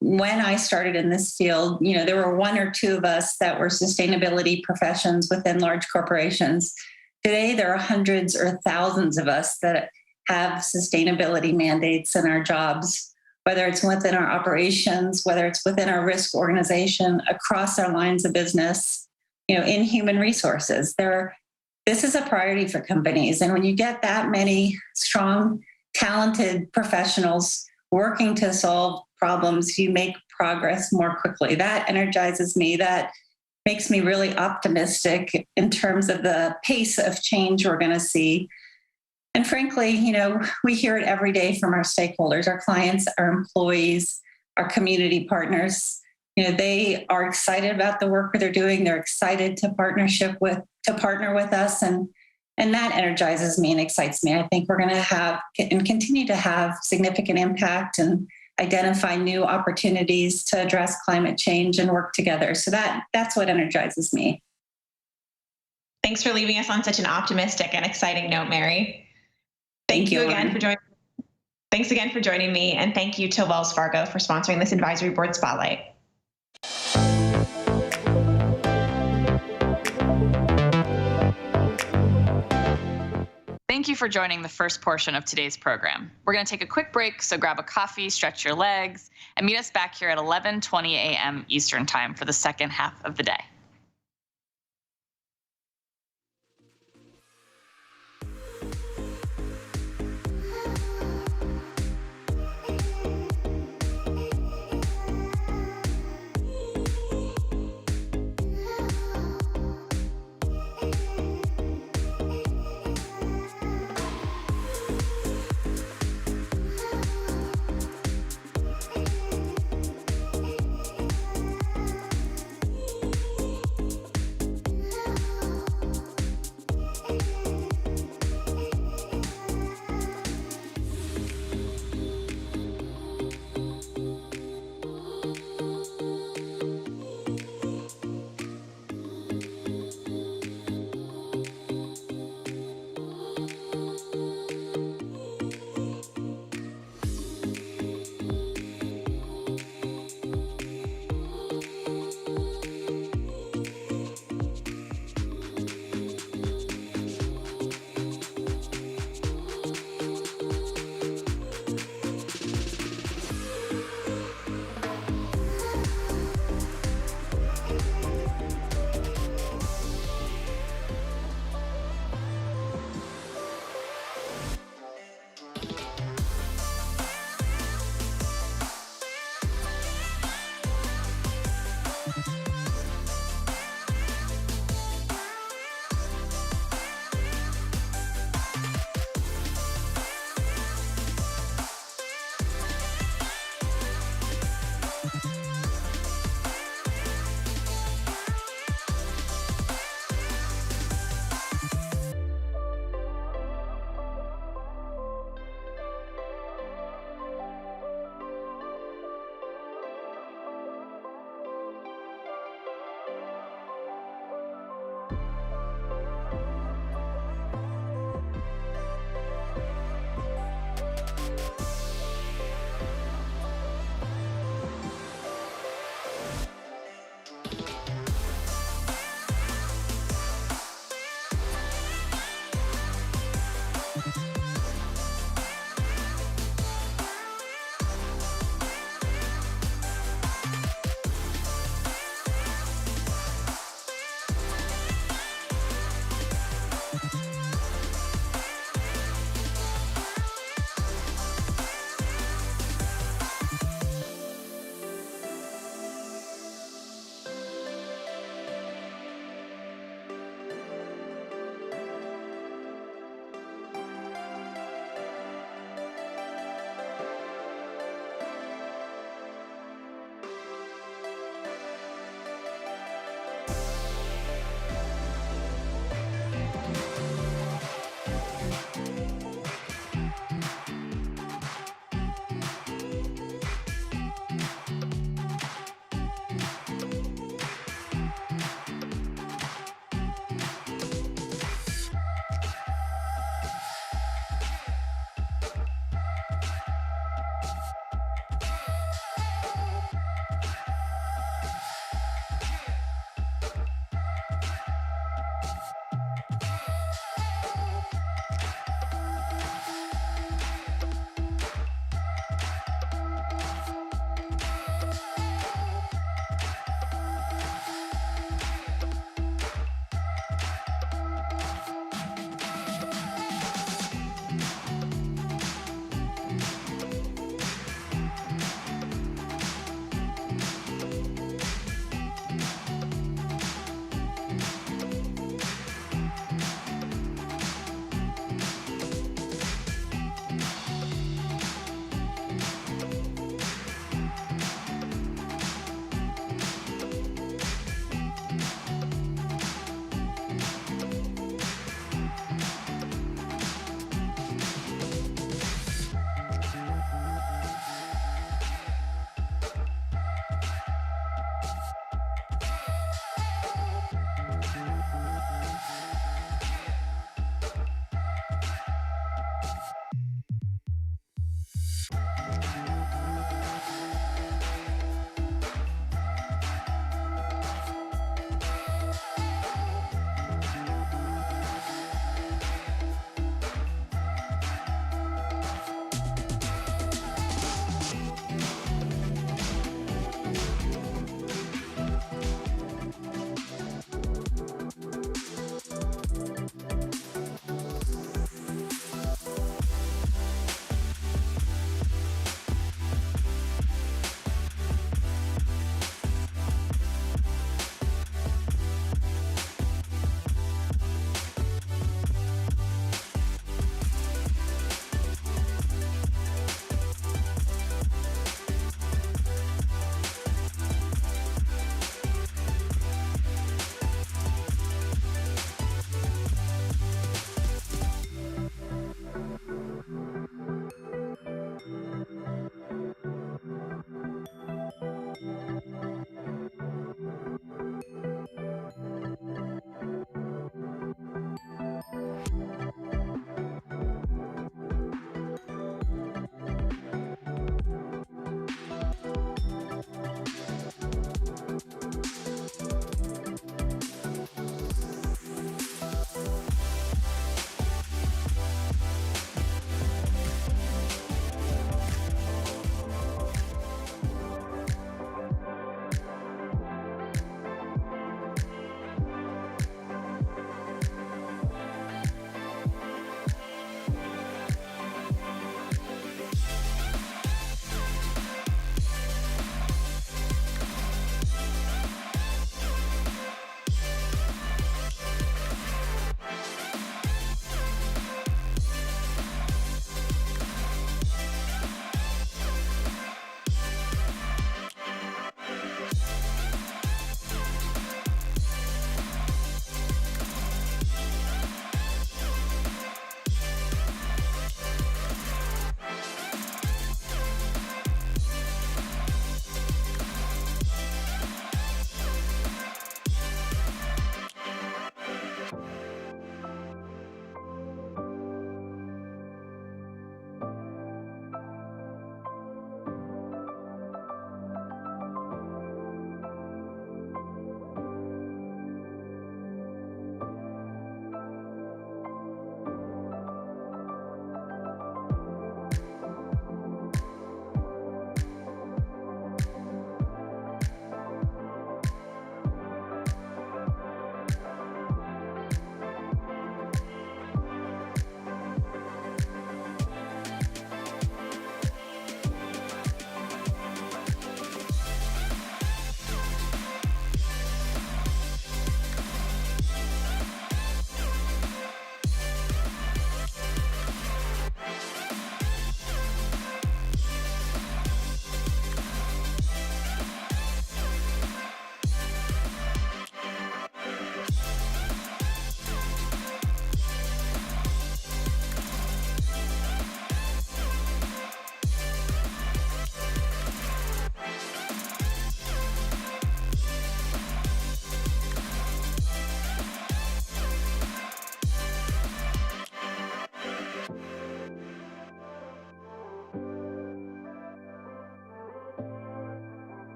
when I started in this field, there were one or two of us that were sustainability professions within large corporations. Today, there are hundreds or thousands of us that have sustainability mandates in our jobs, whether it's within our operations, whether it's within our risk organization, across our lines of business, in human resources. This is a priority for companies. And when you get that many strong, talented professionals working to solve problems, you make progress more quickly. That energizes me. That makes me really optimistic in terms of the pace of change we're going to see. And frankly, we hear it every day from our stakeholders, our clients, our employees, our community partners. They are excited about the work that they're doing. They're excited to partner with us. And that energizes me and excites me. I think we're going to have and continue to have significant impact and identify new opportunities to address climate change and work together. So that's what energizes me. Thanks for leaving us on such an optimistic and exciting note, Mary. Thank you again for joining. Thanks again for joining me, and thank you to Wells Fargo for sponsoring this advisory board spotlight. Thank you for joining the first portion of today's program. We're going to take a quick break, so grab a coffee, stretch your legs, and meet us back here at 11:20 a.m. Eastern Time for the second half of the day.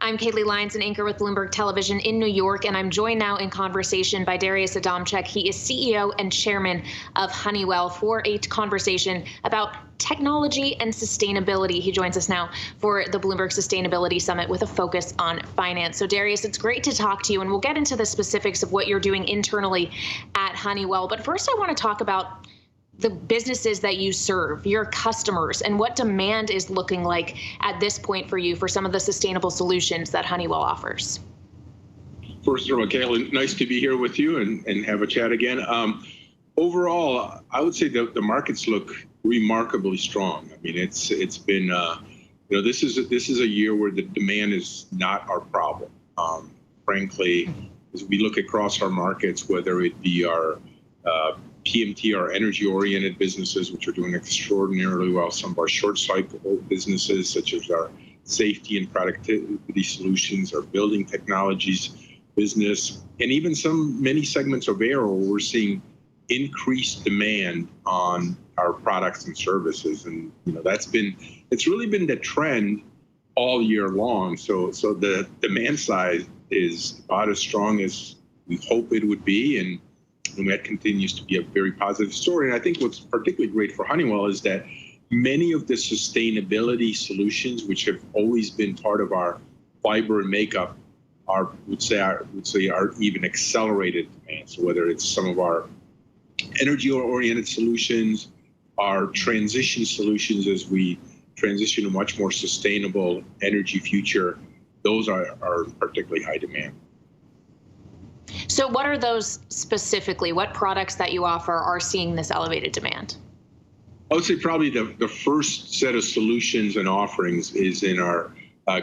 I'm Kaylee Lyons, an anchor with Bloomberg Television in New York, and I'm joined now in conversation by Darius Adamczyk. He is CEO and chairman of Honeywell for a conversation about technology and sustainability. He joins us now for the Bloomberg Sustainability Summit with a focus on finance. So Darius, it's great to talk to you, and we'll get into the specifics of what you're doing internally at Honeywell. But first, I want to talk about the businesses that you serve, your customers, and what demand is looking like at this point for you for some of the sustainable solutions that Honeywell offers. First of all, Kayla, nice to be here with you and have a chat again. Overall, I would say the markets look remarkably strong. I mean, it's been, this is a year where the demand is not our problem. Frankly, as we look across our markets, whether it be our PMT, our energy-oriented businesses, which are doing extraordinarily well, some of our short-cycle businesses, such as our safety and productivity solutions, our building technologies business, and even many segments of Aero, we're seeing increased demand on our products and services. And it's really been the trend all year long. So the demand side is about as strong as we hope it would be, and that continues to be a very positive story. And I think what's particularly great for Honeywell is that many of the sustainability solutions, which have always been part of our fiber and makeup, are even accelerated demand. So whether it's some of our energy-oriented solutions, our transition solutions as we transition to a much more sustainable energy future, those are particularly high demand. So what are those specifically? What products that you offer are seeing this elevated demand? I would say probably the first set of solutions and offerings is in our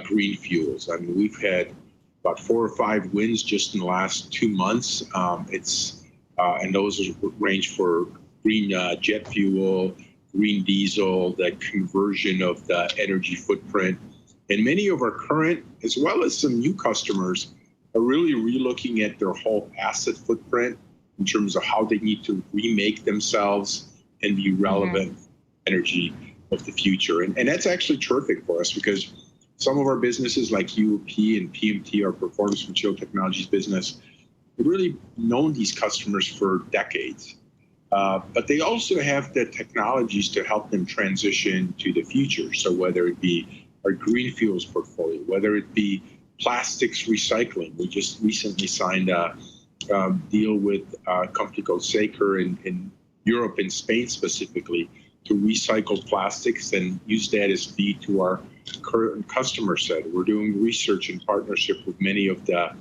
green fuels. I mean, we've had about 4 or 5 wins just in the last 2 months. And those range for green jet fuel, green diesel, the conversion of the energy footprint. And many of our current, as well as some new customers, are really relooking at their whole asset footprint in terms of how they need to remake themselves and be relevant energy of the future. And that's actually terrific for us because some of our businesses like UOP and PMT, our Performance Material Technologies business, we've really known these customers for decades. But they also have the technologies to help them transition to the future. So whether it be our green fuels portfolio, whether it be plastics recycling. We just recently signed a deal with a company called Saker in Europe and Spain specifically to recycle plastics and use that as feed to our current customer set. We're doing research in partnership with many of the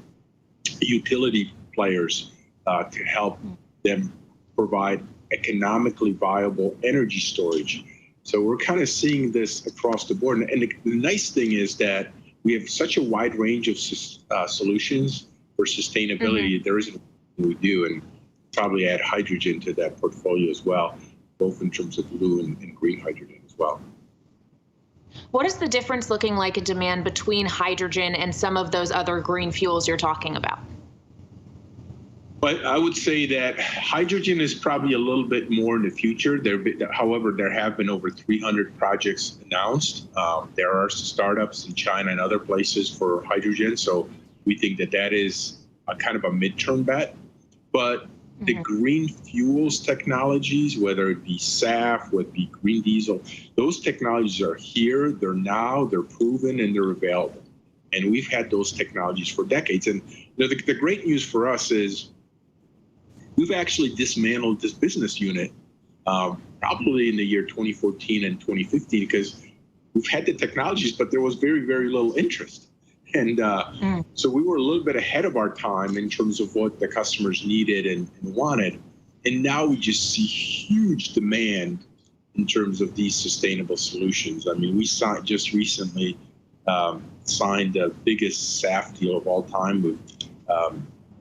utility players to help them provide economically viable energy storage. So we're kind of seeing this across the board. And the nice thing is that we have such a wide range of solutions for sustainability. There isn't what we do, and probably add hydrogen to that portfolio as well, both in terms of blue and green hydrogen as well. What is the difference looking like in demand between hydrogen and some of those other green fuels you're talking about? But I would say that hydrogen is probably a little bit more in the future. However, there have been over 300 projects announced. There are startups in China and other places for hydrogen. So we think that is a kind of a midterm bet. But the green fuels technologies, whether it be SAF, whether it be green diesel, those technologies are here, they're now, they're proven, and they're available. And we've had those technologies for decades. And the great news for us is we've actually dismantled this business unit probably in the year 2014 and 2015 because we've had the technologies, but there was very, very little interest. And so we were a little bit ahead of our time in terms of what the customers needed and wanted. And now we just see huge demand in terms of these sustainable solutions. I mean, we just recently signed the biggest SAF deal of all time with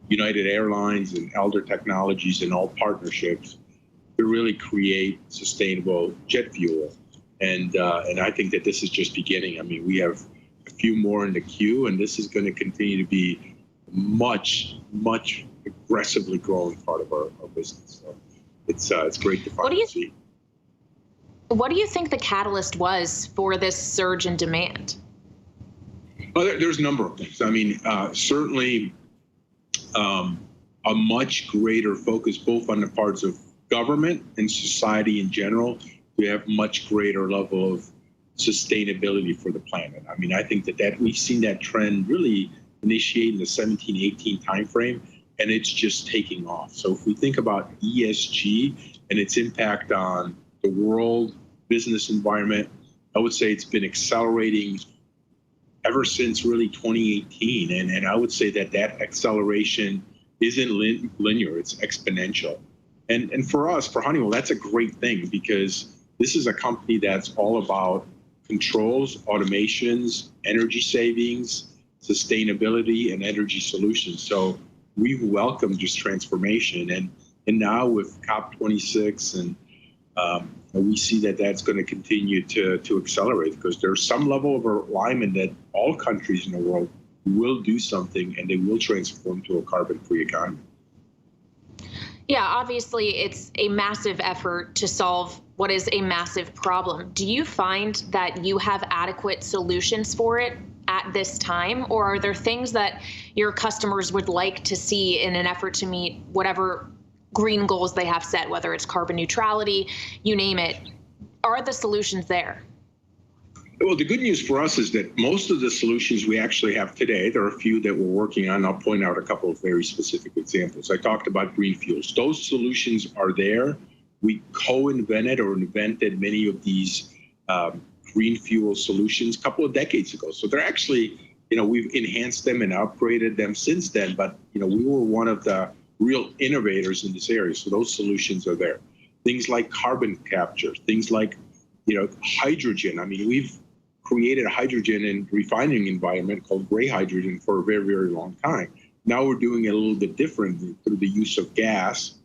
United Airlines and Elder Technologies and all partnerships to really create sustainable jet fuel. And I think that this is just beginning. I mean, we have a few more in the queue, and this is going to continue to be much, much aggressively growing part of our business. So it's great to finally see. What do you think the catalyst was for this surge in demand? Well, there's a number of things. I mean, certainly a much greater focus both on the parts of government and society in general to have much greater level of sustainability for the planet. I mean, I think that we've seen that trend really initiate in the 17-18 timeframe, and it's just taking off. So if we think about ESG and its impact on the world, business environment, I would say it's been accelerating ever since really 2018. And I would say that acceleration isn't linear, it's exponential. And for us, for Honeywell, that's a great thing because this is a company that's all about controls, automations, energy savings, sustainability, and energy solutions. So we've welcomed this transformation. And now with COP26, and we see that that's going to continue to accelerate because there's some level of alignment that all countries in the world will do something and they will transform to a carbon-free economy. Yeah, obviously it's a massive effort to solve what is a massive problem. Do you find that you have adequate solutions for it at this time, or are there things that your customers would like to see in an effort to meet whatever green goals they have set, whether it's carbon neutrality, you name it? Are the solutions there? Well, the good news for us is that most of the solutions we actually have today, there are a few that we're working on. I'll point out a couple of very specific examples. I talked about green fuels. Those solutions are there. We co-invented or invented many of these green fuel solutions a couple of decades ago. So they're actually, we've enhanced them and upgraded them since then. But, we were one of the real innovators in this area. So those solutions are there. Things like carbon capture, things like, hydrogen. I mean, we've created a hydrogen and refining environment called gray hydrogen for a very, very long time. Now we're doing it a little bit differently through the use of gas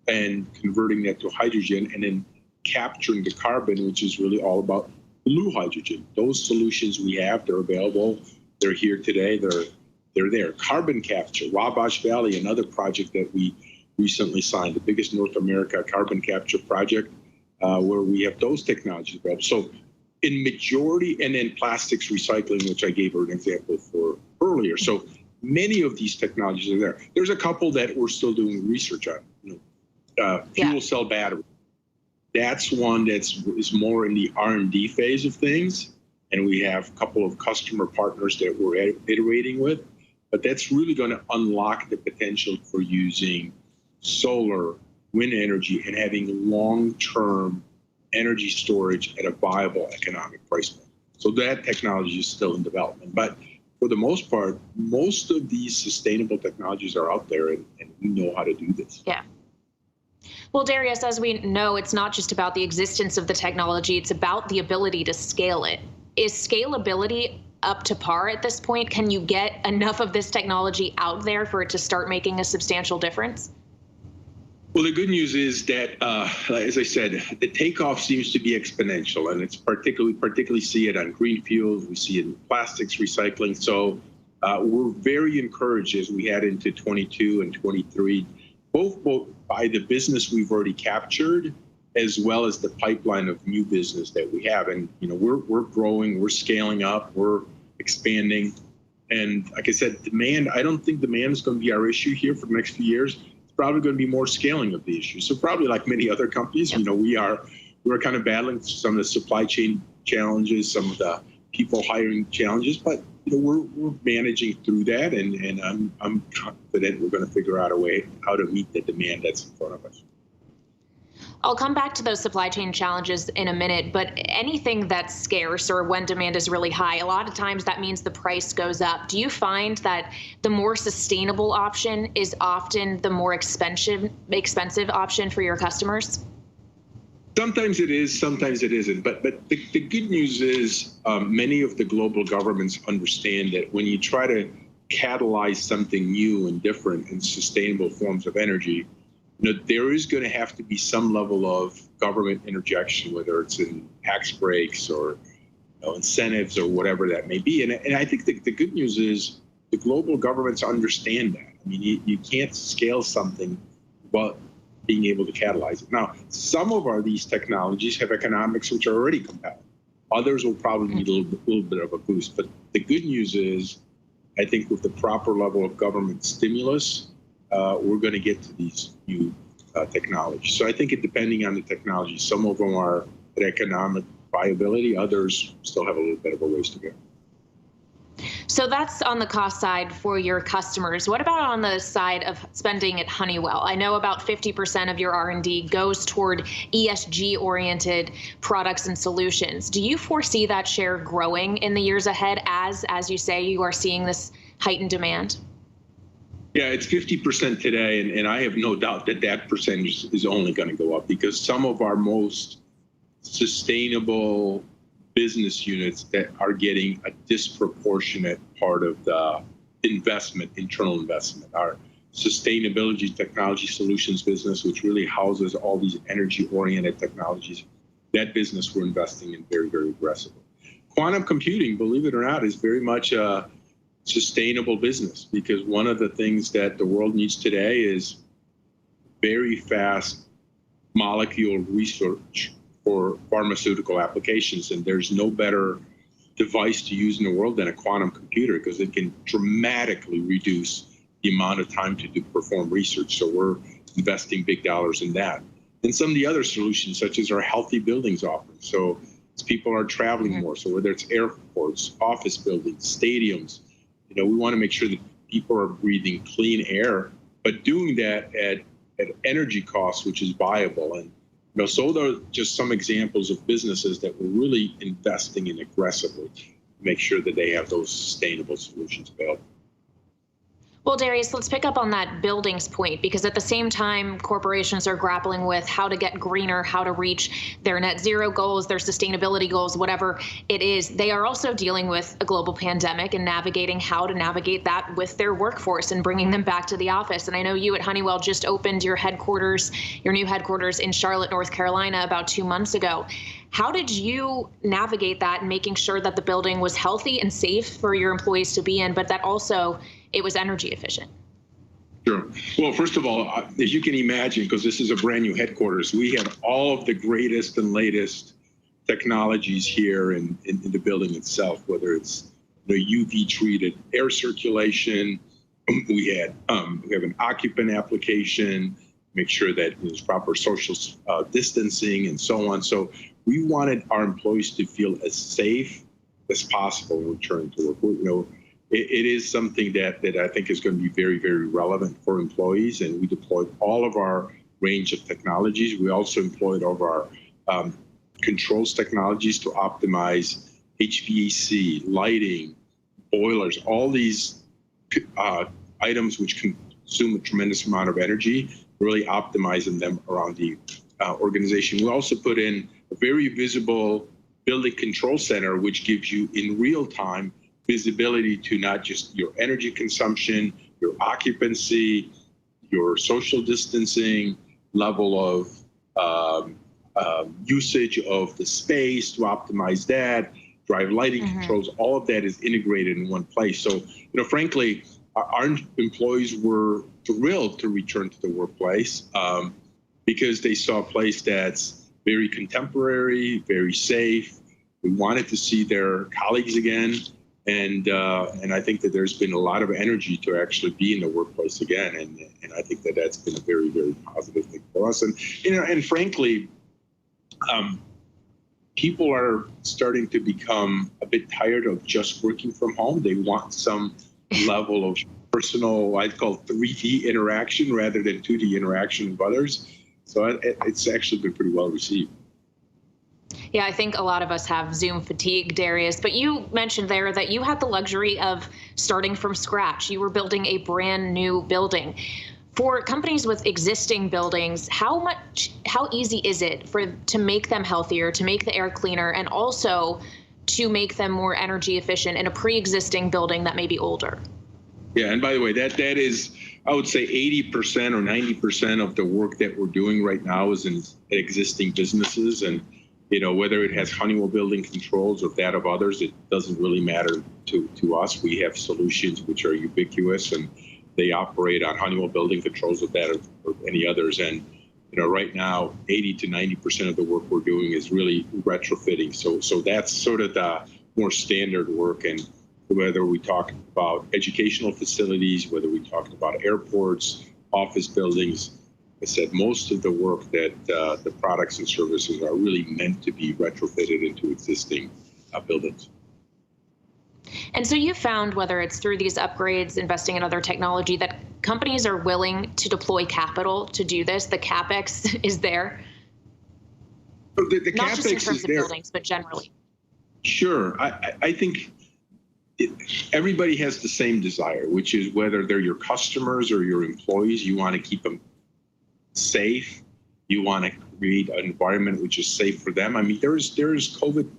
and converting that to hydrogen and then capturing the carbon, which is really all about blue hydrogen. Those solutions we have, they're available. They're here today. They're there. Carbon capture, Wabash Valley, another project that we recently signed, the biggest North America carbon capture project, where we have those technologies available. So in majority, and then plastics recycling, which I gave her an example for earlier. So many of these technologies are there. There's a couple that we're still doing research on. Fuel cell battery. That's one is more in the R&D phase of things, and we have a couple of customer partners that we're iterating with. But that's really going to unlock the potential for using solar, wind energy, and having long-term energy storage at a viable economic price point. So that technology is still in development. But for the most part, most of these sustainable technologies are out there, and we know how to do this. Yeah. Well, Darius, as we know, it's not just about the existence of the technology, it's about the ability to scale it. Is scalability up to par at this point? Can you get enough of this technology out there for it to start making a substantial difference? Well, the good news is that, as I said, the takeoff seems to be exponential, and it's particularly see it on green fuels. We see it in plastics recycling. So we're very encouraged as we head into 22 and 23, both by the business we've already captured, as well as the pipeline of new business that we have. And we're growing, we're scaling up, we're expanding, and like I said, demand. I don't think demand is going to be our issue here for the next few years. Probably going to be more scaling of the issue. So probably like many other companies, we're kind of battling some of the supply chain challenges, some of the people hiring challenges, but we're managing through that, and I'm confident we're going to figure out a way how to meet the demand that's in front of us. I'll come back to those supply chain challenges in a minute, but anything that's scarce or when demand is really high, a lot of times that means the price goes up. Do you find that the more sustainable option is often the more expensive option for your customers? Sometimes it is, sometimes it isn't. But the good news is many of the global governments understand that when you try to catalyze something new and different and sustainable forms of energy, there is going to have to be some level of government interjection, whether it's in tax breaks or incentives or whatever that may be. And I think the good news is the global governments understand that. I mean, you can't scale something without being able to catalyze it. Now, some of these technologies have economics which are already compelling. Others will probably need a little bit of a boost. But the good news is, I think with the proper level of government stimulus, we're going to get to these new technologies. So I think depending on the technology, some of them are at economic viability, others still have a little bit of a ways to go. So that's on the cost side for your customers. What about on the side of spending at Honeywell? I know about 50% of your R&D goes toward ESG-oriented products and solutions. Do you foresee that share growing in the years ahead as you say, you are seeing this heightened demand? Yeah, it's 50% today, and I have no doubt that that percentage is only going to go up because some of our most sustainable business units that are getting a disproportionate part of the investment, internal investment. Our sustainability technology solutions business, which really houses all these energy-oriented technologies, that business we're investing in very, very aggressively. Quantum computing, believe it or not, is very much a sustainable business because one of the things that the world needs today is very fast molecule research for pharmaceutical applications. And there's no better device to use in the world than a quantum computer because it can dramatically reduce the amount of time to perform research. So we're investing big dollars in that. And some of the other solutions, such as our healthy buildings offering. So as people are traveling more, so whether it's airports, office buildings, stadiums, we want to make sure that people are breathing clean air, but doing that at energy costs, which is viable. And so those are just some examples of businesses that we're really investing in aggressively to make sure that they have those sustainable solutions available. Well, Darius, let's pick up on that buildings point, because at the same time, corporations are grappling with how to get greener, how to reach their net zero goals, their sustainability goals, whatever it is. They are also dealing with a global pandemic and navigating how to navigate that with their workforce and bringing them back to the office. And I know you at Honeywell just opened your headquarters, your new headquarters in Charlotte, North Carolina, about 2 months ago. How did you navigate that and making sure that the building was healthy and safe for your employees to be in, but that also it was energy efficient? Sure. Well, first of all, as you can imagine, because this is a brand new headquarters, we have all of the greatest and latest technologies here in the building itself, whether it's the UV treated air circulation. We have an occupant application, make sure that there's proper social distancing and so on. So we wanted our employees to feel as safe as possible when returning to work. It is something that I think is going to be very, very relevant for employees, and we deployed all of our range of technologies. We also employed all of our controls technologies to optimize HVAC, lighting, boilers, all these items which consume a tremendous amount of energy, really optimizing them around the organization. We also put in a very visible building control center, which gives you in real time visibility to not just your energy consumption, your occupancy, your social distancing, level of usage of the space to optimize that, drive lighting controls, all of that is integrated in one place. So, frankly, our employees were thrilled to return to the workplace because they saw a place that's very contemporary, very safe. We wanted to see their colleagues again. And I think that there's been a lot of energy to actually be in the workplace again, and I think that that's been a very, very positive thing for us. And frankly, people are starting to become a bit tired of just working from home. They want some level of personal, I'd call 3D interaction rather than 2D interaction with others. So it's actually been pretty well received. Yeah, I think a lot of us have Zoom fatigue, Darius, but you mentioned there that you had the luxury of starting from scratch. You were building a brand new building. For companies with existing buildings, how easy is it to make them healthier, to make the air cleaner, and also to make them more energy efficient in a pre-existing building that may be older? Yeah, and by the way, that is, I would say 80% or 90% of the work that we're doing right now is in existing businesses. And whether it has Honeywell building controls or that of others, it doesn't really matter to us. We have solutions which are ubiquitous, and they operate on Honeywell building controls of that or any others. And right now, 80 to 90% of the work we're doing is really retrofitting. So that's sort of the more standard work. And whether we talk about educational facilities, whether we talk about airports, office buildings, I said most of the work that the products and services are really meant to be retrofitted into existing buildings. And so you found, whether it's through these upgrades, investing in other technology, that companies are willing to deploy capital to do this. The CapEx is there. The Not CapEx just in terms is of there. buildings, but generally. Sure. I think everybody has the same desire, which is whether they're your customers or your employees, you want to keep them safe. You want to create an environment which is safe for them. I mean, there is COVID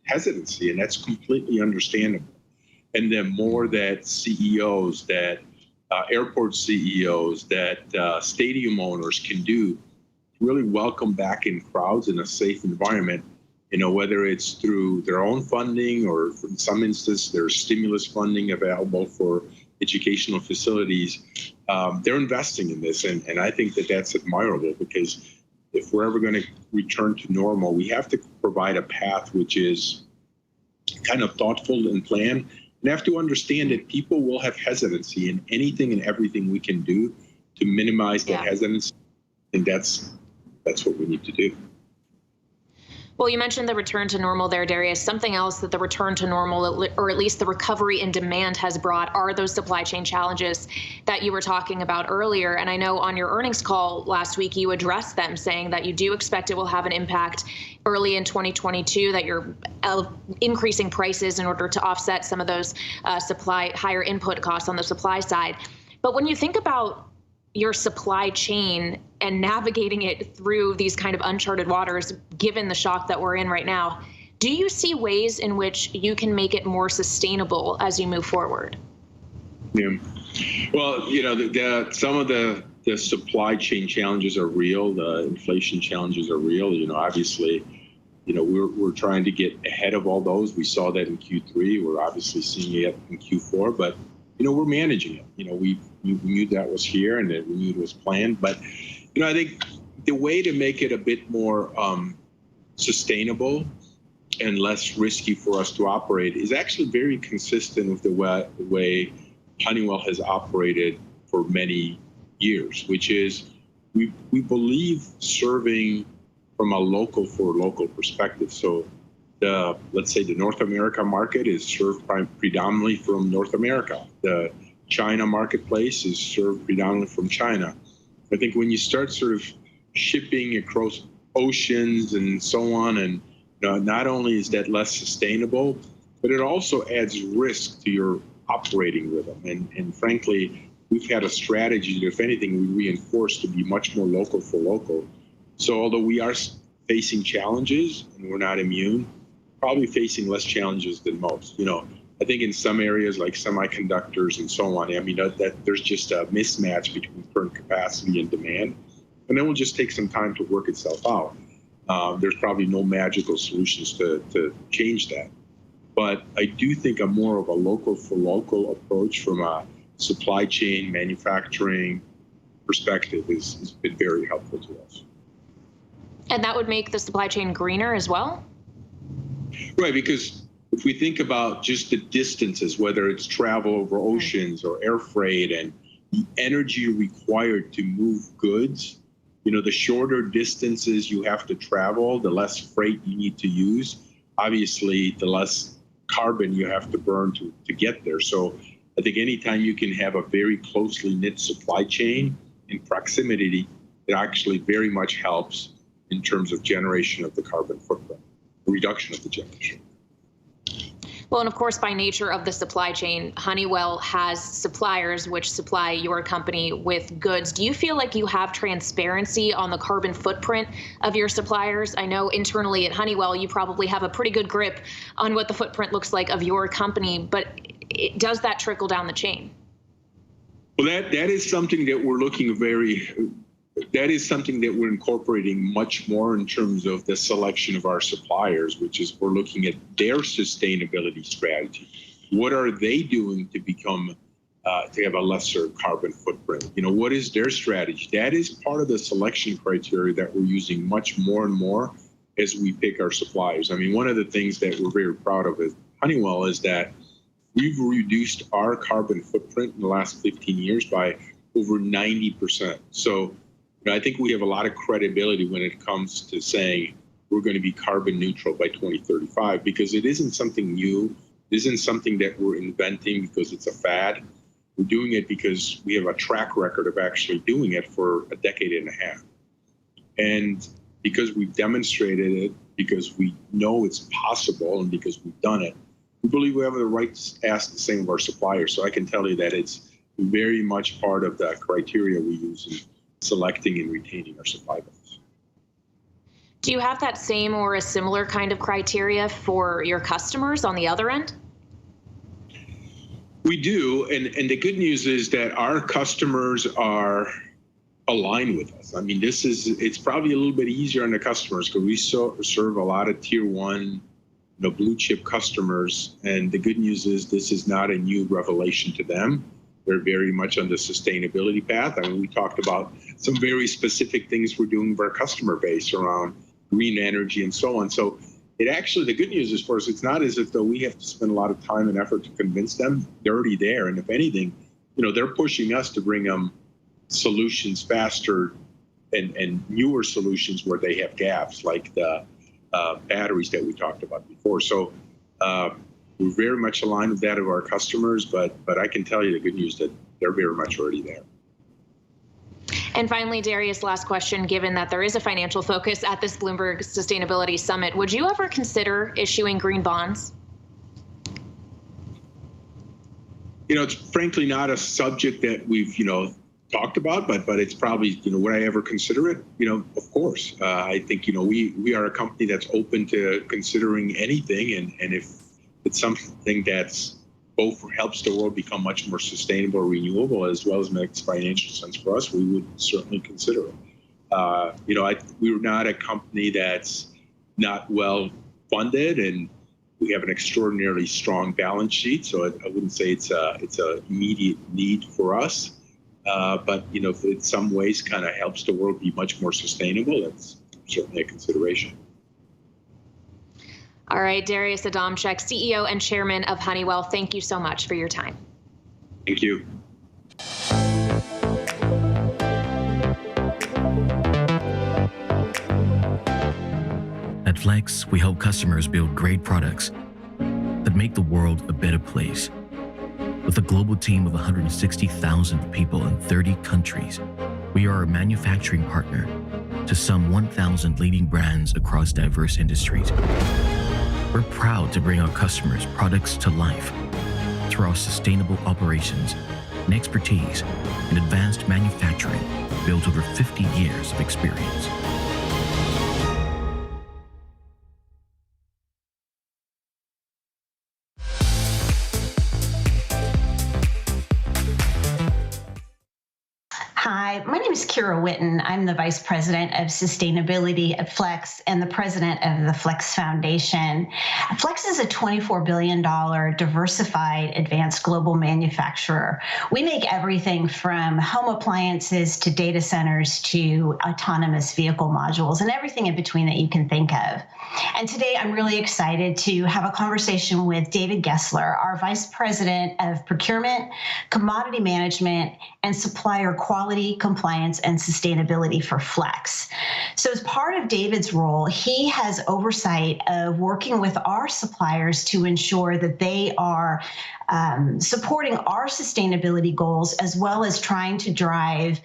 hesitancy, and that's completely understandable. And the more that CEOs, that airport CEOs, that stadium owners can do, really welcome back in crowds in a safe environment, whether it's through their own funding or in some instances there's stimulus funding available for educational facilities, they're investing in this. And I think that that's admirable, because if we're ever going to return to normal, we have to provide a path which is kind of thoughtful and planned. And have to understand that people will have hesitancy in anything and everything we can do to minimize that hesitancy. And that's what we need to do. Well, you mentioned the return to normal there, Darius. Something else that the return to normal, or at least the recovery in demand, has brought are those supply chain challenges that you were talking about earlier. And I know on your earnings call last week, you addressed them, saying that you do expect it will have an impact early in 2022, that you're increasing prices in order to offset some of those higher input costs on the supply side. But when you think about your supply chain and navigating it through these kind of uncharted waters, given the shock that we're in right now, do you see ways in which you can make it more sustainable as you move forward? Yeah. Well, some of the supply chain challenges are real. The inflation challenges are real. Obviously, we're trying to get ahead of all those. We saw that in Q3. We're obviously seeing it in Q4, but we're managing it. We knew that was here, and that we knew it was planned. But I think the way to make it a bit more sustainable and less risky for us to operate is actually very consistent with the way Honeywell has operated for many years, which is we believe serving from a local for local perspective. So let's say the North America market is served predominantly from North America. The China marketplace is served predominantly from China. I think when you start sort of shipping across oceans and so on, and not only is that less sustainable, but it also adds risk to your operating rhythm. And frankly, we've had a strategy that, if anything, we reinforce to be much more local for local. So although we are facing challenges and we're not immune, probably facing less challenges than most. I think in some areas like semiconductors and so on, that there's just a mismatch between current capacity and demand. And then we'll just take some time to work itself out. There's probably no magical solutions to change that. But I do think a more of a local for local approach from a supply chain manufacturing perspective has been very helpful to us. And that would make the supply chain greener as well? Right, because if we think about just the distances, whether it's travel over oceans or air freight, and the energy required to move goods, the shorter distances you have to travel, the less freight you need to use. Obviously, the less carbon you have to burn to get there. So I think anytime you can have a very closely knit supply chain in proximity, it actually very much helps in terms of generation of the carbon footprint, reduction of the generation. Well, and of course, by nature of the supply chain, Honeywell has suppliers which supply your company with goods. Do you feel like you have transparency on the carbon footprint of your suppliers? I know internally at Honeywell, you probably have a pretty good grip on what the footprint looks like of your company, but does that trickle down the chain? Well, that is something that we're looking that is something that we're incorporating much more in terms of the selection of our suppliers, which is we're looking at their sustainability strategy. What are they doing to become to have a lesser carbon footprint. What is their strategy? That is part of the selection criteria that we're using much more and more as we pick our suppliers. I mean, one of the things that we're very proud of at Honeywell is that we've reduced our carbon footprint in the last 15 years by over 90%. So I think we have a lot of credibility when it comes to saying we're going to be carbon neutral by 2035, because it isn't something new. It isn't something that we're inventing because it's a fad. We're doing it because we have a track record of actually doing it for a decade and a half. And because we've demonstrated it, because we know it's possible, and because we've done it, we believe we have the right to ask the same of our suppliers. So I can tell you that it's very much part of the criteria we use in selecting and retaining our supply base. Do you have that same or a similar kind of criteria for your customers on the other end? We do, and the good news is that our customers are aligned with us. I mean, it's probably a little bit easier on the customers because we serve a lot of tier one, blue chip customers, and the good news is this is not a new revelation to them. They're very much on the sustainability path. I mean, we talked about some very specific things we're doing with our customer base around green energy and so on. So it actually, the good news is for us, it's not as if though we have to spend a lot of time and effort to convince them. They're already there. And if anything, they're pushing us to bring them solutions faster and newer solutions where they have gaps, like the batteries that we talked about before. So we're very much aligned with that of our customers, but I can tell you the good news that they're very much already there. And finally, Darius, last question, given that there is a financial focus at this Bloomberg Sustainability Summit, would you ever consider issuing green bonds? It's frankly not a subject that we've, talked about, but it's probably, would I ever consider it? Of course. I think, we are a company that's open to considering anything. And if it's something that's both helps the world become much more sustainable, renewable, as well as makes financial sense for us, we would certainly consider it. We're not a company that's not well funded, and we have an extraordinarily strong balance sheet. So I wouldn't say it's a immediate need for us. But if it in some ways kind of helps the world be much more sustainable, that's certainly a consideration. All right, Darius Adamczyk, CEO and Chairman of Honeywell, thank you so much for your time. Thank you. At Flex, we help customers build great products that make the world a better place. With a global team of 160,000 people in 30 countries, we are a manufacturing partner to some 1,000 leading brands across diverse industries. We're proud to bring our customers' products to life through our sustainable operations and expertise in advanced manufacturing built over 50 years of experience. Hi, my name is Kira Witten. I'm the Vice President of Sustainability at Flex and the President of the Flex Foundation. Flex is a $24 billion diversified advanced global manufacturer. We make everything from home appliances to data centers to autonomous vehicle modules and everything in between that you can think of. And today I'm really excited to have a conversation with David Gessler, our Vice President of Procurement, Commodity Management, and Supplier Quality, Compliance, and Sustainability for Flex. So as part of David's role, he has oversight of working with our suppliers to ensure that they are supporting our sustainability goals, as well as trying to drive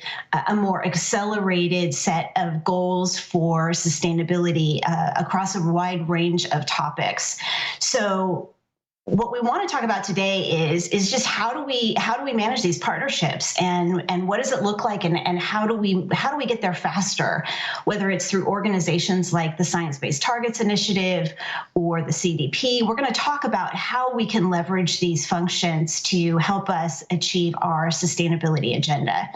a more accelerated set of goals for sustainability across a wide range of topics. So what we want to talk about today is just how do we manage these partnerships, and what does it look like, and how do we get there faster, whether it's through organizations like the Science Based Targets Initiative or the CDP. We're going to talk about how we can leverage these functions to help us achieve our sustainability agenda.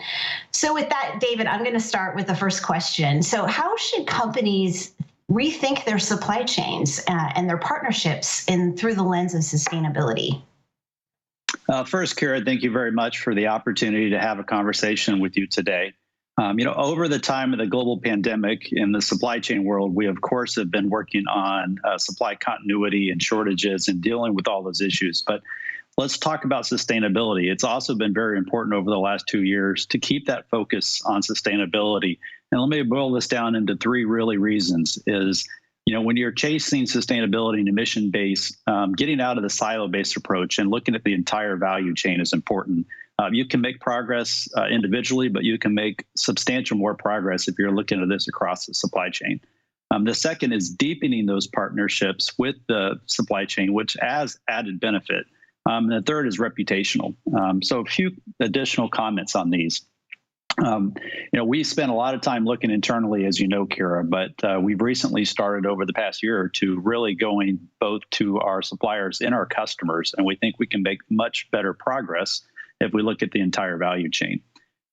So with that, David, I'm going to start with the first question. So how should companies rethink their supply chains and their partnerships through the lens of sustainability? First, Kira, thank you very much for the opportunity to have a conversation with you today. Over the time of the global pandemic in the supply chain world, we, of course, have been working on supply continuity and shortages and dealing with all those issues. But let's talk about sustainability. It's also been very important over the last 2 years to keep that focus on sustainability. And let me boil this down into 3 really reasons is, when you're chasing sustainability and emission-based, getting out of the silo-based approach and looking at the entire value chain is important. You can make progress individually, but you can make substantial more progress if you're looking at this across the supply chain. The second is deepening those partnerships with the supply chain, which has added benefit. And the third is reputational. So a few additional comments on these. We spent a lot of time looking internally, as you know, Kira, but we've recently started over the past year or two really going both to our suppliers and our customers, and we think we can make much better progress if we look at the entire value chain.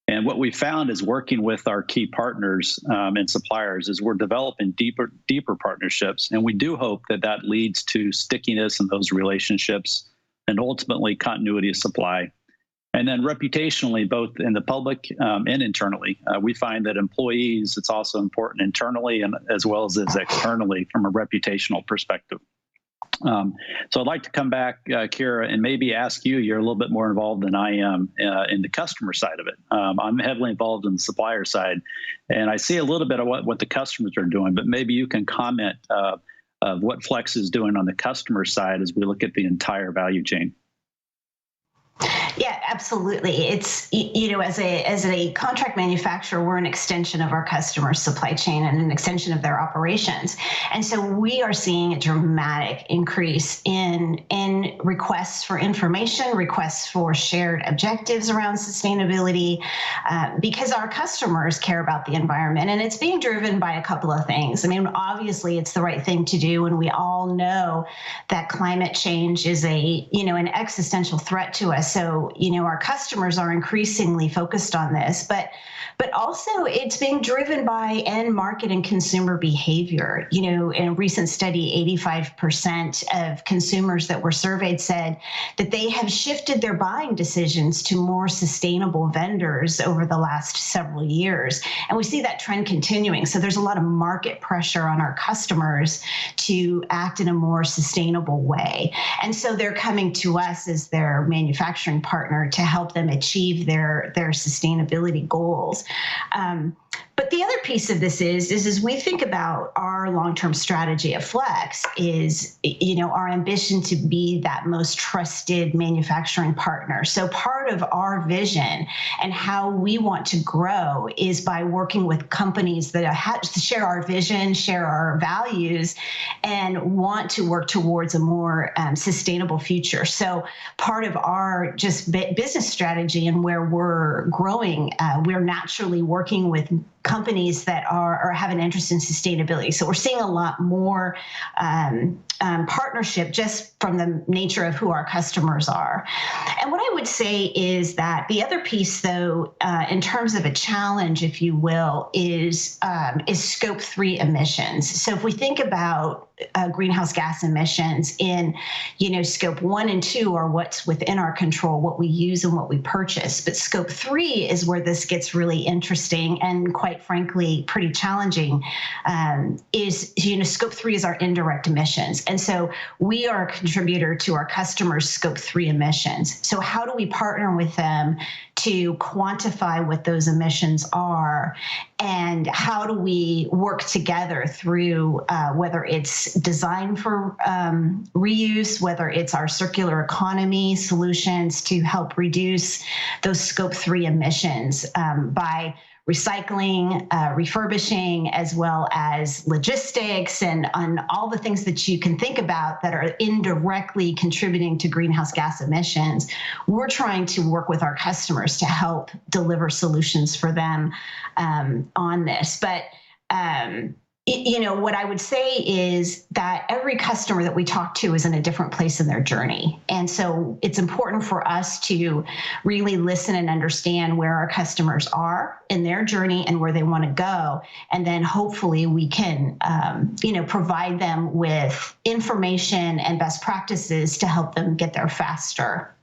And what we found is working with our key partners and suppliers is we're developing deeper partnerships, and we do hope that that leads to stickiness in those relationships and ultimately continuity of supply. And then reputationally, both in the public and internally, we find that employees, it's also important internally and as well as externally from a reputational perspective. So I'd like to come back, Kira, and maybe ask you, you're a little bit more involved than I am in the customer side of it. I'm heavily involved in the supplier side, and I see a little bit of what the customers are doing, but maybe you can comment of what Flex is doing on the customer side as we look at the entire value chain. Yeah, absolutely. It's, as a contract manufacturer, we're an extension of our customers' supply chain and an extension of their operations. And so we are seeing a dramatic increase in requests for information, requests for shared objectives around sustainability, because our customers care about the environment. And it's being driven by a couple of things. I mean, obviously, it's the right thing to do. And we all know that climate change is an existential threat to us. So, our customers are increasingly focused on this, but also it's being driven by end market and consumer behavior. In a recent study, 85% of consumers that were surveyed said that they have shifted their buying decisions to more sustainable vendors over the last several years. And we see that trend continuing. So there's a lot of market pressure on our customers to act in a more sustainable way. And so they're coming to us as their manufacturing partner to help them achieve their sustainability goals. But the other piece of this is we think about our long-term strategy at Flex is, our ambition to be that most trusted manufacturing partner. So part of our vision and how we want to grow is by working with companies that share our vision, share our values, and want to work towards a more sustainable future. So part of our just business strategy and where we're growing, we're naturally working with companies that are have an interest in sustainability. So we're seeing a lot more partnership just from the nature of who our customers are. And what I would say is that the other piece, though, in terms of a challenge, if you will, is Scope 3 emissions. So if we think about greenhouse gas emissions in, Scope 1 and 2 are what's within our control, what we use and what we purchase. But Scope 3 is where this gets really interesting and, quite frankly, pretty challenging. Scope 3 is our indirect emissions. And so we are a contributor to our customers' Scope 3 emissions. So how do we partner with them to quantify what those emissions are? And how do we work together through whether it's design for reuse, whether it's our circular economy solutions to help reduce those Scope 3 emissions by recycling, refurbishing, as well as logistics and on all the things that you can think about that are indirectly contributing to greenhouse gas emissions. We're trying to work with our customers to help deliver solutions for them on this. But what I would say is that every customer that we talk to is in a different place in their journey. And so it's important for us to really listen and understand where our customers are in their journey and where they want to go. And then hopefully we can, provide them with information and best practices to help them get there faster.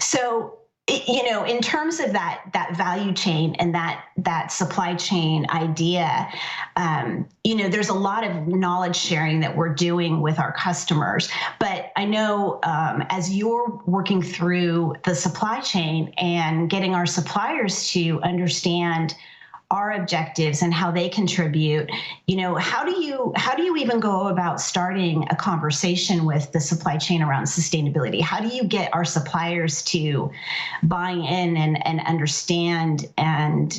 So, in terms of that value chain and that supply chain idea, there's a lot of knowledge sharing that we're doing with our customers. But I know as you're working through the supply chain and getting our suppliers to understand our objectives and how they contribute, how do you even go about starting a conversation with the supply chain around sustainability? How do you get our suppliers to buy in and understand and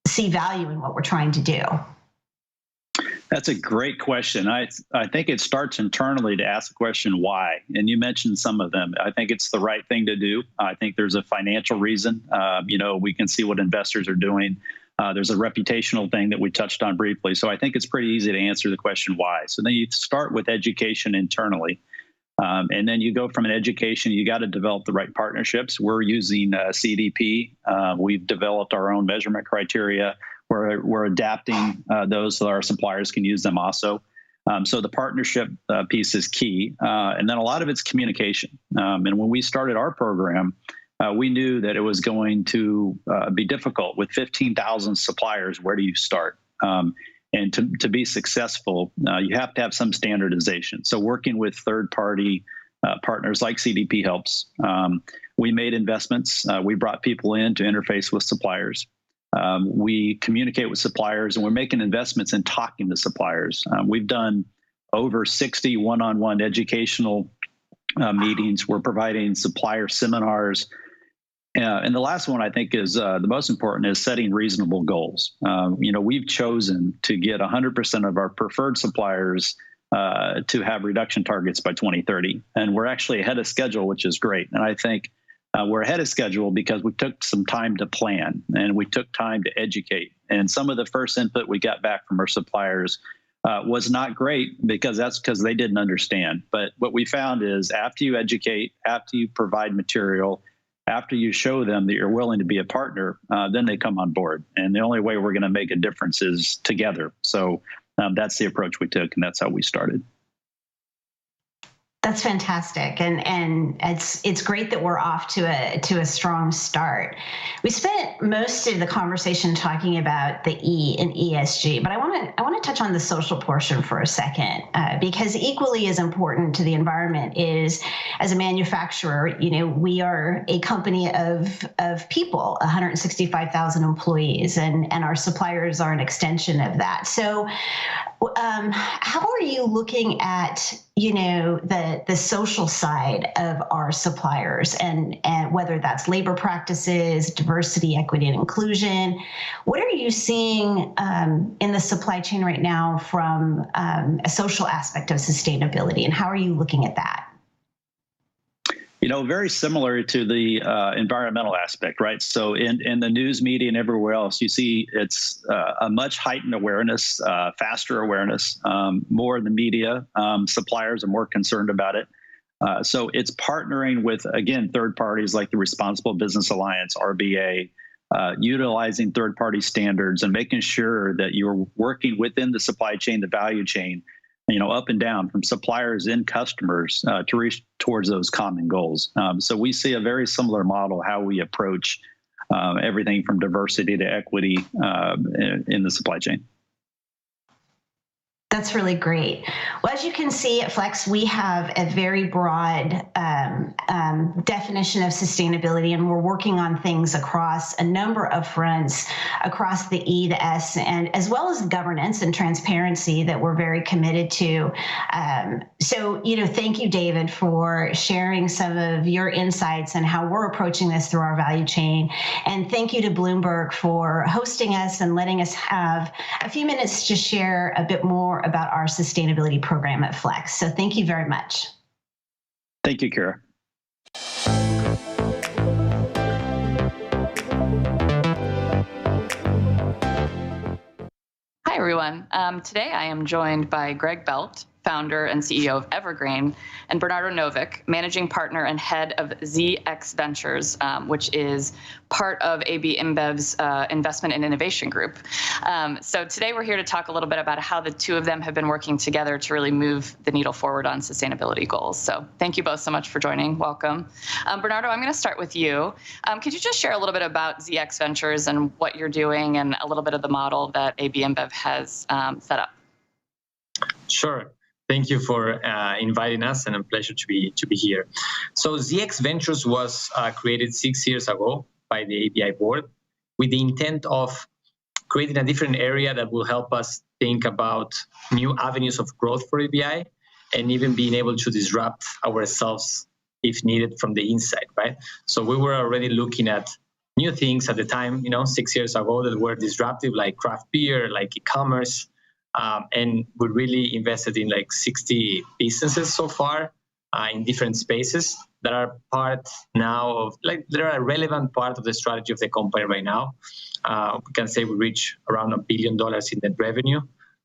see value in what we're trying to do? That's a great question. I think it starts internally to ask the question why, and you mentioned some of them. I think it's the right thing to do. I think there's a financial reason. We can see what investors are doing. There's a reputational thing that we touched on briefly. So I think it's pretty easy to answer the question why. So then you start with education internally. And then you go from an education, you got to develop the right partnerships. We're using CDP. We've developed our own measurement criteria. We're adapting those so that our suppliers can use them also. So the partnership piece is key. And then a lot of it's communication. And when we started our program, we knew that it was going to be difficult. With 15,000 suppliers, where do you start? And to be successful, you have to have some standardization. So working with third-party partners like CDP helps. We made investments. We brought people in to interface with suppliers. We communicate with suppliers, and we're making investments in talking to suppliers. We've done over 60 one-on-one educational meetings. We're providing supplier seminars. And the last one I think is the most important is setting reasonable goals. We've chosen to get 100% of our preferred suppliers to have reduction targets by 2030. And we're actually ahead of schedule, which is great. And I think we're ahead of schedule because we took some time to plan and we took time to educate. And some of the first input we got back from our suppliers was not great because they didn't understand. But what we found is after you educate, after you provide material, after you show them that you're willing to be a partner, then they come on board. And the only way we're going to make a difference is together. So that's the approach we took, and that's how we started. That's fantastic, and it's great that we're off to a strong start. We spent most of the conversation talking about the E in ESG, but I want to touch on the social portion for a second because equally as important to the environment is, as a manufacturer, we are a company of people, 165,000 employees, and our suppliers are an extension of that. So, how are you looking at the social side of our suppliers and whether that's labor practices, diversity, equity, and inclusion? What are you seeing in the supply chain right now from a social aspect of sustainability, and how are you looking at that? Very similar to the environmental aspect, right? So in the news media and everywhere else, you see it's a much heightened awareness, faster awareness, more in the media. Suppliers are more concerned about it. So it's partnering with, again, third parties like the Responsible Business Alliance, RBA, utilizing third-party standards and making sure that you're working within the supply chain, the value chain, up and down from suppliers and customers to reach towards those common goals. So we see a very similar model how we approach everything from diversity to equity in the supply chain. That's really great. Well, as you can see at Flex, we have a very broad definition of sustainability, and we're working on things across a number of fronts, across the E, the S, and as well as governance and transparency that we're very committed to. So, thank you, David, for sharing some of your insights and how we're approaching this through our value chain. And thank you to Bloomberg for hosting us and letting us have a few minutes to share a bit more about our sustainability program at Flex. So thank you very much. Thank you, Kara. Hi, everyone. Today I am joined by Greg Belt, founder and CEO of Evergreen, and Bernardo Novick, managing partner and head of ZX Ventures, which is part of AB InBev's investment and innovation group. So today we're here to talk a little bit about how the two of them have been working together to really move the needle forward on sustainability goals. So thank you both so much for joining. Welcome. Bernardo, I'm going to start with you. Could you just share a little bit about ZX Ventures and what you're doing and a little bit of the model that AB InBev has set up? Sure. Thank you for inviting us, and a pleasure to be here. So ZX Ventures was created 6 years ago by the ABI board with the intent of creating a different area that will help us think about new avenues of growth for ABI and even being able to disrupt ourselves if needed from the inside, right? So we were already looking at new things at the time, 6 years ago that were disruptive, like craft beer, like e-commerce. And we really invested in like 60 businesses so far in different spaces that are part now of, they're a relevant part of the strategy of the company right now. We can say we reached around $1 billion in net revenue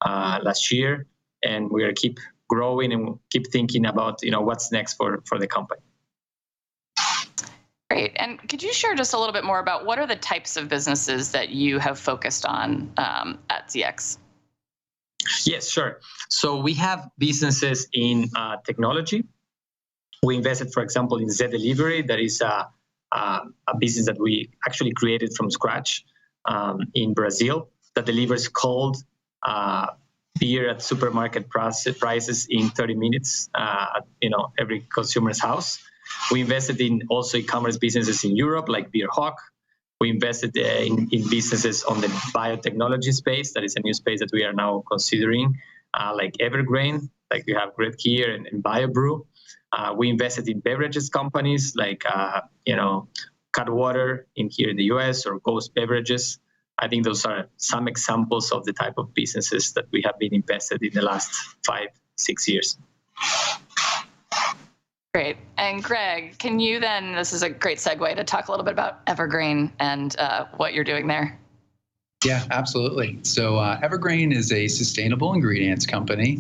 last year, and we're going to keep growing and keep thinking about, what's next for the company. Great. And could you share just a little bit more about what are the types of businesses that you have focused on at ZX? Yes, sure. So we have businesses in technology. We invested, for example, in Zé Delivery. That is a business that we actually created from scratch in Brazil that delivers cold beer at supermarket prices in 30 minutes at every consumer's house. We invested in also e-commerce businesses in Europe, like Beer Hawk. We invested in businesses on the biotechnology space. That is a new space that we are now considering, like Evergreen, like we have Great Gear and BioBrew. We invested in beverages companies like, Cutwater here in the US or Ghost Beverages. I think those are some examples of the type of businesses that we have been invested in the last 5-6 years. Great. And Greg, can you then, this is a great segue to talk a little bit about Evergreen and what you're doing there. Yeah, absolutely. So Evergreen is a sustainable ingredients company.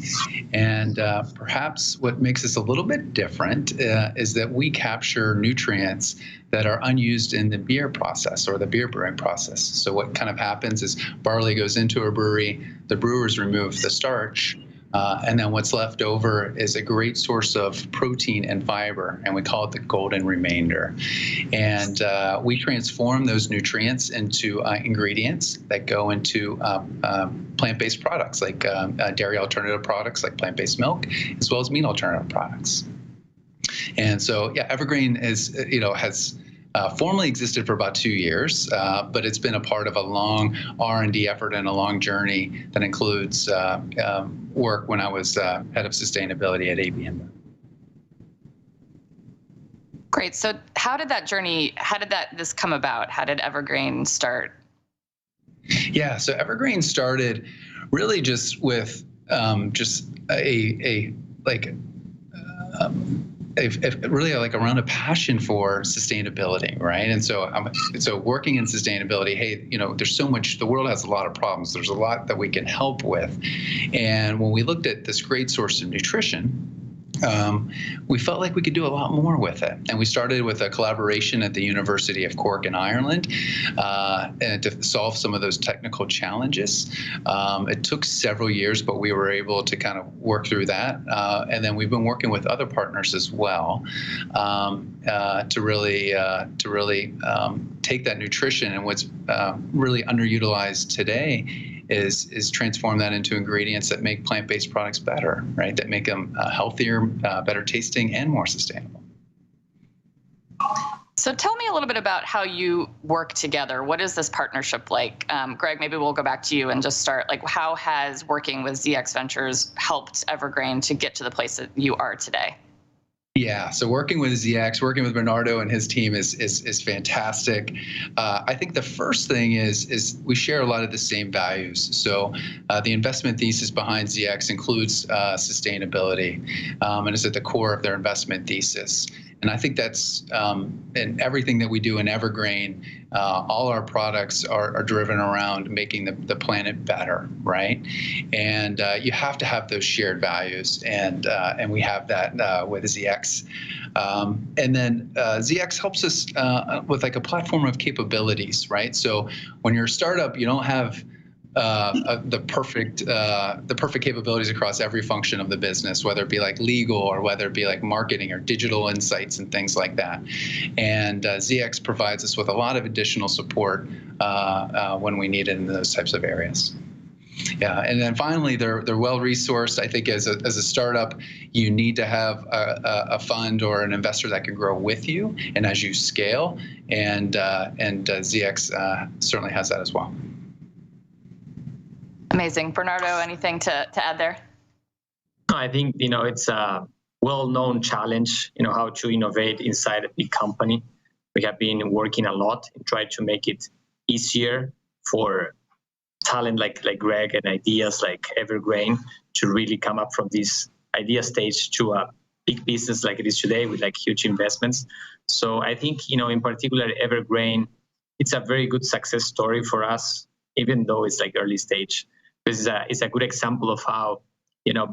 And perhaps what makes us a little bit different is that we capture nutrients that are unused in the beer process or the beer brewing process. So what kind of happens is barley goes into a brewery, the brewers remove the starch, and then what's left over is a great source of protein and fiber, and we call it the golden remainder. And we transform those nutrients into ingredients that go into plant-based products, like dairy alternative products, like plant-based milk, as well as meat alternative products. And so, yeah, Evergreen is, has formally existed for about 2 years, but it's been a part of a long R&D effort and a long journey that includes work when I was head of sustainability at AB InBev. Great. So how did this come about? How did Evergreen start? Yeah, so Evergreen started really just with really like around a passion for sustainability, right? And so working in sustainability, hey, there's so much, the world has a lot of problems. There's a lot that we can help with. And when we looked at this great source of nutrition, we felt like we could do a lot more with it. And we started with a collaboration at the University of Cork in Ireland and to solve some of those technical challenges. It took several years, but we were able to kind of work through that. And then we've been working with other partners as well to really take that nutrition and what's really underutilized today is transform that into ingredients that make plant-based products better, right? That make them healthier, better tasting, and more sustainable. So tell me a little bit about how you work together. What is this partnership like? Greg, maybe we'll go back to you and just start. Like, how has working with ZX Ventures helped Evergreen to get to the place that you are today? Yeah, so working with ZX, working with Bernardo and his team is fantastic. I think the first thing is we share a lot of the same values. So the investment thesis behind ZX includes sustainability, and is at the core of their investment thesis. And I think that's in everything that we do in Evergreen, all our products are driven around making the planet better, right? And you have to have those shared values, and we have that with ZX. And then ZX helps us with like a platform of capabilities, right? So when you're a startup, you don't have the perfect capabilities across every function of the business, whether it be like legal or whether it be like marketing or digital insights and things like that. And ZX provides us with a lot of additional support when we need it in those types of areas. Yeah, and then finally, they're well resourced. I think as a startup, you need to have a fund or an investor that can grow with you, and as you scale, and ZX certainly has that as well. Amazing. Bernardo, anything to add there? I think, it's a well-known challenge, how to innovate inside a big company. We have been working a lot and try to make it easier for talent like Greg and ideas like Evergreen to really come up from this idea stage to a big business like it is today with like huge investments. So I think, in particular, Evergreen, it's a very good success story for us, even though it's like early stage. It's a good example of how,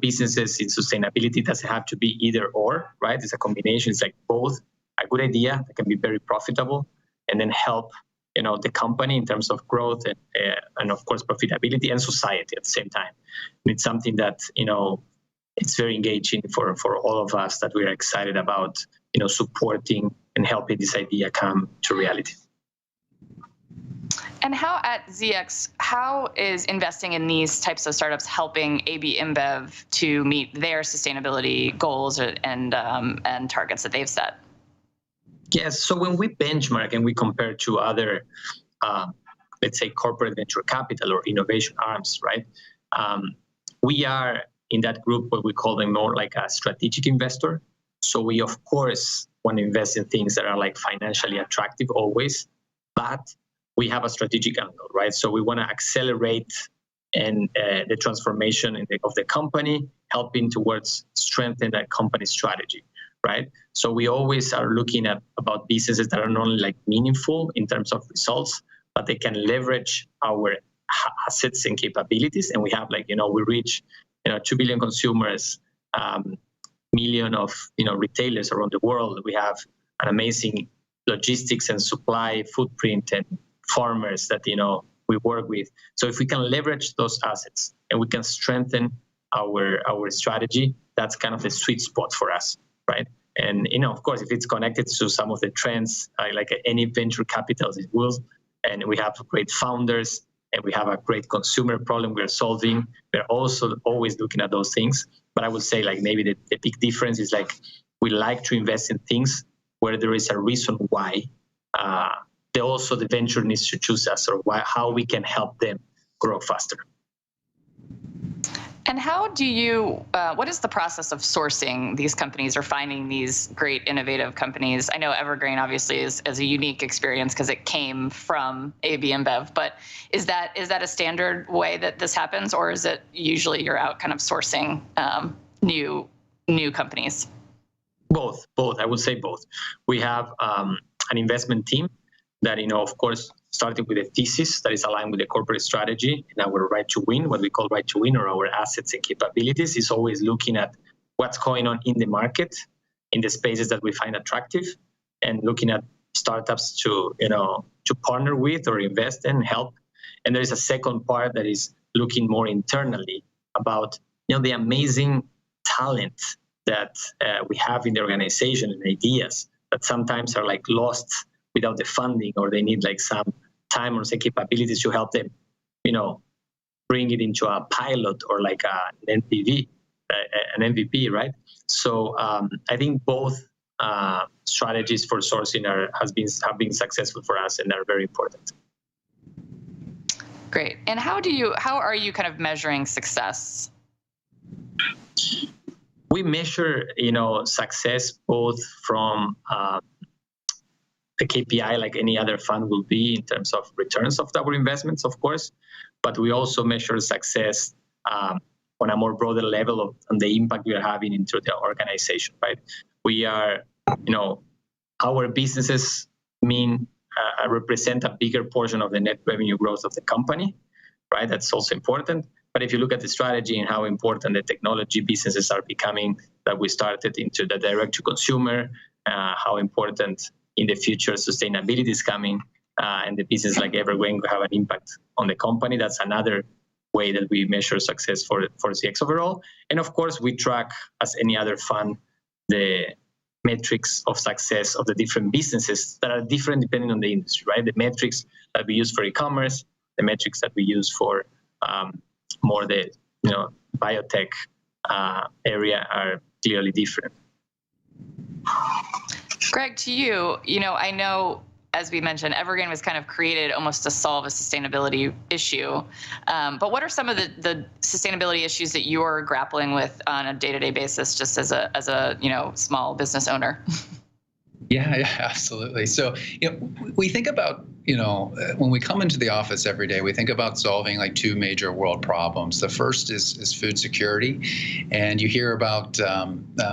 businesses in sustainability doesn't have to be either or, right? It's a combination. It's like both a good idea that can be very profitable and then help, the company in terms of growth and of course, profitability and society at the same time. And it's something that, it's very engaging for all of us that we're excited about, supporting and helping this idea come to reality. And how at ZX, how is investing in these types of startups helping AB InBev to meet their sustainability goals and targets that they've set? Yes, so when we benchmark and we compare to other, let's say, corporate venture capital or innovation arms, right? We are in that group what we call them more like a strategic investor. So we, of course, want to invest in things that are like financially attractive always, but we have a strategic angle, right? So we want to accelerate and the transformation of the company, helping towards strengthen that company strategy, right? So we always are looking at about businesses that are not only like meaningful in terms of results, but they can leverage our assets and capabilities. And we have like, we reach, 2 billion consumers, million of, retailers around the world. We have an amazing logistics and supply footprint and farmers that, we work with. So if we can leverage those assets and we can strengthen our strategy, that's kind of the sweet spot for us, right? And, of course, if it's connected to some of the trends, like any venture capital, it will, and we have great founders and we have a great consumer problem we're solving. We're also always looking at those things. But I would say like maybe the big difference is like we like to invest in things where there is a reason why. Also the venture needs to choose us or how we can help them grow faster. And how do you, what is the process of sourcing these companies or finding these great innovative companies? I know Evergreen obviously is a unique experience because it came from AB InBev, but is that a standard way that this happens, or is it usually you're out kind of sourcing new companies? Both. I would say both. We have an investment team that, of course, starting with a thesis that is aligned with the corporate strategy and our right to win, what we call right to win, or our assets and capabilities, is always looking at what's going on in the market, in the spaces that we find attractive, and looking at startups to partner with or invest in, help. And there is a second part that is looking more internally about, the amazing talent that we have in the organization and ideas that sometimes are like lost without the funding, or they need like some time or say capabilities to help them, bring it into a pilot or like an MVP, right? So I think both strategies for sourcing have been successful for us and are very important. Great. And how are you kind of measuring success? We measure, success both from the KPI like any other fund will be in terms of returns of our investments, of course, but we also measure success on a more broader level on the impact we are having into the organization, right? We are our businesses represent a bigger portion of the net revenue growth of the company, right? That's also important. But if you look at the strategy and how important the technology businesses are becoming, that we started into the direct to consumer, how important in the future sustainability is coming, and the business like Evergreen will have an impact on the company. That's another way that we measure success for CX overall. And of course, we track, as any other fund, the metrics of success of the different businesses that are different depending on the industry, right? The metrics that we use for e-commerce, the metrics that we use for more the biotech area are clearly different. Greg, to you, I know, as we mentioned, Evergreen was kind of created almost to solve a sustainability issue. But what are some of the sustainability issues that you're grappling with on a day-to-day basis, just as a small business owner? Yeah, absolutely. So, we think about, when we come into the office every day, we think about solving like two major world problems. The first is food security. And you hear about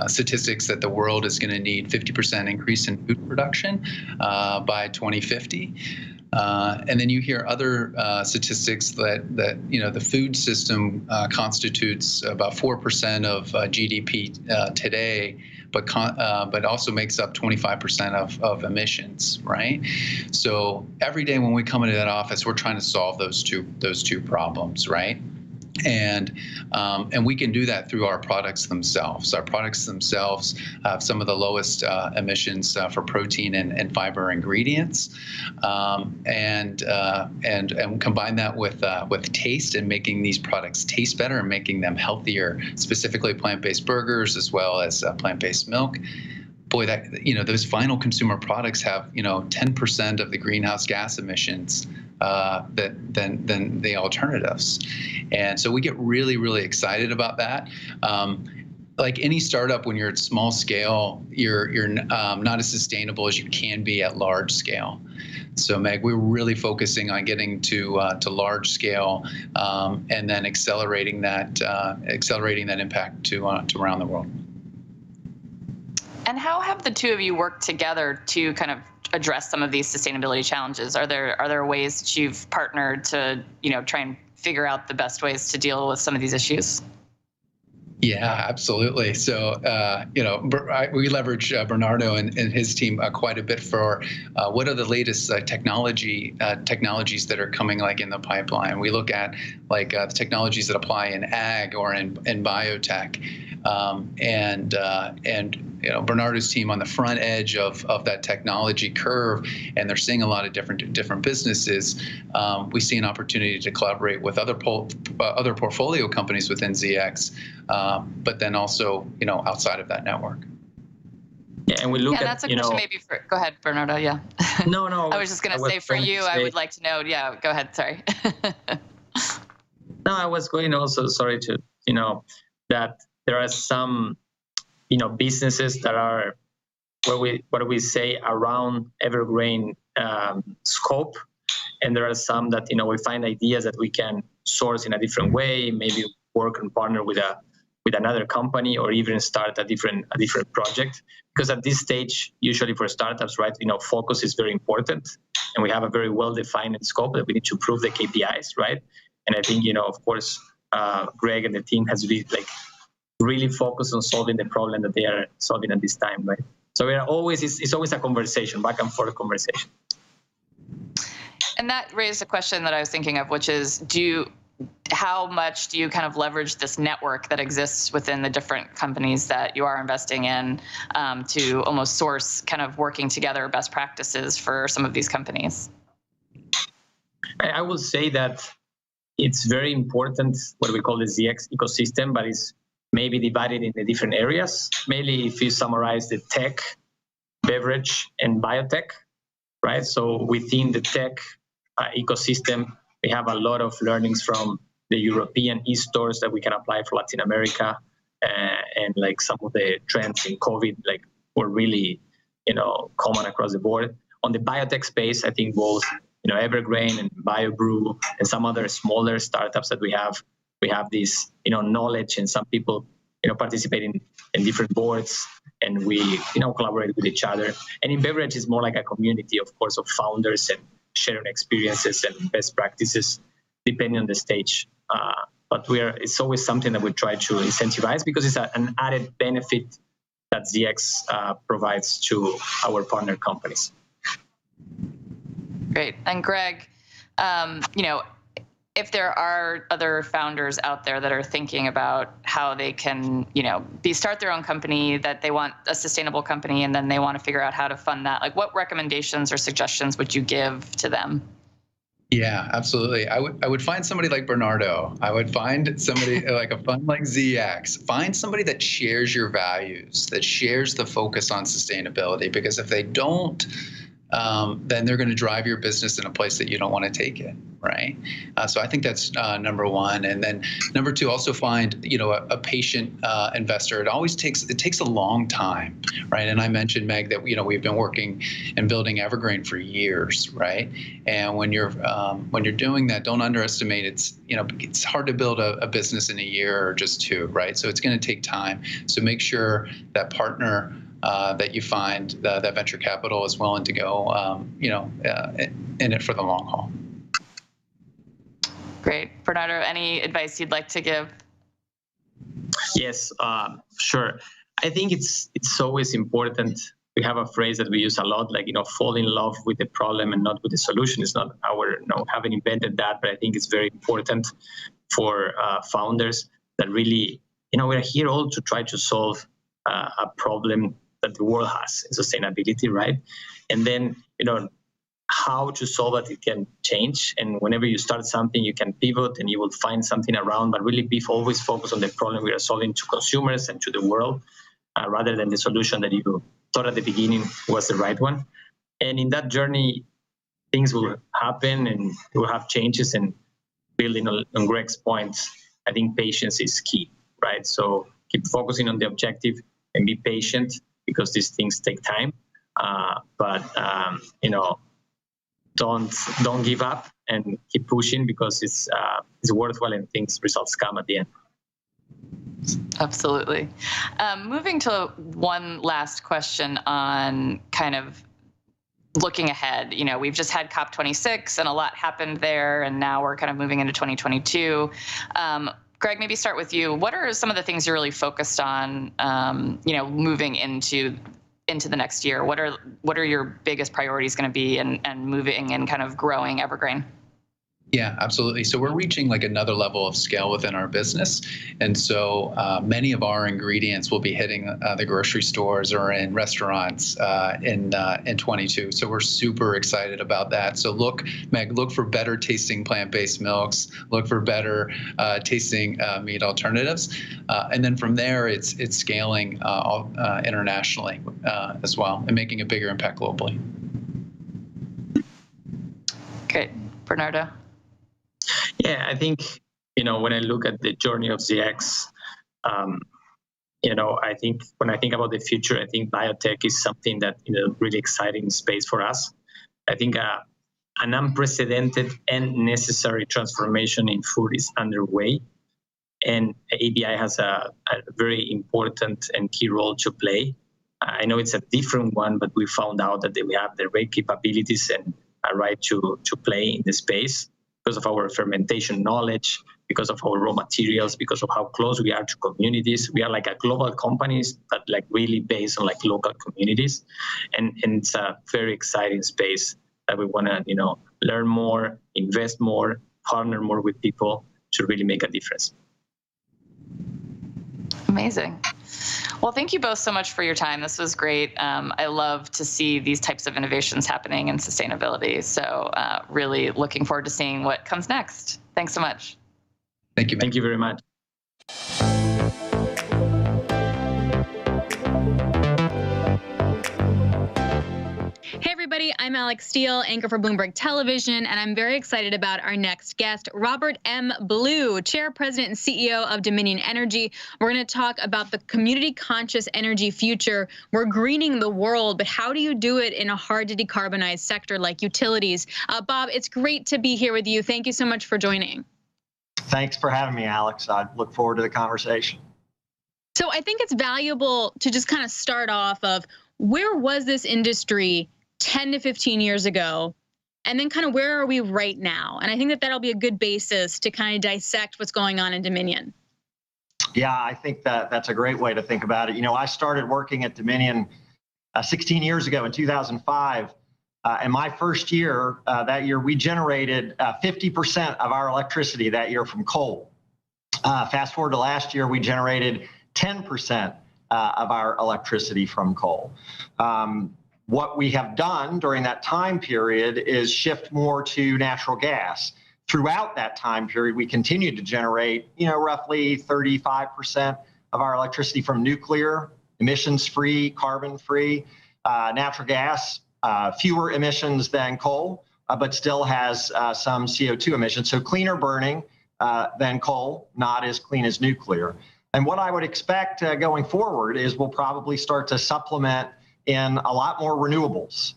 statistics that the world is going to need 50% increase in food production by 2050. And then you hear other statistics that the food system constitutes about 4% of GDP today, but also makes up 25% of emissions, right? So every day when we come into that office, we're trying to solve those two problems, right? And we can do that through our products themselves. Our products themselves have some of the lowest emissions for protein and fiber ingredients, and combine that with taste and making these products taste better and making them healthier, specifically plant-based burgers as well as plant-based milk. Boy, that those final consumer products have 10% of the greenhouse gas emissions than the alternatives, and so we get really, really excited about that. Like any startup, when you're at small scale, you're not as sustainable as you can be at large scale. So, Meg, we're really focusing on getting to large scale, and then accelerating that impact to around the world. And how have the two of you worked together to kind of address some of these sustainability challenges? Are there ways that you've partnered to try and figure out the best ways to deal with some of these issues? Yeah, absolutely. So, we leverage Bernardo and his team quite a bit for what are the latest technologies that are coming like in the pipeline. We look at like the technologies that apply in ag or in biotech, and Bernardo's team on the front edge of that technology curve, and they're seeing a lot of different businesses. We see an opportunity to collaborate with other portfolio companies within ZX, but then also outside of that network. Yeah, and we look at that's a question maybe for. Go ahead, Bernardo. Yeah. No. I was just going to say for you, I would like to know. Yeah, go ahead. Sorry. No, I was going also. Sorry to that there are some businesses that are what we say around Evergreen scope, and there are some that we find ideas that we can source in a different way, maybe work and partner with another company, or even start a different project. Because at this stage, usually for startups, right, focus is very important, and we have a very well-defined scope that we need to prove the KPIs, right? And I think of course, Greg and the team has been really focused on solving the problem that they are solving at this time, right? So it's always a conversation, back and forth conversation. And that raised a question that I was thinking of, which is, how much do you kind of leverage this network that exists within the different companies that you are investing in to almost source kind of working together best practices for some of these companies? I will say that it's very important what we call the ZX ecosystem, but it's maybe divided into different areas. Mainly if you summarize the tech, beverage, and biotech, right? So within the tech ecosystem, we have a lot of learnings from the European e-stores that we can apply for Latin America, and like some of the trends in COVID were really common across the board. On the biotech space, I think both Evergreen and BioBrew and some other smaller startups that we have this knowledge, and some people participate in different boards, and we collaborate with each other. And in beverage, it's more like a community, of course, of founders and sharing experiences and best practices, depending on the stage. But it's always something that we try to incentivize because it's an added benefit that ZX provides to our partner companies. Great. And Greg, if there are other founders out there that are thinking about how they can, start their own company, that they want a sustainable company, and then they want to figure out how to fund that, like what recommendations or suggestions would you give to them? Yeah, absolutely. I would find somebody like Bernardo. I would find somebody like a fund like ZX. Find somebody that shares your values, that shares the focus on sustainability, because if they don't, then they're going to drive your business in a place that you don't want to take it, right? So I think that's number one. And then number two, also find a patient investor. It takes a long time, right? And I mentioned, Meg, that we've been working and building Evergreen for years, right? And when you're doing that, don't underestimate it's hard to build a business in a year or just two, right? So it's going to take time. So make sure that partner that you find that venture capital is willing to go, in it for the long haul. Great. Bernardo, any advice you'd like to give? Yes, sure. I think it's always important. We have a phrase that we use a lot, like, fall in love with the problem and not with the solution. It's not haven't invented that, but I think it's very important for founders that really, we're here all to try to solve a problem that the world has in sustainability, right? And then, how to solve it can change. And whenever you start something, you can pivot and you will find something around, but really always focus on the problem we are solving to consumers and to the world, rather than the solution that you thought at the beginning was the right one. And in that journey, things will happen and we'll have changes. And building on Greg's point, I think patience is key, right? So keep focusing on the objective and be patient, because these things take time. But don't give up and keep pushing, because it's worthwhile and results come at the end. Absolutely. Moving to one last question on kind of looking ahead. We've just had COP26 and a lot happened there, and now we're kind of moving into 2022. Greg, maybe start with you. What are some of the things you're really focused on, moving into the next year? What are your biggest priorities going to be and moving and kind of growing Evergreen? Yeah, absolutely. So we're reaching like another level of scale within our business. And so many of our ingredients will be hitting the grocery stores or in restaurants in 22. So we're super excited about that. So look for better tasting plant-based milks, look for better tasting meat alternatives. And then from there, it's scaling internationally as well and making a bigger impact globally. Great. Bernardo? Yeah, I think, when I look at the journey of ZX, I think when I think about the future, I think biotech is something that, really exciting space for us. I think an unprecedented and necessary transformation in food is underway. And ABI has a very important and key role to play. I know it's a different one, but we found out that we have the right capabilities and a right to play in the space, because of our fermentation knowledge, because of our raw materials, because of how close we are to communities. We are like a global companies, but like really based on like local communities. And it's a very exciting space that we want to, learn more, invest more, partner more with people to really make a difference. Amazing. Well, thank you both so much for your time. This was great. I love to see these types of innovations happening in sustainability. So really looking forward to seeing what comes next. Thanks so much. Thank you. Thank you very much. Hey everybody, I'm Alex Steele, anchor for Bloomberg Television, and I'm very excited about our next guest, Robert M. Blue, Chair, President, and CEO of Dominion Energy. We're going to talk about the community-conscious energy future. We're greening the world, but how do you do it in a hard-to-decarbonize sector like utilities? Bob, it's great to be here with you. Thank you so much for joining. Thanks for having me, Alex. I look forward to the conversation. So I think it's valuable to just kind of start off of where was this industry 10 to 15 years ago, and then kind of where are we right now? And I think that that'll be a good basis to kind of dissect what's going on in Dominion. Yeah, I think that that's a great way to think about it. You know, I started working at Dominion 16 years ago in 2005. And my first year, that year, we generated 50% of our electricity that year from coal. Fast forward to last year, we generated 10% of our electricity from coal. What we have done during that time period is shift more to natural gas. Throughout that time period, we continued to generate, roughly 35% of our electricity from nuclear, emissions-free, carbon-free, natural gas, fewer emissions than coal, but still has some CO2 emissions. So cleaner burning than coal, not as clean as nuclear. And what I would expect going forward is we'll probably start to supplement in a lot more renewables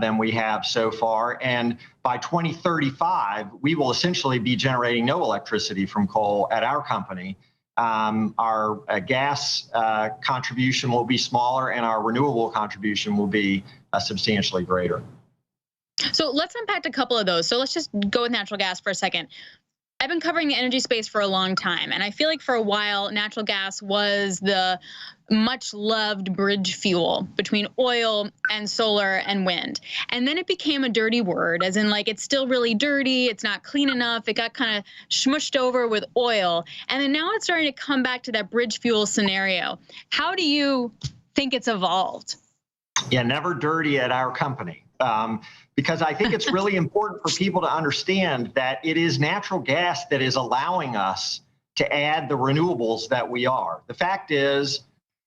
than we have so far. And by 2035, we will essentially be generating no electricity from coal at our company. Our gas contribution will be smaller and our renewable contribution will be substantially greater. So let's unpack a couple of those. So let's just go with natural gas for a second. I've been covering the energy space for a long time, and I feel like for a while, natural gas was the much loved bridge fuel between oil and solar and wind. And then it became a dirty word, as in like, it's still really dirty, it's not clean enough, it got kind of smushed over with oil. And then now it's starting to come back to that bridge fuel scenario. How do you think it's evolved? Yeah, never dirty at our company. Because I think it's really important for people to understand that it is natural gas that is allowing us to add the renewables that we are. The fact is,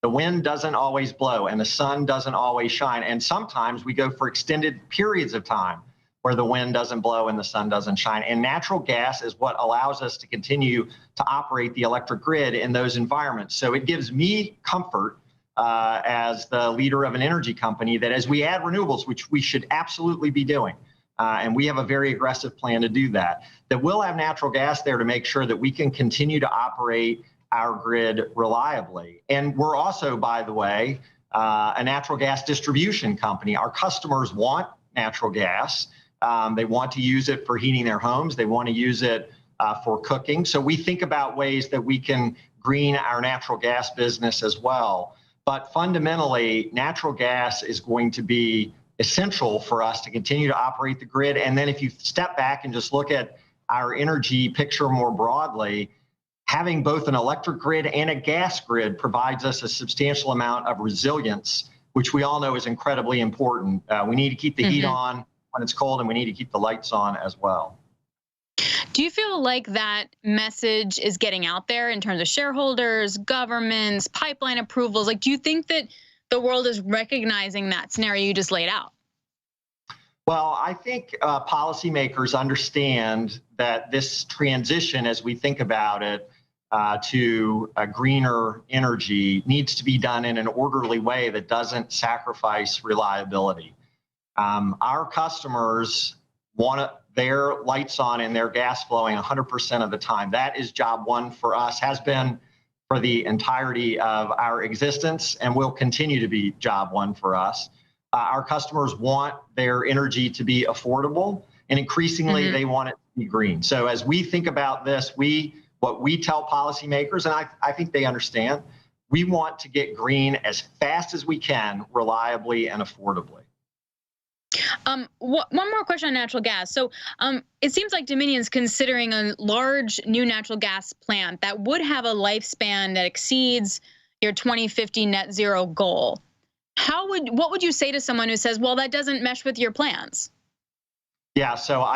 the wind doesn't always blow and the sun doesn't always shine. And sometimes we go for extended periods of time where the wind doesn't blow and the sun doesn't shine. And natural gas is what allows us to continue to operate the electric grid in those environments. So it gives me comfort as the leader of an energy company that as we add renewables, which we should absolutely be doing, and we have a very aggressive plan to do that, that we'll have natural gas there to make sure that we can continue to operate our grid reliably. And we're also, by the way, a natural gas distribution company. Our customers want natural gas. They want to use it for heating their homes. They want to use it for cooking. So we think about ways that we can green our natural gas business as well. But fundamentally, natural gas is going to be essential for us to continue to operate the grid. And then if you step back and just look at our energy picture more broadly, having both an electric grid and a gas grid provides us a substantial amount of resilience, which we all know is incredibly important. We need to keep the heat on when it's cold, and we need to keep the lights on as well. Do you feel like that message is getting out there in terms of shareholders, governments, pipeline approvals? Like, do you think that the world is recognizing that scenario you just laid out? Well, I think policymakers understand that this transition, as we think about it, to a greener energy needs to be done in an orderly way that doesn't sacrifice reliability. Our customers want their lights on and their gas flowing 100% of the time. That is job one for us, has been for the entirety of our existence, and will continue to be job one for us. Our customers want their energy to be affordable, and increasingly they want it to be green. So as we think about this, what we tell policymakers, and I think they understand, we want to get green as fast as we can, reliably and affordably. One more question on natural gas. So it seems like Dominion's considering a large new natural gas plant that would have a lifespan that exceeds your 2050 net zero goal. What would you say to someone who says, well, that doesn't mesh with your plans? Yeah, so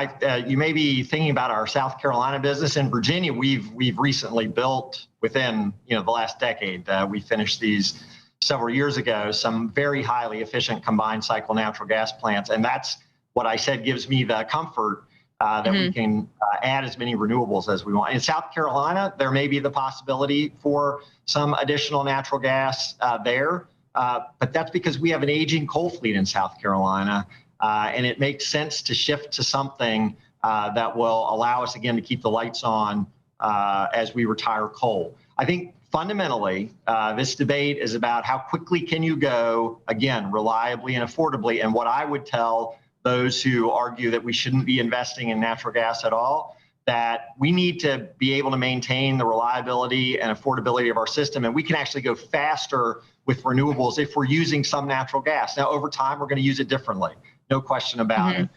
you may be thinking about our South Carolina business. In Virginia, we've recently built within the last decade. We finished these several years ago, some very highly efficient combined cycle natural gas plants. And that's what I said gives me the comfort that we can add as many renewables as we want. In South Carolina, there may be the possibility for some additional natural gas there, but that's because we have an aging coal fleet in South Carolina, and it makes sense to shift to something that will allow us, again, to keep the lights on as we retire coal. I think fundamentally, this debate is about how quickly can you go, again, reliably and affordably. And what I would tell those who argue that we shouldn't be investing in natural gas at all, that we need to be able to maintain the reliability and affordability of our system. And we can actually go faster with renewables if we're using some natural gas. Now, over time, we're going to use it differently. No question about it.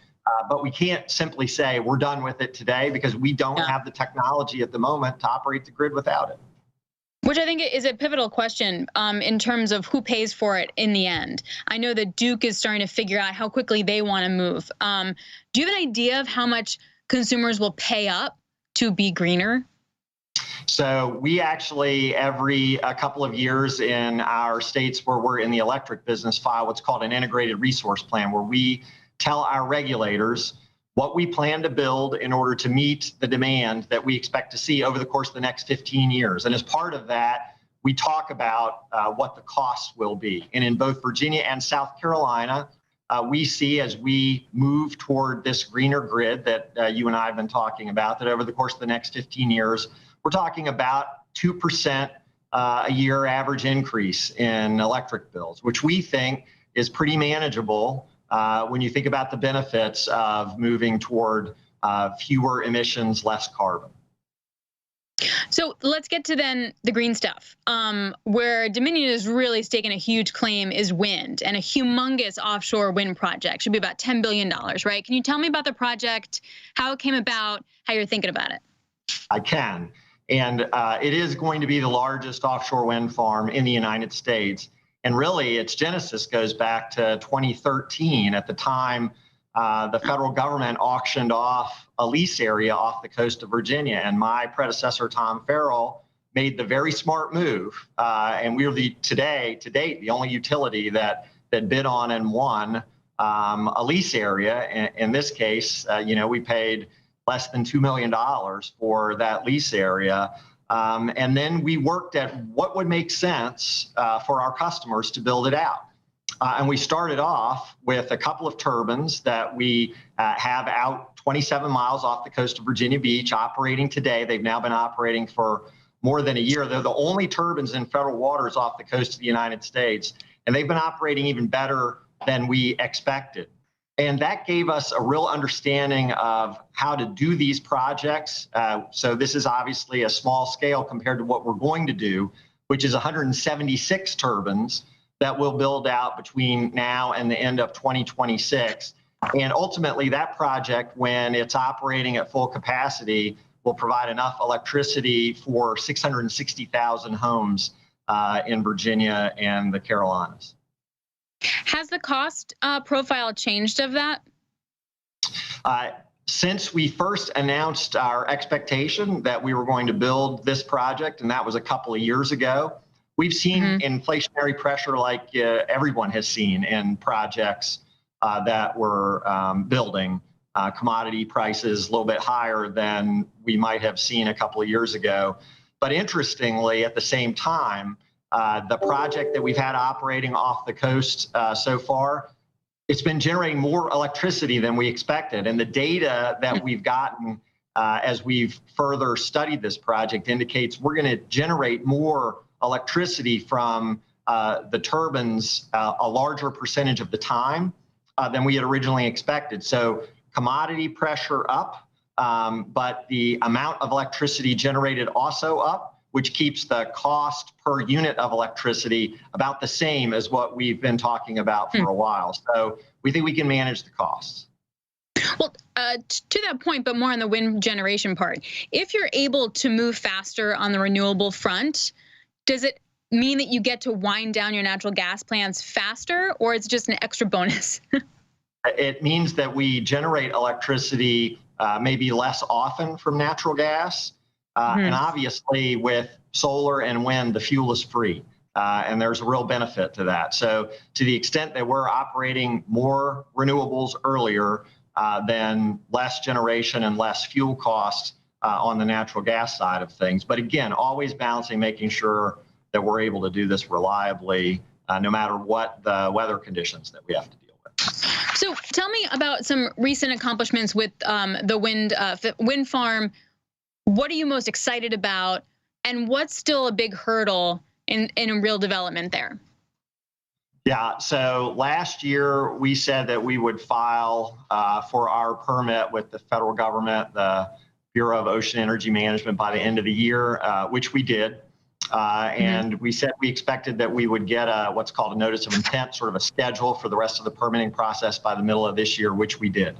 But we can't simply say we're done with it today because we don't have the technology at the moment to operate the grid without it. Which I think is a pivotal question in terms of who pays for it in the end. I know that Duke is starting to figure out how quickly they want to move. Do you have an idea of how much consumers will pay up to be greener? So we actually, every couple of years in our states where we're in the electric business, file what's called an integrated resource plan, where we tell our regulators what we plan to build in order to meet the demand that we expect to see over the course of the next 15 years. And as part of that, we talk about what the costs will be. And in both Virginia and South Carolina, we see as we move toward this greener grid that you and I have been talking about, that over the course of the next 15 years, we're talking about 2% a year average increase in electric bills, which we think is pretty manageable when you think about the benefits of moving toward fewer emissions, less carbon. So let's get to then the green stuff. Where Dominion is really staking a huge claim is wind, and a humongous offshore wind project. Should be about $10 billion, right? Can you tell me about the project, how it came about, how you're thinking about it? I can. And it is going to be the largest offshore wind farm in the United States. And really, its genesis goes back to 2013. At the time, the federal government auctioned off a lease area off the coast of Virginia. And my predecessor, Tom Farrell, made the very smart move. And we were to date, the only utility that bid on and won a lease area. In this case, we paid less than $2 million for that lease area. And then we worked at what would make sense for our customers to build it out. And we started off with a couple of turbines that we have out 27 miles off the coast of Virginia Beach operating today. They've now been operating for more than a year. They're the only turbines in federal waters off the coast of the United States. And they've been operating even better than we expected. And that gave us a real understanding of how to do these projects. So this is obviously a small scale compared to what we're going to do, which is 176 turbines that we'll build out between now and the end of 2026. And ultimately, that project, when it's operating at full capacity, will provide enough electricity for 660,000 homes in Virginia and the Carolinas. Has the cost profile changed of that? Since we first announced our expectation that we were going to build this project, and that was a couple of years ago, we've seen inflationary pressure like everyone has seen in projects that we're building. Commodity prices a little bit higher than we might have seen a couple of years ago. But interestingly, at the same time, the project that we've had operating off the coast so far, it's been generating more electricity than we expected. And the data that we've gotten as we've further studied this project indicates we're going to generate more electricity from the turbines a larger percentage of the time than we had originally expected. So commodity pressure up, but the amount of electricity generated also up, which keeps the cost per unit of electricity about the same as what we've been talking about for a while. So we think we can manage the costs. Well, to that point, but more on the wind generation part, if you're able to move faster on the renewable front, does it mean that you get to wind down your natural gas plants faster, or it's just an extra bonus? It means that we generate electricity maybe less often from natural gas. And obviously with solar and wind, the fuel is free. And there's a real benefit to that. So to the extent that we're operating more renewables earlier, then less generation and less fuel costs on the natural gas side of things. But again, always balancing, making sure that we're able to do this reliably, no matter what the weather conditions that we have to deal with. So tell me about some recent accomplishments with the wind farm. What are you most excited about? And what's still a big hurdle in real development there? Yeah, so last year we said that we would file for our permit with the federal government, the Bureau of Ocean Energy Management, by the end of the year, which we did. And we said we expected that we would get what's called a notice of intent, sort of a schedule for the rest of the permitting process by the middle of this year, which we did.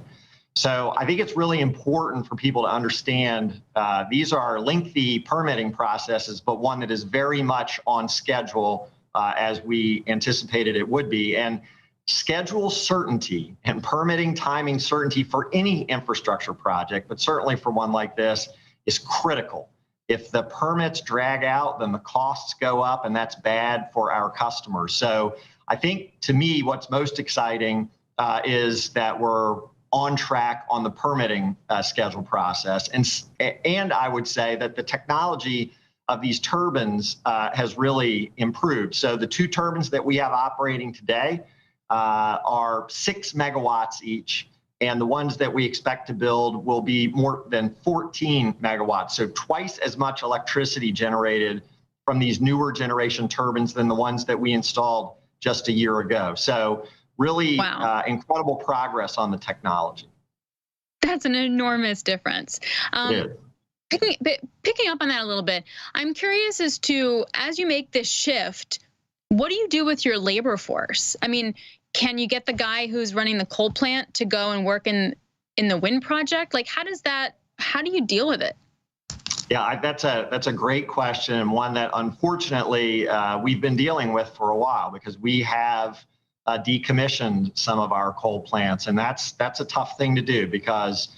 So I think it's really important for people to understand these are lengthy permitting processes, but one that is very much on schedule as we anticipated it would be. And schedule certainty and permitting timing certainty for any infrastructure project, but certainly for one like this, is critical. If the permits drag out, then the costs go up, and that's bad for our customers. So I think, to me, what's most exciting is that we're on track on the permitting schedule process. And I would say that the technology of these turbines has really improved. So the 2 turbines that we have operating today are 6 megawatts each, and the ones that we expect to build will be more than 14 megawatts. So twice as much electricity generated from these newer generation turbines than the ones that we installed just a year ago. So really incredible progress on the technology. That's an enormous difference. Picking up on that a little bit, I'm curious as to, as you make this shift, what do you do with your labor force? I mean, can you get the guy who's running the coal plant to go and work in the wind project? Like, how do you deal with it? Yeah, that's a great question, and one that unfortunately we've been dealing with for a while, because we have decommissioned some of our coal plants, and that's a tough thing to do, because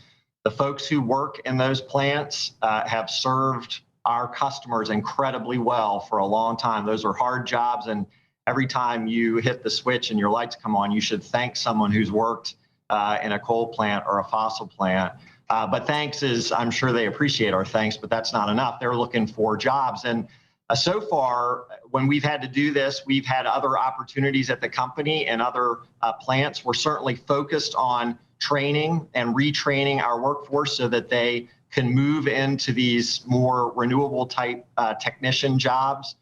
the folks who work in those plants have served our customers incredibly well for a long time. Those are hard jobs, and every time you hit the switch and your lights come on, you should thank someone who's worked in a coal plant or a fossil plant. But thanks is, I'm sure they appreciate our thanks, but that's not enough. They're looking for jobs. And so far, when we've had to do this, we've had other opportunities at the company and other plants. We're certainly focused on training and retraining our workforce so that they can move into these more renewable type technician jobs.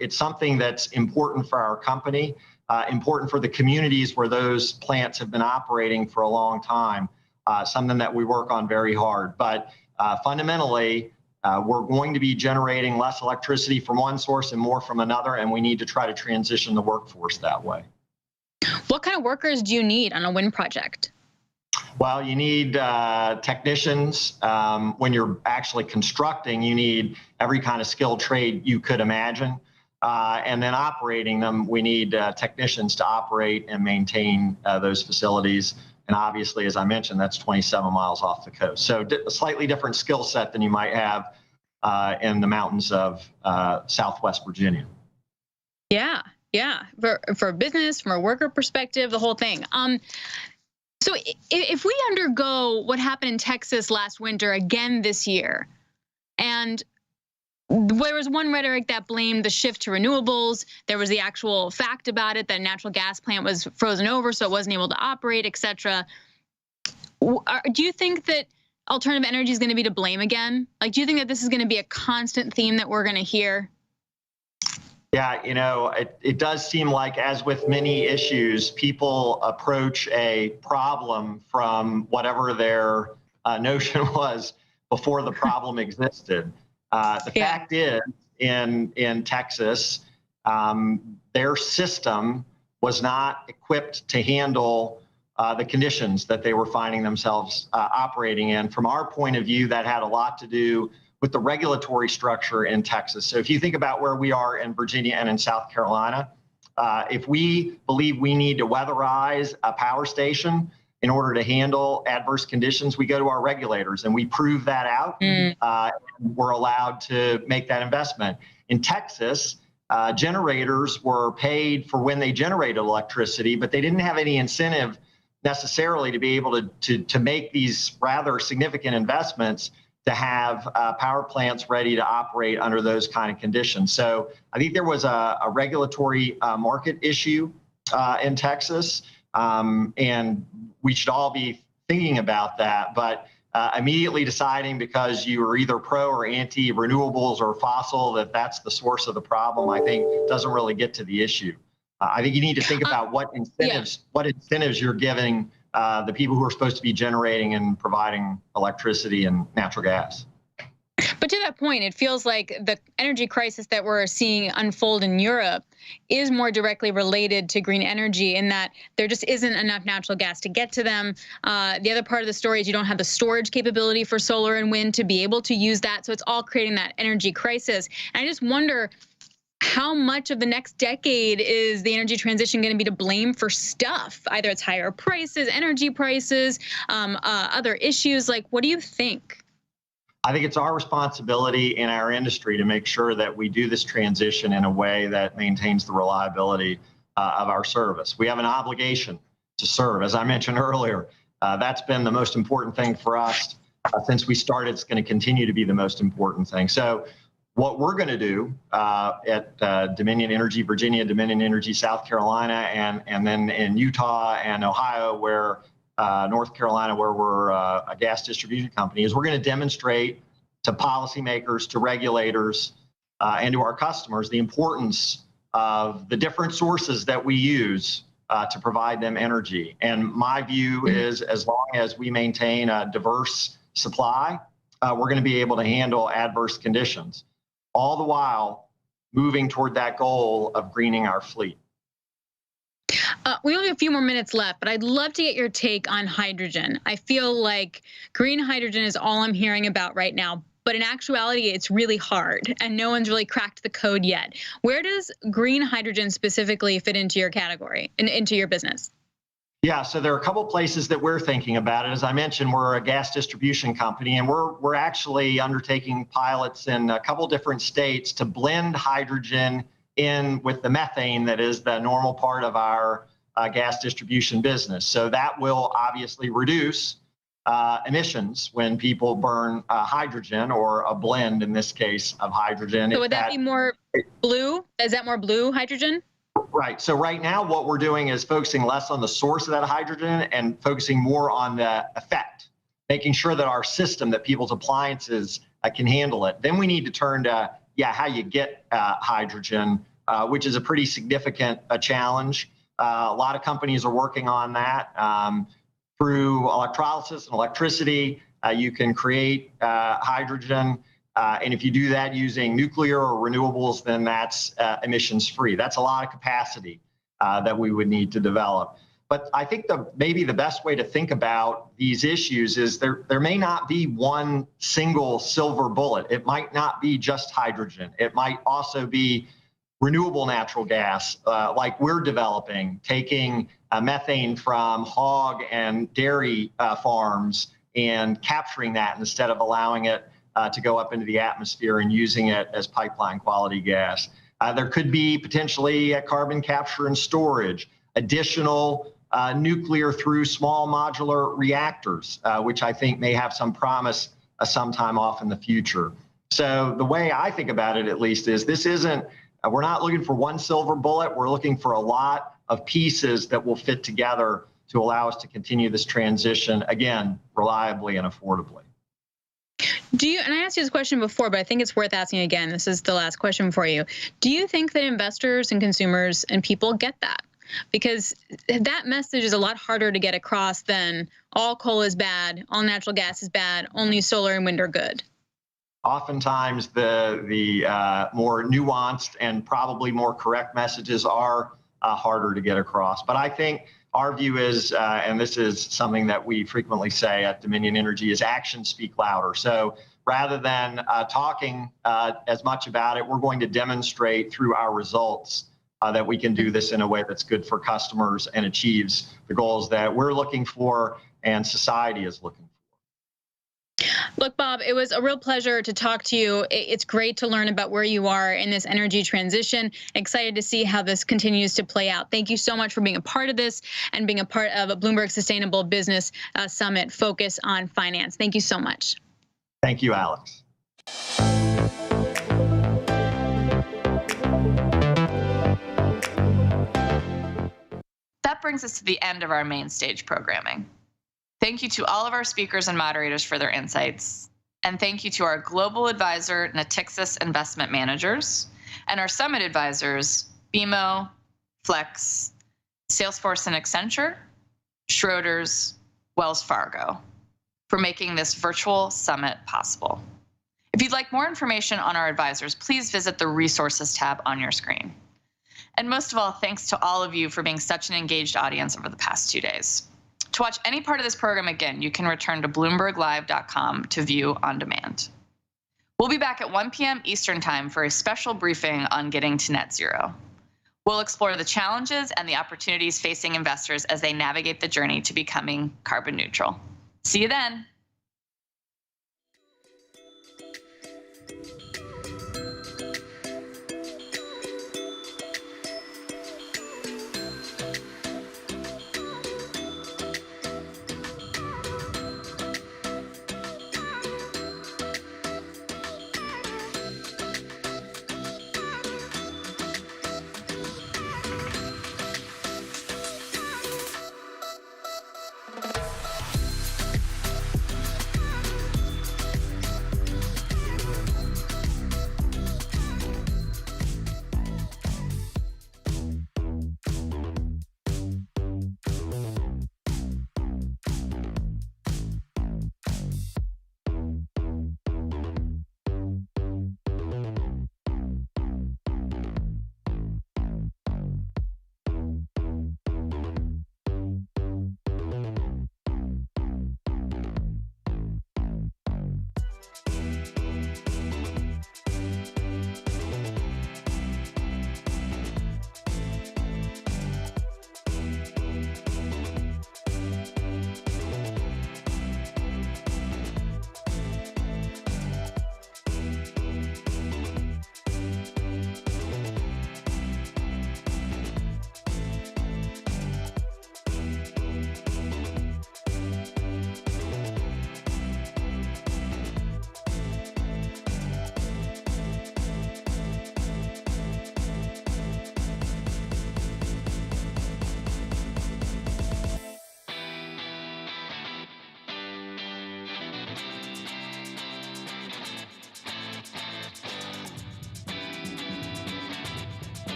It's something that's important for our company, important for the communities where those plants have been operating for a long time, something that we work on very hard. But fundamentally, we're going to be generating less electricity from one source and more from another, and we need to try to transition the workforce that way. What kind of workers do you need on a wind project? Well, you need technicians. When you're actually constructing, you need every kind of skilled trade you could imagine. And then operating them, we need technicians to operate and maintain those facilities. And obviously, as I mentioned, that's 27 miles off the coast. So a slightly different skill set than you might have in the mountains of Southwest Virginia. Yeah. For business, from a worker perspective, the whole thing. So if we undergo what happened in Texas last winter again this year, and there was one rhetoric that blamed the shift to renewables, there was the actual fact about it that a natural gas plant was frozen over, so it wasn't able to operate, et cetera. Do you think that alternative energy is going to be to blame again? Like, do you think that this is going to be a constant theme that we're going to hear? Yeah, it does seem like, as with many issues, people approach a problem from whatever their notion was before the problem existed. The fact is, in Texas, their system was not equipped to handle the conditions that they were finding themselves operating in. From our point of view, that had a lot to do with the regulatory structure in Texas. So if you think about where we are in Virginia and in South Carolina, if we believe we need to weatherize a power station in order to handle adverse conditions, we go to our regulators and we prove that out. And we're allowed to make that investment. In Texas, generators were paid for when they generated electricity, but they didn't have any incentive necessarily to be able to make these rather significant investments to have power plants ready to operate under those kind of conditions. So I think there was a regulatory market issue in Texas, and we should all be thinking about that. But immediately deciding because you are either pro or anti renewables or fossil that that's the source of the problem, I think doesn't really get to the issue. I think you need to think about what incentives you're giving the people who are supposed to be generating and providing electricity and natural gas. But to that point, it feels like the energy crisis that we're seeing unfold in Europe is more directly related to green energy in that there just isn't enough natural gas to get to them. The other part of the story is you don't have the storage capability for solar and wind to be able to use that. So it's all creating that energy crisis. And I just wonder, how much of the next decade is the energy transition going to be to blame for stuff? Either it's higher prices, energy prices, other issues. Like, what do you think? I think it's our responsibility in our industry to make sure that we do this transition in a way that maintains the reliability of our service. We have an obligation to serve. As I mentioned earlier, that's been the most important thing for us since we started. It's going to continue to be the most important thing. So what we're going to do at Dominion Energy Virginia, Dominion Energy South Carolina, and then in Utah and Ohio, where North Carolina, where we're a gas distribution company, is we're going to demonstrate to policymakers, to regulators, and to our customers the importance of the different sources that we use to provide them energy. And my view is as long as we maintain a diverse supply, we're going to be able to handle adverse conditions, all the while moving toward that goal of greening our fleet. We only have a few more minutes left, but I'd love to get your take on hydrogen. I feel like green hydrogen is all I'm hearing about right now, but in actuality, it's really hard and no one's really cracked the code yet. Where does green hydrogen specifically fit into your category and into your business? Yeah, so there are a couple places that we're thinking about it. As I mentioned, we're a gas distribution company, and we're actually undertaking pilots in a couple different states to blend hydrogen in with the methane that is the normal part of our gas distribution business. So that will obviously reduce emissions when people burn hydrogen, or a blend in this case of hydrogen. So would that be more blue? Is that more blue hydrogen? Right. So right now what we're doing is focusing less on the source of that hydrogen and focusing more on the effect, making sure that our system, that people's appliances can handle it. Then we need to turn to, how you get hydrogen, which is a pretty significant challenge. A lot of companies are working on that. Through electrolysis and electricity, you can create hydrogen. And if you do that using nuclear or renewables, then that's emissions free. That's a lot of capacity that we would need to develop. But I think maybe the best way to think about these issues is there may not be one single silver bullet. It might not be just hydrogen. It might also be renewable natural gas, like we're developing, taking methane from hog and dairy farms and capturing that instead of allowing it to go up into the atmosphere and using it as pipeline quality gas. There could be potentially a carbon capture and storage, additional nuclear through small modular reactors, which I think may have some promise sometime off in the future. So the way I think about it, at least, is this isn't, we're not looking for one silver bullet. We're looking for a lot of pieces that will fit together to allow us to continue this transition, again, reliably and affordably. And I asked you this question before, but I think it's worth asking again. This is the last question for you. Do you think that investors and consumers and people get that? Because that message is a lot harder to get across than all coal is bad, all natural gas is bad, only solar and wind are good. Oftentimes, the more nuanced and probably more correct messages are harder to get across. But I think our view is, and this is something that we frequently say at Dominion Energy, is actions speak louder. So rather than talking as much about it, we're going to demonstrate through our results that we can do this in a way that's good for customers and achieves the goals that we're looking for and society is looking for. Look, Bob, it was a real pleasure to talk to you. It's great to learn about where you are in this energy transition. Excited to see how this continues to play out. Thank you so much for being a part of this and being a part of a Bloomberg Sustainable Business Summit Focus on Finance. Thank you so much. Thank you, Alex. That brings us to the end of our main stage programming. Thank you to all of our speakers and moderators for their insights. And thank you to our global advisor, Natixis Investment Managers, and our summit advisors, BMO, Flex, Salesforce and Accenture, Schroders, Wells Fargo, for making this virtual summit possible. If you'd like more information on our advisors, please visit the resources tab on your screen. And most of all, thanks to all of you for being such an engaged audience over the past 2 days. To watch any part of this program again, you can return to BloombergLive.com to view on demand. We'll be back at 1 p.m. Eastern Time for a special briefing on getting to net zero. We'll explore the challenges and the opportunities facing investors as they navigate the journey to becoming carbon neutral. See you then.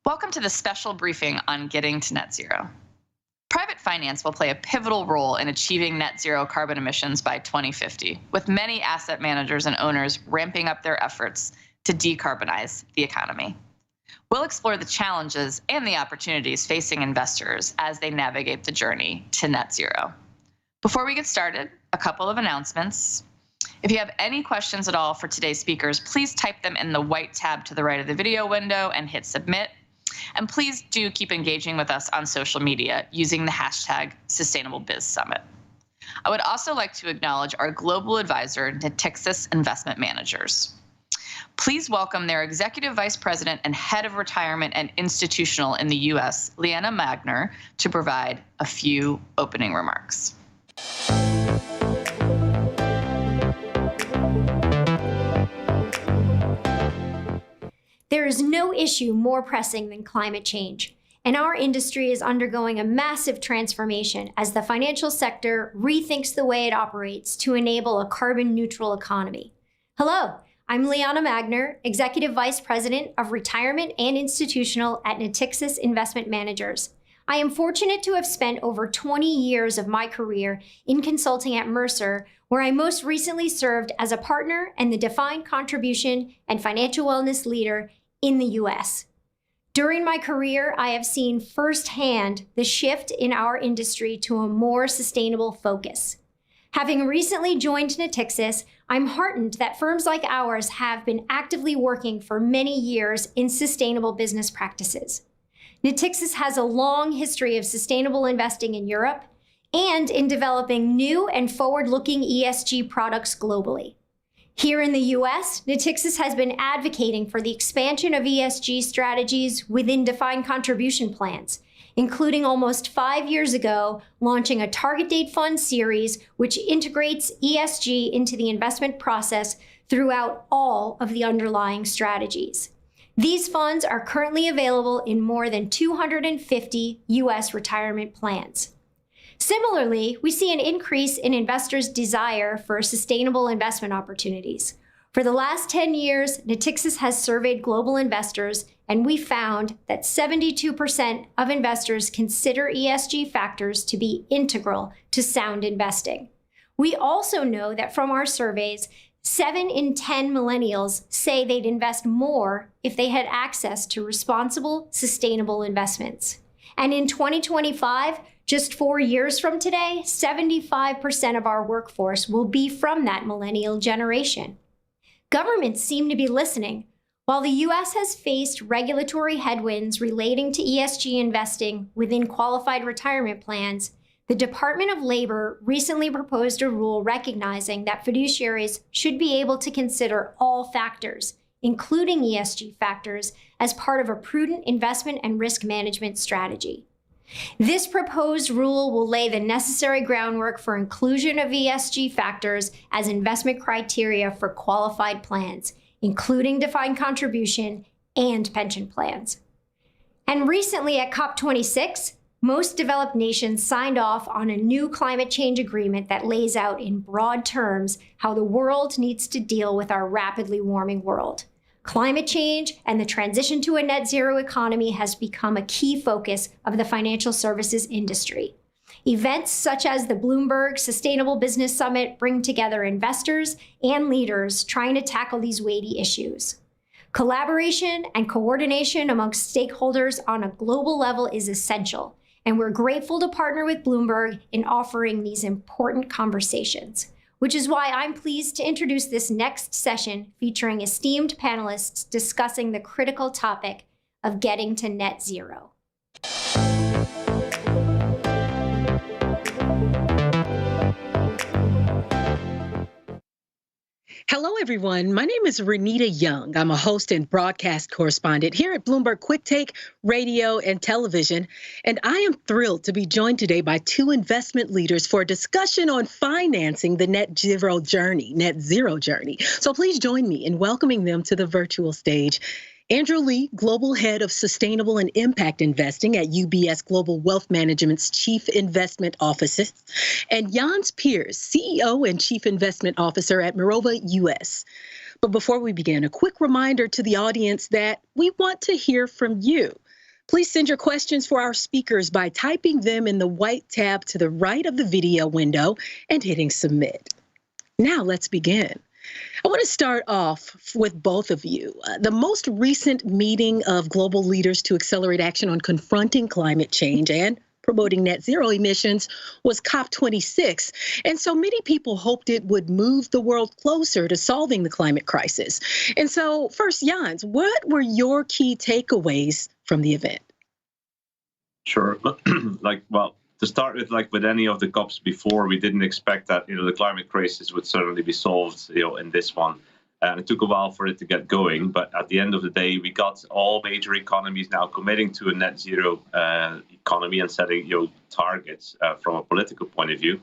Welcome to the special briefing on getting to net zero. Private finance will play a pivotal role in achieving net zero carbon emissions by 2050, with many asset managers and owners ramping up their efforts to decarbonize the economy. We'll explore the challenges and the opportunities facing investors as they navigate the journey to net zero. Before we get started, a couple of announcements. If you have any questions at all for today's speakers, please type them in the white tab to the right of the video window and hit submit. And please do keep engaging with us on social media using the hashtag #SustainableBizSummit. I would also like to acknowledge our global advisor, Natixis Investment Managers. Please welcome their Executive Vice President and Head of Retirement and Institutional in the U.S., Liana Magner, to provide a few opening remarks. There is no issue more pressing than climate change, and our industry is undergoing a massive transformation as the financial sector rethinks the way it operates to enable a carbon-neutral economy. Hello, I'm Liana Magner, Executive Vice President of Retirement and Institutional at Natixis Investment Managers. I am fortunate to have spent over 20 years of my career in consulting at Mercer, where I most recently served as a partner and the defined contribution and financial wellness leader in the US. During my career, I have seen firsthand the shift in our industry to a more sustainable focus. Having recently joined Natixis, I'm heartened that firms like ours have been actively working for many years in sustainable business practices. Natixis has a long history of sustainable investing in Europe and in developing new and forward-looking ESG products globally. Here in the US, Natixis has been advocating for the expansion of ESG strategies within defined contribution plans, including almost 5 years ago, launching a target date fund series, which integrates ESG into the investment process throughout all of the underlying strategies. These funds are currently available in more than 250 US retirement plans. Similarly, we see an increase in investors' desire for sustainable investment opportunities. For the last 10 years, Natixis has surveyed global investors, and we found that 72% of investors consider ESG factors to be integral to sound investing. We also know that from our surveys, 7 in 10 millennials say they'd invest more if they had access to responsible, sustainable investments. And in 2025, just 4 years from today, 75% of our workforce will be from that millennial generation. Governments seem to be listening. While the US has faced regulatory headwinds relating to ESG investing within qualified retirement plans, the Department of Labor recently proposed a rule recognizing that fiduciaries should be able to consider all factors, including ESG factors, as part of a prudent investment and risk management strategy. This proposed rule will lay the necessary groundwork for inclusion of ESG factors as investment criteria for qualified plans, including defined contribution and pension plans. And recently at COP26, most developed nations signed off on a new climate change agreement that lays out in broad terms how the world needs to deal with our rapidly warming world. Climate change and the transition to a net zero economy has become a key focus of the financial services industry. Events such as the Bloomberg Sustainable Business Summit bring together investors and leaders trying to tackle these weighty issues. Collaboration and coordination amongst stakeholders on a global level is essential, and we're grateful to partner with Bloomberg in offering these important conversations, which is why I'm pleased to introduce this next session featuring esteemed panelists discussing the critical topic of getting to net zero. Hello, everyone. My name is Renita Young. I'm a host and broadcast correspondent here at Bloomberg Quick Take Radio and Television, and I am thrilled to be joined today by two investment leaders for a discussion on financing the net zero journey. So please join me in welcoming them to the virtual stage. Andrew Lee, Global Head of Sustainable and Impact Investing at UBS Global Wealth Management's Chief Investment Officer, and Jans Peers, CEO and Chief Investment Officer at Mirova US. But before we begin, a quick reminder to the audience that we want to hear from you. Please send your questions for our speakers by typing them in the white tab to the right of the video window and hitting submit. Now let's begin. I want to start off with both of you. The most recent meeting of global leaders to accelerate action on confronting climate change and promoting net zero emissions was COP26. And so many people hoped it would move the world closer to solving the climate crisis. And so first, Jans, what were your key takeaways from the event? Sure. To start with any of the COPs before, we didn't expect that, the climate crisis would certainly be solved, in this one. And it took a while for it to get going. But at the end of the day, we got all major economies now committing to a net zero economy and setting, targets from a political point of view.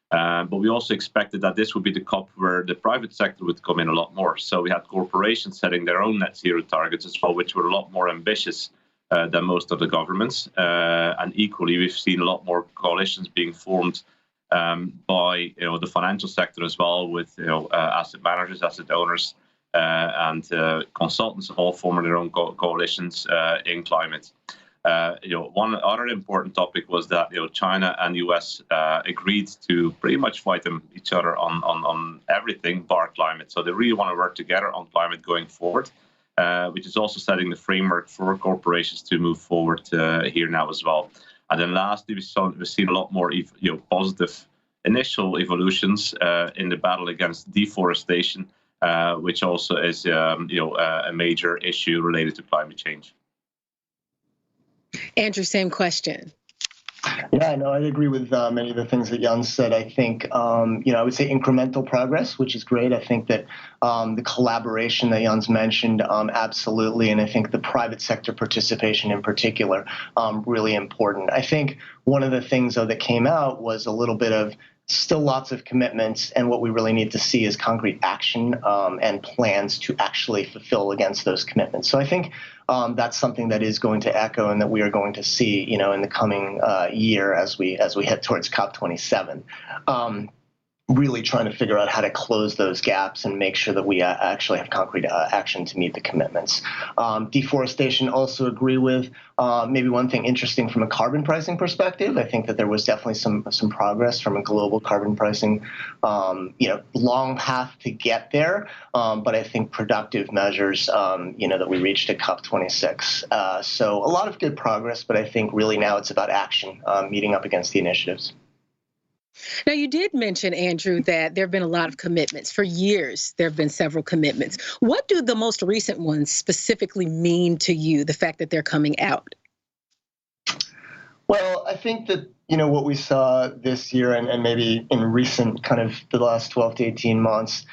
But we also expected that this would be the COP where the private sector would come in a lot more. So we had corporations setting their own net zero targets as well, which were a lot more ambitious than most of the governments. And equally, we've seen a lot more coalitions being formed by the financial sector as well, with asset managers, asset owners, and consultants all forming their own coalitions in climate. One other important topic was that China and US agreed to pretty much fight each other on everything bar climate. So they really want to work together on climate going forward, which is also setting the framework for corporations to move forward here now as well. And then lastly, we've seen a lot more positive initial evolutions in the battle against deforestation, which also is a major issue related to climate change. Andrew, same question. Yeah, I know. I agree with many of the things that Jans said. I think, I would say incremental progress, which is great. I think that the collaboration that Jans mentioned, absolutely. And I think the private sector participation in particular, really important. I think one of the things, though, that came out was a little bit of still lots of commitments, and what we really need to see is concrete action and plans to actually fulfill against those commitments. So I think that's something that is going to echo and that we are going to see, in the coming year as we head towards COP27. Really trying to figure out how to close those gaps and make sure that we actually have concrete action to meet the commitments. Deforestation, also agree with. Maybe one thing interesting from a carbon pricing perspective, I think that there was definitely some progress from a global carbon pricing, long path to get there, but I think productive measures, that we reached at COP26. So a lot of good progress, but I think really now it's about action, meeting up against the initiatives. Now, you did mention, Andrew, that there have been a lot of commitments. For years, there have been several commitments. What do the most recent ones specifically mean to you, the fact that they're coming out? Well, I think that, what we saw this year and maybe in recent kind of the last 12 to 18 months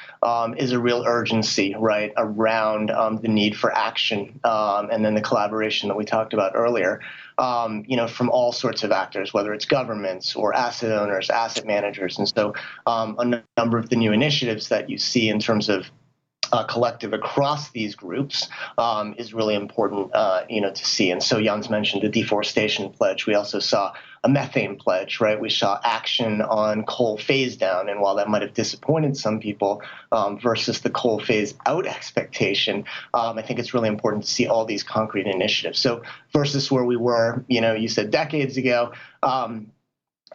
is a real urgency, right, around the need for action and then the collaboration that we talked about earlier, from all sorts of actors, whether it's governments or asset owners, asset managers. And so a number of the new initiatives that you see in terms of collective across these groups is really important, to see. And so Jans mentioned the deforestation pledge. We also saw a methane pledge, right? We saw action on coal phase down. And while that might have disappointed some people versus the coal phase out expectation, I think it's really important to see all these concrete initiatives. So versus where we were, you said decades ago, I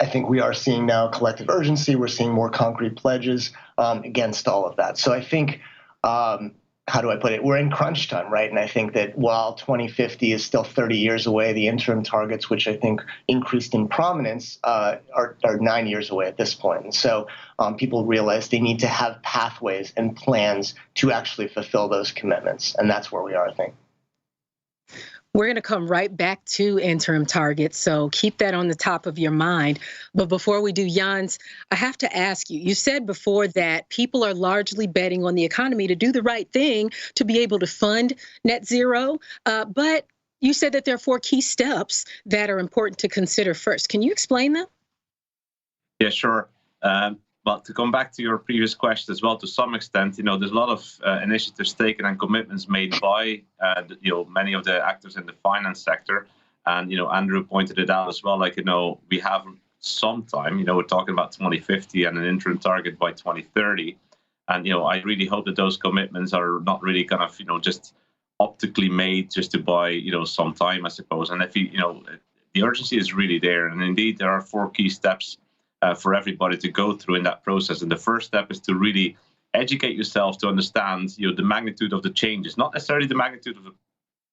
think we are seeing now collective urgency. We're seeing more concrete pledges against all of that. So I think, how do I put it? We're in crunch time, right? And I think that while 2050 is still 30 years away, the interim targets, which I think increased in prominence, are 9 years away at this point. And so people realize they need to have pathways and plans to actually fulfill those commitments. And that's where we are, I think. We're going to come right back to interim targets, so keep that on the top of your mind. But before we do, Jans, I have to ask you, you said before that people are largely betting on the economy to do the right thing to be able to fund net zero, but you said that there are 4 key steps that are important to consider first. Can you explain them? Yeah, sure. But to come back to your previous question as well, to some extent, there's a lot of initiatives taken and commitments made by, many of the actors in the finance sector. And, Andrew pointed it out as well, we have some time, we're talking about 2050 and an interim target by 2030. And, I really hope that those commitments are not really kind of, just optically made just to buy, some time, I suppose. And if the urgency is really there. And indeed, there are 4 key steps for everybody to go through in that process. And the first step is to really educate yourself to understand, the magnitude of the changes, not necessarily the magnitude of the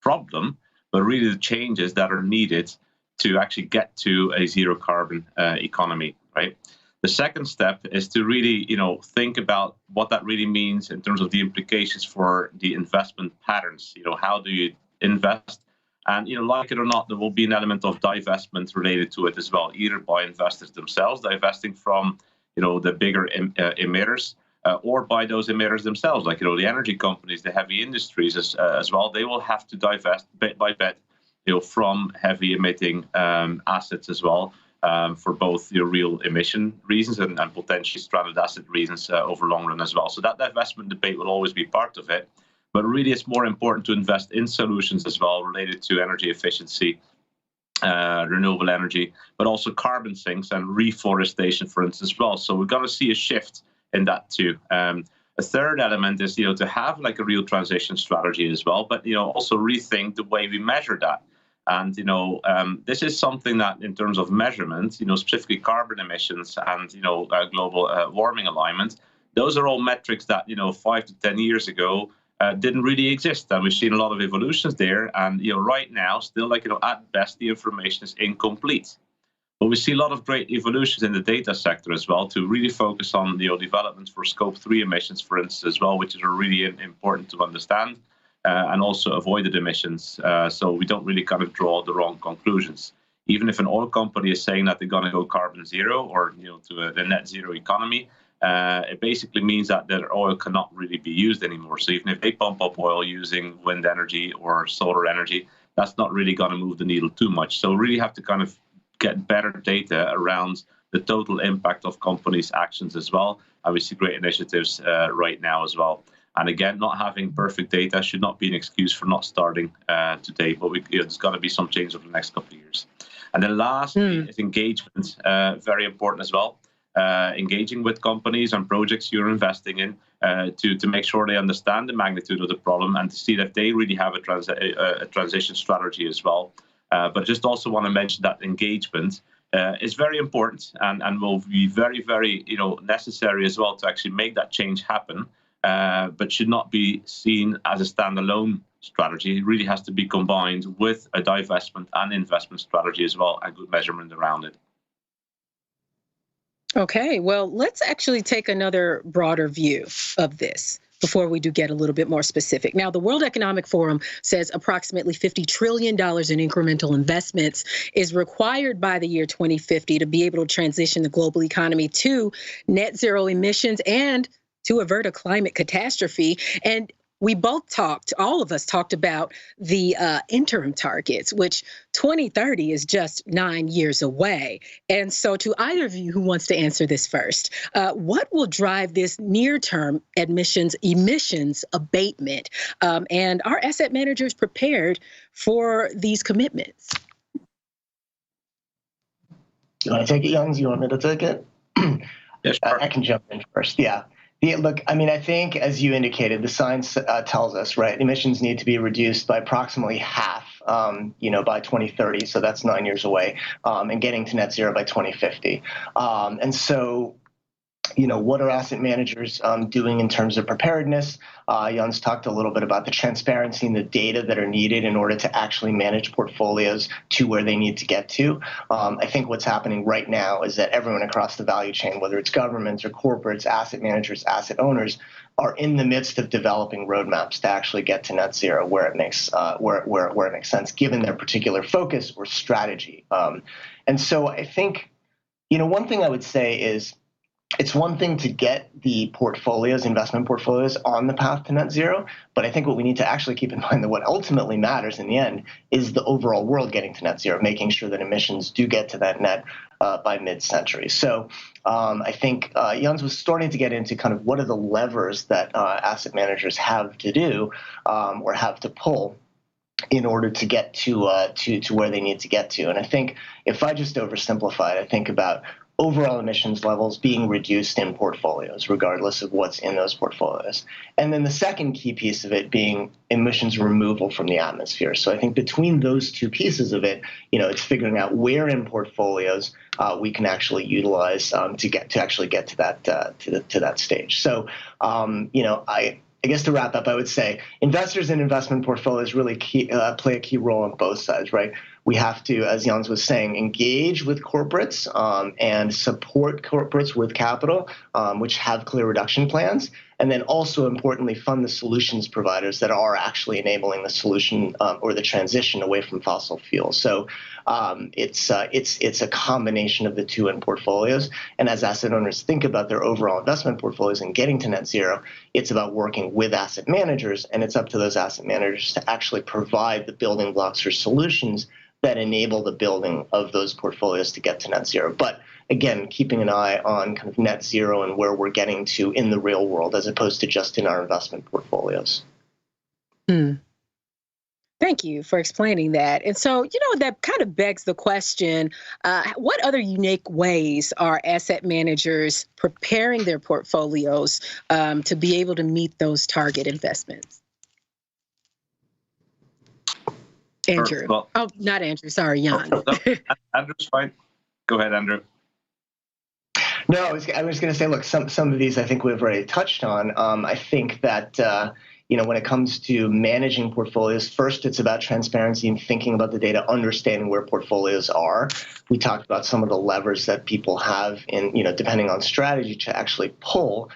problem, but really the changes that are needed to actually get to a zero carbon economy, right? The second step is to really, think about what that really means in terms of the implications for the investment patterns. How do you invest? And, like it or not, there will be an element of divestment related to it as well, either by investors themselves, divesting from, the bigger emitters, or by those emitters themselves, like, the energy companies, the heavy industries as well. They will have to divest bit by bit, from heavy emitting assets as well, for both real emission reasons and potentially stranded asset reasons over long run as well. So that divestment debate will always be part of it. But really, it's more important to invest in solutions as well related to energy efficiency, renewable energy, but also carbon sinks and reforestation, for instance, as well. So we're going to see a shift in that too. A third element is, to have like a real transition strategy as well, but, also rethink the way we measure that. And, this is something that in terms of measurement, specifically carbon emissions and, global warming alignment, those are all metrics that, 5 to 10 years ago, didn't really exist. And we've seen a lot of evolutions there. And, right now, still, at best, the information is incomplete. But we see a lot of great evolutions in the data sector as well to really focus on, developments for scope 3 emissions, for instance, as well, which are really important to understand, and also avoided emissions. So we don't really kind of draw the wrong conclusions. Even if an oil company is saying that they're going to go carbon zero or, to a net zero economy, it basically means that their oil cannot really be used anymore. So even if they pump up oil using wind energy or solar energy, that's not really going to move the needle too much. So we really have to kind of get better data around the total impact of companies' actions as well. And we see great initiatives right now as well. And again, not having perfect data should not be an excuse for not starting today. But there's got to be some change over the next couple of years. And then lastly is engagement, very important as well. Engaging with companies and projects you're investing in to make sure they understand the magnitude of the problem and to see that they really have a transition strategy as well. But just also want to mention that engagement is very important and will be very, very necessary as well to actually make that change happen. But should not be seen as a standalone strategy. It really has to be combined with a divestment and investment strategy as well, and good measurement around it. Okay, well, let's actually take another broader view of this before we do get a little bit more specific. Now, the World Economic Forum says approximately $50 trillion in incremental investments is required by the year 2050 to be able to transition the global economy to net zero emissions and to avert a climate catastrophe. And we both all of us talked about the interim targets, which 2030 is just 9 years away. And so to either of you who wants to answer this first, what will drive this near-term emissions abatement? And are asset managers prepared for these commitments? You want to take it, Jens? You want me to take it? Yes, sure. I can jump in first. Yeah. Look, I mean, I think, as you indicated, the science tells us, right, emissions need to be reduced by approximately half, by 2030. So that's 9 years away, and getting to net zero by 2050. And so, what are asset managers doing in terms of preparedness? Jens talked a little bit about the transparency and the data that are needed in order to actually manage portfolios to where they need to get to. I think what's happening right now is that everyone across the value chain, whether it's governments or corporates, asset managers, asset owners, are in the midst of developing roadmaps to actually get to net zero where it makes where it makes sense, given their particular focus or strategy. And so I think, one thing I would say is, it's one thing to get the investment portfolios on the path to net zero, but I think what we need to actually keep in mind that what ultimately matters in the end is the overall world getting to net zero, making sure that emissions do get to that net by mid-century. So I think Jens was starting to get into kind of what are the levers that asset managers have to do or have to pull in order to get to where they need to get to. And I think if I just oversimplify it, I think about overall emissions levels being reduced in portfolios, regardless of what's in those portfolios. And then the second key piece of it being emissions removal from the atmosphere. So I think between those two pieces of it, it's figuring out where in portfolios we can actually utilize to actually get to that to that stage. So I guess to wrap up, I would say investors in investment portfolios really play a key role on both sides, right? We have to, as Jans was saying, engage with corporates and support corporates with capital, which have clear reduction plans, and then also importantly fund the solutions providers that are actually enabling the solution or the transition away from fossil fuels. So it's a combination of the two in portfolios. And as asset owners think about their overall investment portfolios and getting to net zero, it's about working with asset managers, and it's up to those asset managers to actually provide the building blocks or solutions that enable the building of those portfolios to get to net zero. But again, keeping an eye on kind of net zero and where we're getting to in the real world, as opposed to just in our investment portfolios. Thank you for explaining that. And so, that kind of begs the question, what other unique ways are asset managers preparing their portfolios to be able to meet those target investments? Andrew. Well, not Andrew. Sorry, Jan. Andrew's fine. Go ahead, Andrew. No, I was going to say, look, some of these I think we've already touched on. I think that when it comes to managing portfolios, first it's about transparency and thinking about the data, understanding where portfolios are. We talked about some of the levers that people have in, depending on strategy to actually pull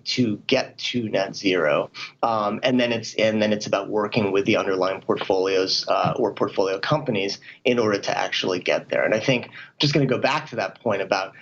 to get to net zero, and then it's about working with the underlying portfolios or portfolio companies in order to actually get there. And I think I'm just going to go back to that point about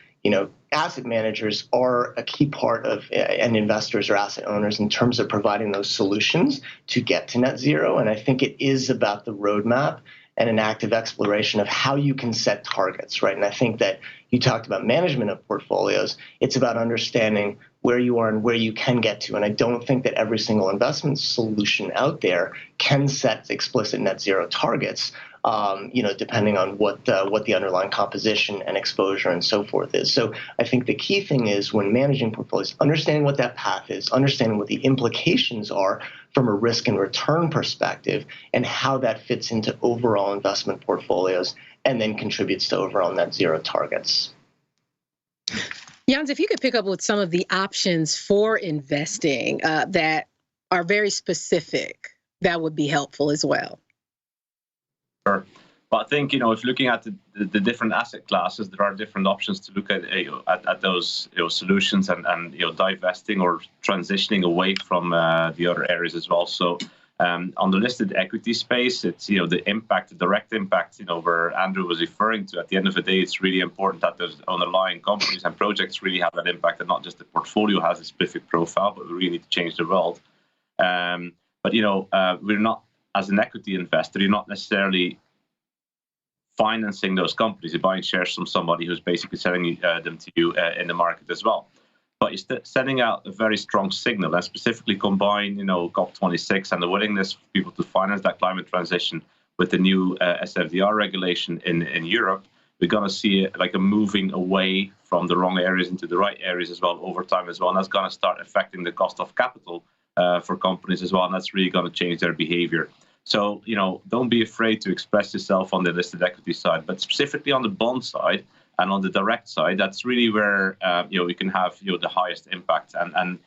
asset managers are a key part of, and investors or asset owners in terms of providing those solutions to get to net zero. And I think it is about the roadmap and an active exploration of how you can set targets, right? And I think that you talked about management of portfolios. It's about understanding where you are and where you can get to. And I don't think that every single investment solution out there can set explicit net zero targets, depending on what the underlying composition and exposure and so forth is. So I think the key thing is when managing portfolios, understanding what that path is, understanding what the implications are from a risk and return perspective, and how that fits into overall investment portfolios, and then contributes to overall net zero targets. Jans, if you could pick up with some of the options for investing that are very specific, that would be helpful as well. Sure. But I think, if looking at the different asset classes, there are different options to look at those solutions and divesting or transitioning away from the other areas as well. So on the listed equity space, it's the direct impact, where Andrew was referring to. At the end of the day, it's really important that those underlying companies and projects really have that impact, and not just the portfolio has a specific profile, but we really need to change the world. But we're not, as an equity investor, you're not necessarily financing those companies. You're buying shares from somebody who's basically selling them to you in the market as well. But you're sending out a very strong signal, and specifically combine, COP26 and the willingness for people to finance that climate transition with the new SFDR regulation in Europe. We're going to see a moving away from the wrong areas into the right areas as well over time as well. And that's going to start affecting the cost of capital for companies as well. And that's really going to change their behavior. So, don't be afraid to express yourself on the listed equity side, but specifically on the bond side and on the direct side, that's really where, we can have, the highest impact. And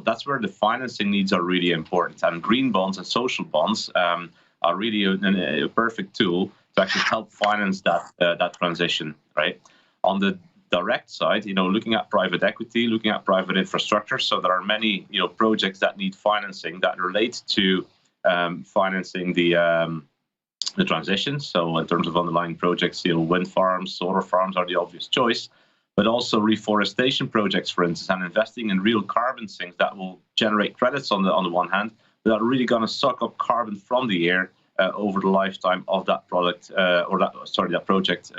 that's where the financing needs are really important. And green bonds and social bonds are really a perfect tool to actually help finance that transition, right? On the direct side, looking at private equity, looking at private infrastructure. So there are many, projects that need financing that relate to financing the transition. So in terms of underlying projects, wind farms, solar farms are the obvious choice, but also reforestation projects, for instance, and investing in real carbon sinks that will generate credits on the one hand, but are really going to suck up carbon from the air over the lifetime of that product that project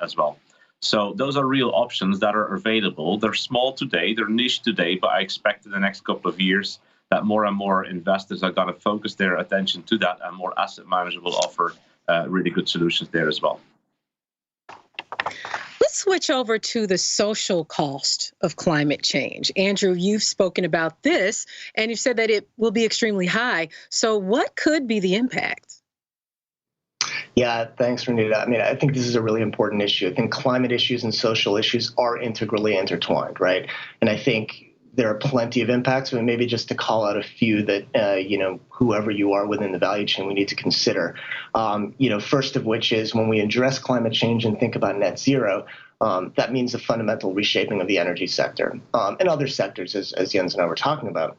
as well. So those are real options that are available. They're small today, they're niche today, but I expect in the next couple of years that more and more investors are going to focus their attention to that, and more asset managers will offer really good solutions there as well. Let's Let's switch over to the social cost of climate change. Andrew, you've spoken about this, and you've said that it will be extremely high. So what could be the impact? Yeah, thanks, Renita. I mean, I think this is a really important issue. I think climate issues and social issues are integrally intertwined, right? And I think there are plenty of impacts, but maybe just to call out a few that, whoever you are within the value chain, we need to consider. First of which is when we address climate change and think about net zero, that means a fundamental reshaping of the energy sector and other sectors, as Jens and I were talking about,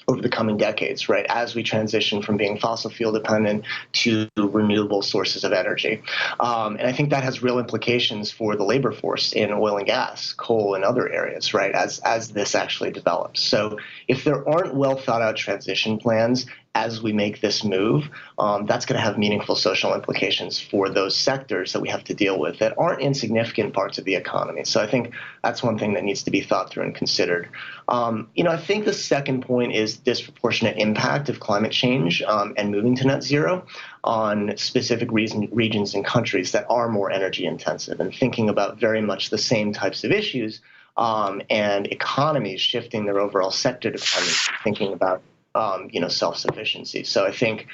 over the coming decades, right, as we transition from being fossil fuel dependent to renewable sources of energy. And I think that has real implications for the labor force in oil and gas, coal, and other areas, right, as this actually develops. So if there aren't well thought out transition plans as we make this move, that's going to have meaningful social implications for those sectors that we have to deal with that aren't insignificant parts of the economy. So I think that's one thing that needs to be thought through and considered. I think the second point is disproportionate impact of climate change and moving to net zero on specific regions and countries that are more energy intensive, and thinking about very much the same types of issues and economies shifting their overall sector dependence, thinking about self-sufficiency. So I think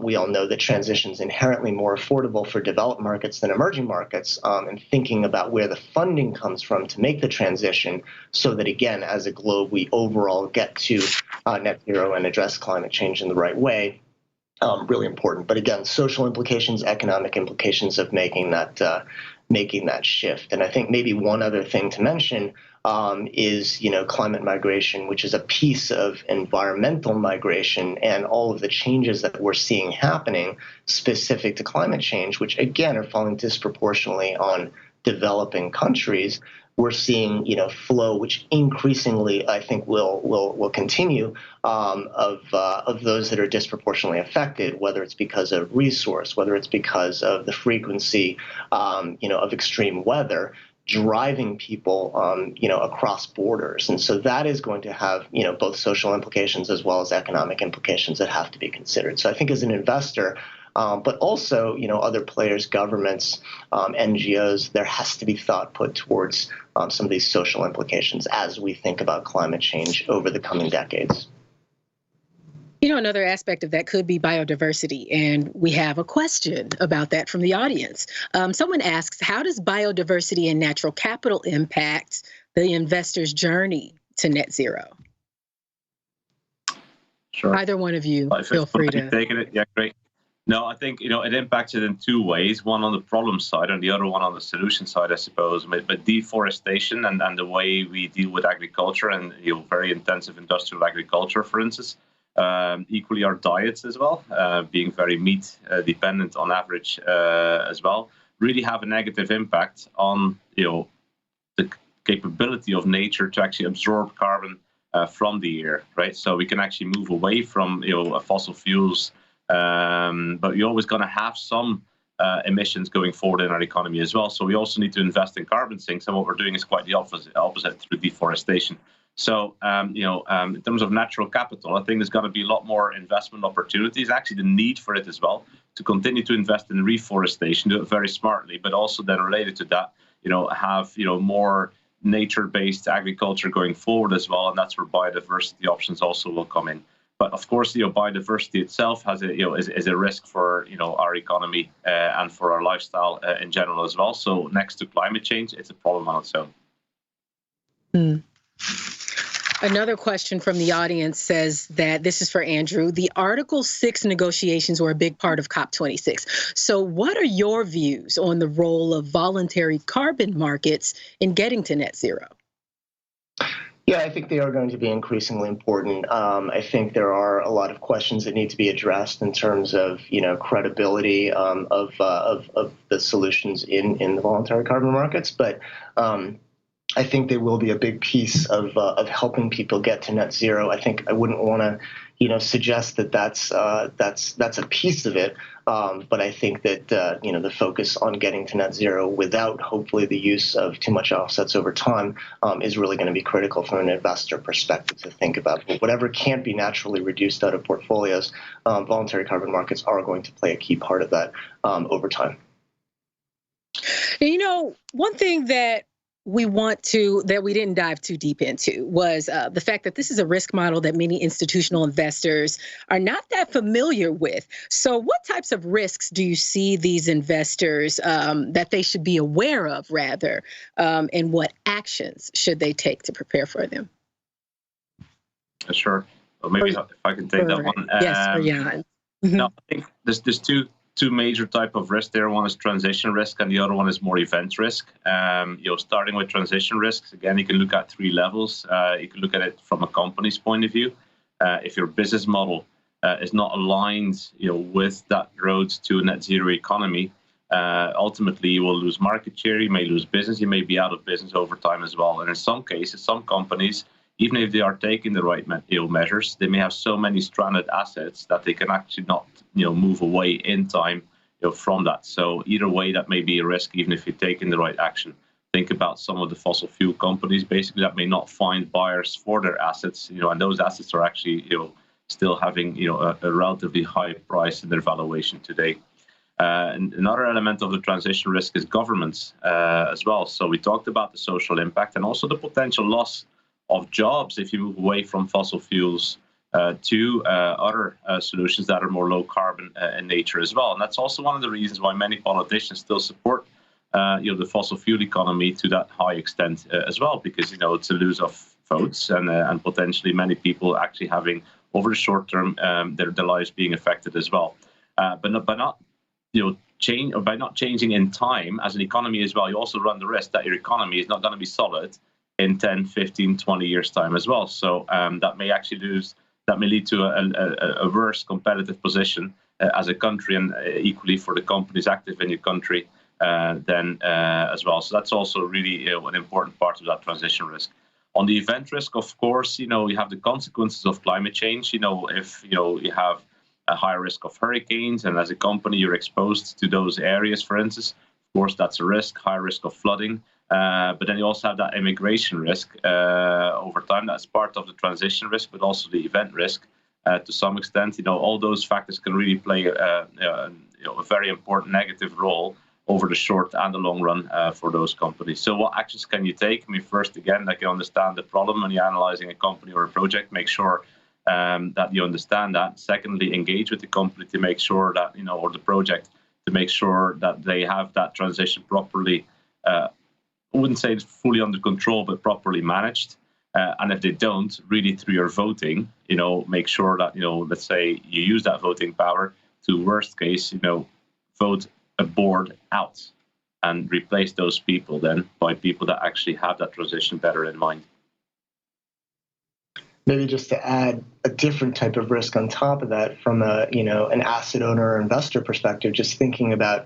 we all know that transition is inherently more affordable for developed markets than emerging markets, and thinking about where the funding comes from to make the transition so that, again, as a globe, we overall get to net zero and address climate change in the right way. Really important. But again, social implications, economic implications of making that shift. And I think maybe one other thing to mention is climate migration, which is a piece of environmental migration, and all of the changes that we're seeing happening specific to climate change, which again are falling disproportionately on developing countries. We're seeing flow, which increasingly I think will continue, of those that are disproportionately affected, whether it's because of resource, whether it's because of the frequency of extreme weather, driving people across borders. And so that is going to have both social implications as well as economic implications that have to be considered. So I think as an investor, but also other players, governments, NGOs, there has to be thought put towards some of these social implications as we think about climate change over the coming decades. Another aspect of that could be biodiversity, and we have a question about that from the audience. Someone asks, how does biodiversity and natural capital impact the investor's journey to net zero? Sure. Either one of you, feel free to take it. Yeah, great. No, I think it impacts it in two ways. One on the problem side, and the other one on the solution side, I suppose. But deforestation and the way we deal with agriculture and very intensive industrial agriculture, for instance. Equally our diets as well, being very meat dependent on average as well, really have a negative impact on the capability of nature to actually absorb carbon from the air, right? So we can actually move away from fossil fuels, but you're always going to have some emissions going forward in our economy as well. So we also need to invest in carbon sinks, and what we're doing is quite the opposite through deforestation. So, in terms of natural capital, I think there's got to be a lot more investment opportunities, actually the need for it as well, to continue to invest in reforestation, do it very smartly, but also then related to that, have, more nature-based agriculture going forward as well. And that's where biodiversity options also will come in. But of course, biodiversity itself has is a risk for, our economy and for our lifestyle in general as well. So next to climate change, it's a problem on its own. Another question from the audience says that, this is for Andrew, the Article 6 negotiations were a big part of COP26. So what are your views on the role of voluntary carbon markets in getting to net zero? Yeah, I think they are going to be increasingly important. I think there are a lot of questions that need to be addressed in terms of, credibility of the solutions in the voluntary carbon markets. But I think they will be a big piece of helping people get to net zero. I think I wouldn't want to, suggest that that's a piece of it. But I think that the focus on getting to net zero without hopefully the use of too much offsets over time is really going to be critical from an investor perspective to think about. Whatever can't be naturally reduced out of portfolios, voluntary carbon markets are going to play a key part of that over time. One thing that we didn't dive too deep into was the fact that this is a risk model that many institutional investors are not that familiar with. So what types of risks do you see these investors that they should be aware of, rather, and what actions should they take to prepare for them? Sure. Well, maybe if I can take that one. Yes, for Jan. No, I think there's two major type of risk there. One is transition risk, and the other one is more event risk. Starting with transition risks, again, you can look at three levels. You can look at it from a company's point of view. If your business model is not aligned, with that road to a net zero economy, ultimately you will lose market share. You may lose business. You may be out of business over time as well. And in some cases, some companies, even if they are taking the right measures, they may have so many stranded assets that they can actually not move away in time from that. So either way, that may be a risk, even if you're taking the right action. Think about some of the fossil fuel companies, basically, that may not find buyers for their assets, and those assets are actually still having a relatively high price in their valuation today. And another element of the transition risk is governments as well. So we talked about the social impact and also the potential loss of jobs if you move away from fossil fuels to other solutions that are more low carbon in nature as well. And that's also one of the reasons why many politicians still support the fossil fuel economy to that high extent as well, because it's a lose of votes and potentially many people actually having over the short term their lives being affected as well. By not changing in time as an economy as well, you also run the risk that your economy is not going to be solid in 10, 15, 20 years time as well. So that may lead to a worse competitive position as a country, and equally for the companies active in your country then as well. So that's also really an important part of that transition risk. On the event risk, of course, you have the consequences of climate change. If you have a higher risk of hurricanes, and as a company you're exposed to those areas, for instance, of course that's a risk, high risk of flooding. But then you also have that immigration risk over time. That's part of the transition risk, but also the event risk to some extent. All those factors can really play a very important negative role over the short and the long run for those companies. So what actions can you take? First, again, you understand the problem when you're analyzing a company or a project. Make sure that you understand that. Secondly, engage with the company to make sure that, or the project, to make sure that they have that transition properly. I wouldn't say it's fully under control, but properly managed. And if they don't, really through your voting, make sure that, let's say you use that voting power to, worst case, vote a board out and replace those people then by people that actually have that transition better in mind. Maybe just to add a different type of risk on top of that from an asset owner or investor perspective, just thinking about,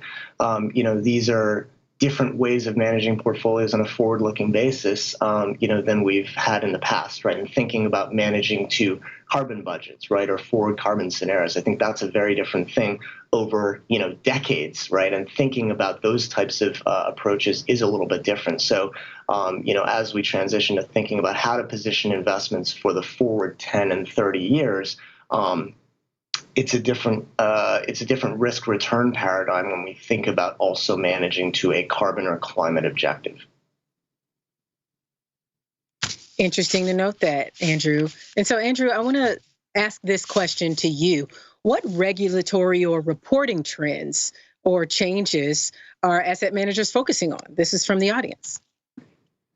these are different ways of managing portfolios on a forward-looking basis, than we've had in the past, right? And thinking about managing to carbon budgets, right, or forward carbon scenarios. I think that's a very different thing over, decades, right? And thinking about those types of approaches is a little bit different. So, as we transition to thinking about how to position investments for the forward 10 and 30 years, it's a different risk return paradigm when we think about also managing to a carbon or climate objective. Interesting to note that, Andrew. And so, Andrew, I want to ask this question to you. What regulatory or reporting trends or changes are asset managers focusing on? This is from the audience.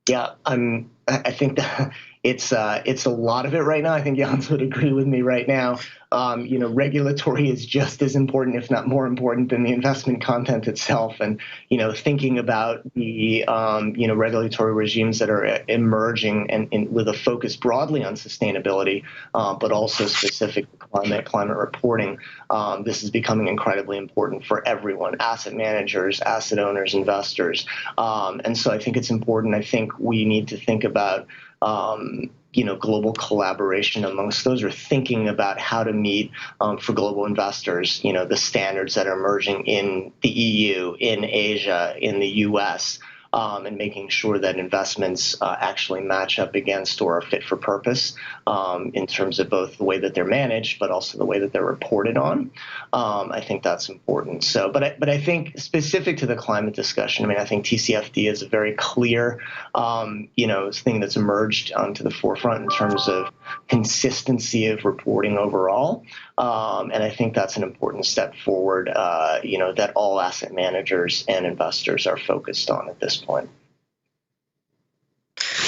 Yeah, I think that it's a lot of it right now. I think Jans would agree with me right now. Regulatory is just as important, if not more important, than the investment content itself. And, thinking about the, regulatory regimes that are emerging and with a focus broadly on sustainability, but also specific to climate reporting, this is becoming incredibly important for everyone, asset managers, asset owners, investors. And so I think it's important. I think we need to think about global collaboration amongst those, or thinking about how to meet for global investors, the standards that are emerging in the EU, in Asia, in the US, and making sure that investments actually match up against or are fit for purpose in terms of both the way that they're managed, but also the way that they're reported on. I think that's important. So, but I think specific to the climate discussion, I mean, I think TCFD is a very clear, thing that's emerged onto the forefront in terms of consistency of reporting overall. And I think that's an important step forward, that all asset managers and investors are focused on at this point.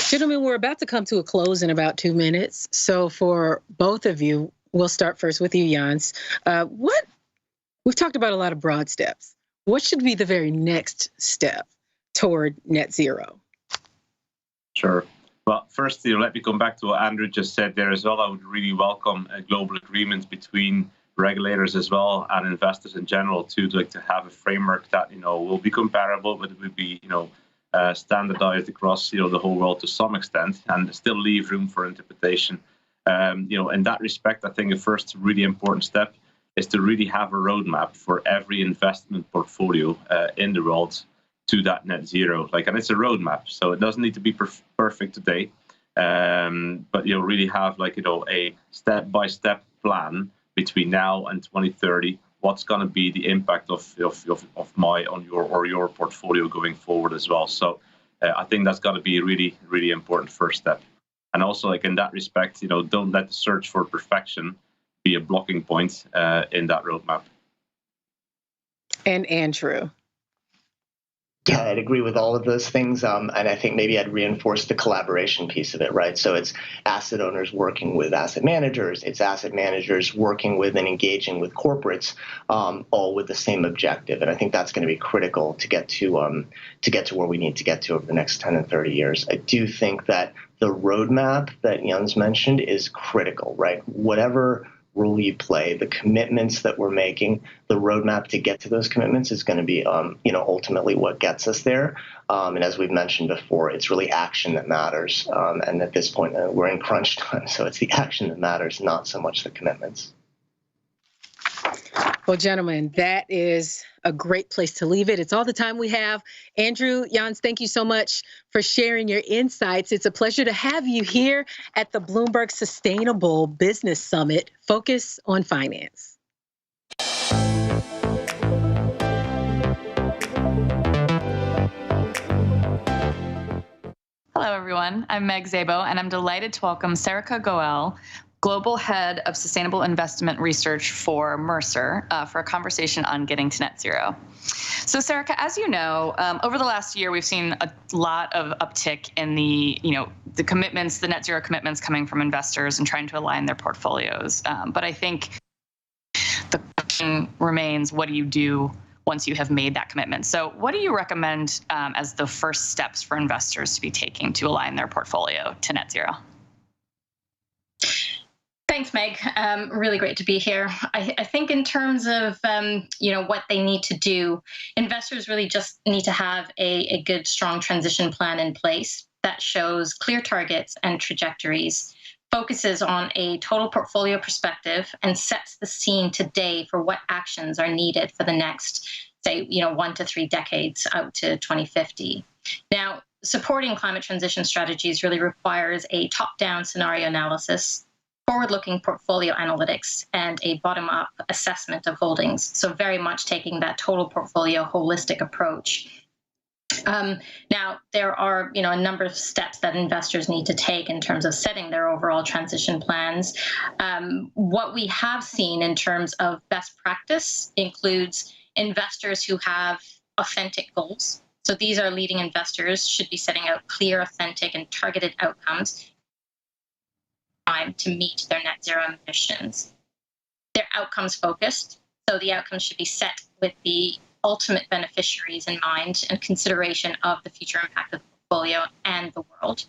Gentlemen, we're about to come to a close in about 2 minutes. So for both of you, we'll start first with you, Jans. We've talked about a lot of broad steps. What should be the very next step toward net zero? Sure. Well, first, let me come back to what Andrew just said there as well. I would really welcome a global agreement between regulators as well and investors in general to have a framework that will be comparable, but it would be standardized across the whole world to some extent, and still leave room for interpretation. In that respect, I think the first really important step is to really have a roadmap for every investment portfolio in the world to that net zero. And it's a roadmap, so it doesn't need to be perfect today, but really have a step-by-step plan between now and 2030. What's going to be the impact of your portfolio going forward as well? So I think that's got to be a really, really important first step. And also, in that respect, don't let the search for perfection be a blocking point in that roadmap. And Andrew. Yeah, I'd agree with all of those things. And I think maybe I'd reinforce the collaboration piece of it, right? So it's asset owners working with asset managers. It's asset managers working with and engaging with corporates, all with the same objective. And I think that's going to be critical to get to where we need to get to over the next 10 and 30 years. I do think that the roadmap that Jans mentioned is critical, right? Whatever role you play, the commitments that we're making, the roadmap to get to those commitments is going to be, ultimately what gets us there. And as we've mentioned before, it's really action that matters. And at this point, we're in crunch time, so it's the action that matters, not so much the commitments. Well, gentlemen, that is a great place to leave it. It's all the time we have. Andrew, Jans, thank you so much for sharing your insights. It's a pleasure to have you here at the Bloomberg Sustainable Business Summit, Focus on Finance. Hello, everyone. I'm Meg Szabo, and I'm delighted to welcome Sarika Goel, Global Head of Sustainable Investment Research for Mercer, for a conversation on getting to net zero. So, Sarika, as you know, over the last year, we've seen a lot of uptick in the commitments, the net zero commitments coming from investors and trying to align their portfolios. But I think the question remains, what do you do once you have made that commitment? So what do you recommend as the first steps for investors to be taking to align their portfolio to net zero? Thanks, Meg. Really great to be here. I think in terms of what they need to do, investors really just need to have a good, strong transition plan in place that shows clear targets and trajectories, focuses on a total portfolio perspective, and sets the scene today for what actions are needed for the next, say, 1 to 3 decades out to 2050. Now, supporting climate transition strategies really requires a top-down scenario analysis, forward-looking portfolio analytics, and a bottom-up assessment of holdings. So very much taking that total portfolio holistic approach. Now, there are a number of steps that investors need to take in terms of setting their overall transition plans. What we have seen in terms of best practice includes investors who have authentic goals. So these are leading investors should be setting out clear, authentic, and targeted outcomes to meet their net zero emissions. They're outcomes focused, so the outcomes should be set with the ultimate beneficiaries in mind and consideration of the future impact of the portfolio and the world.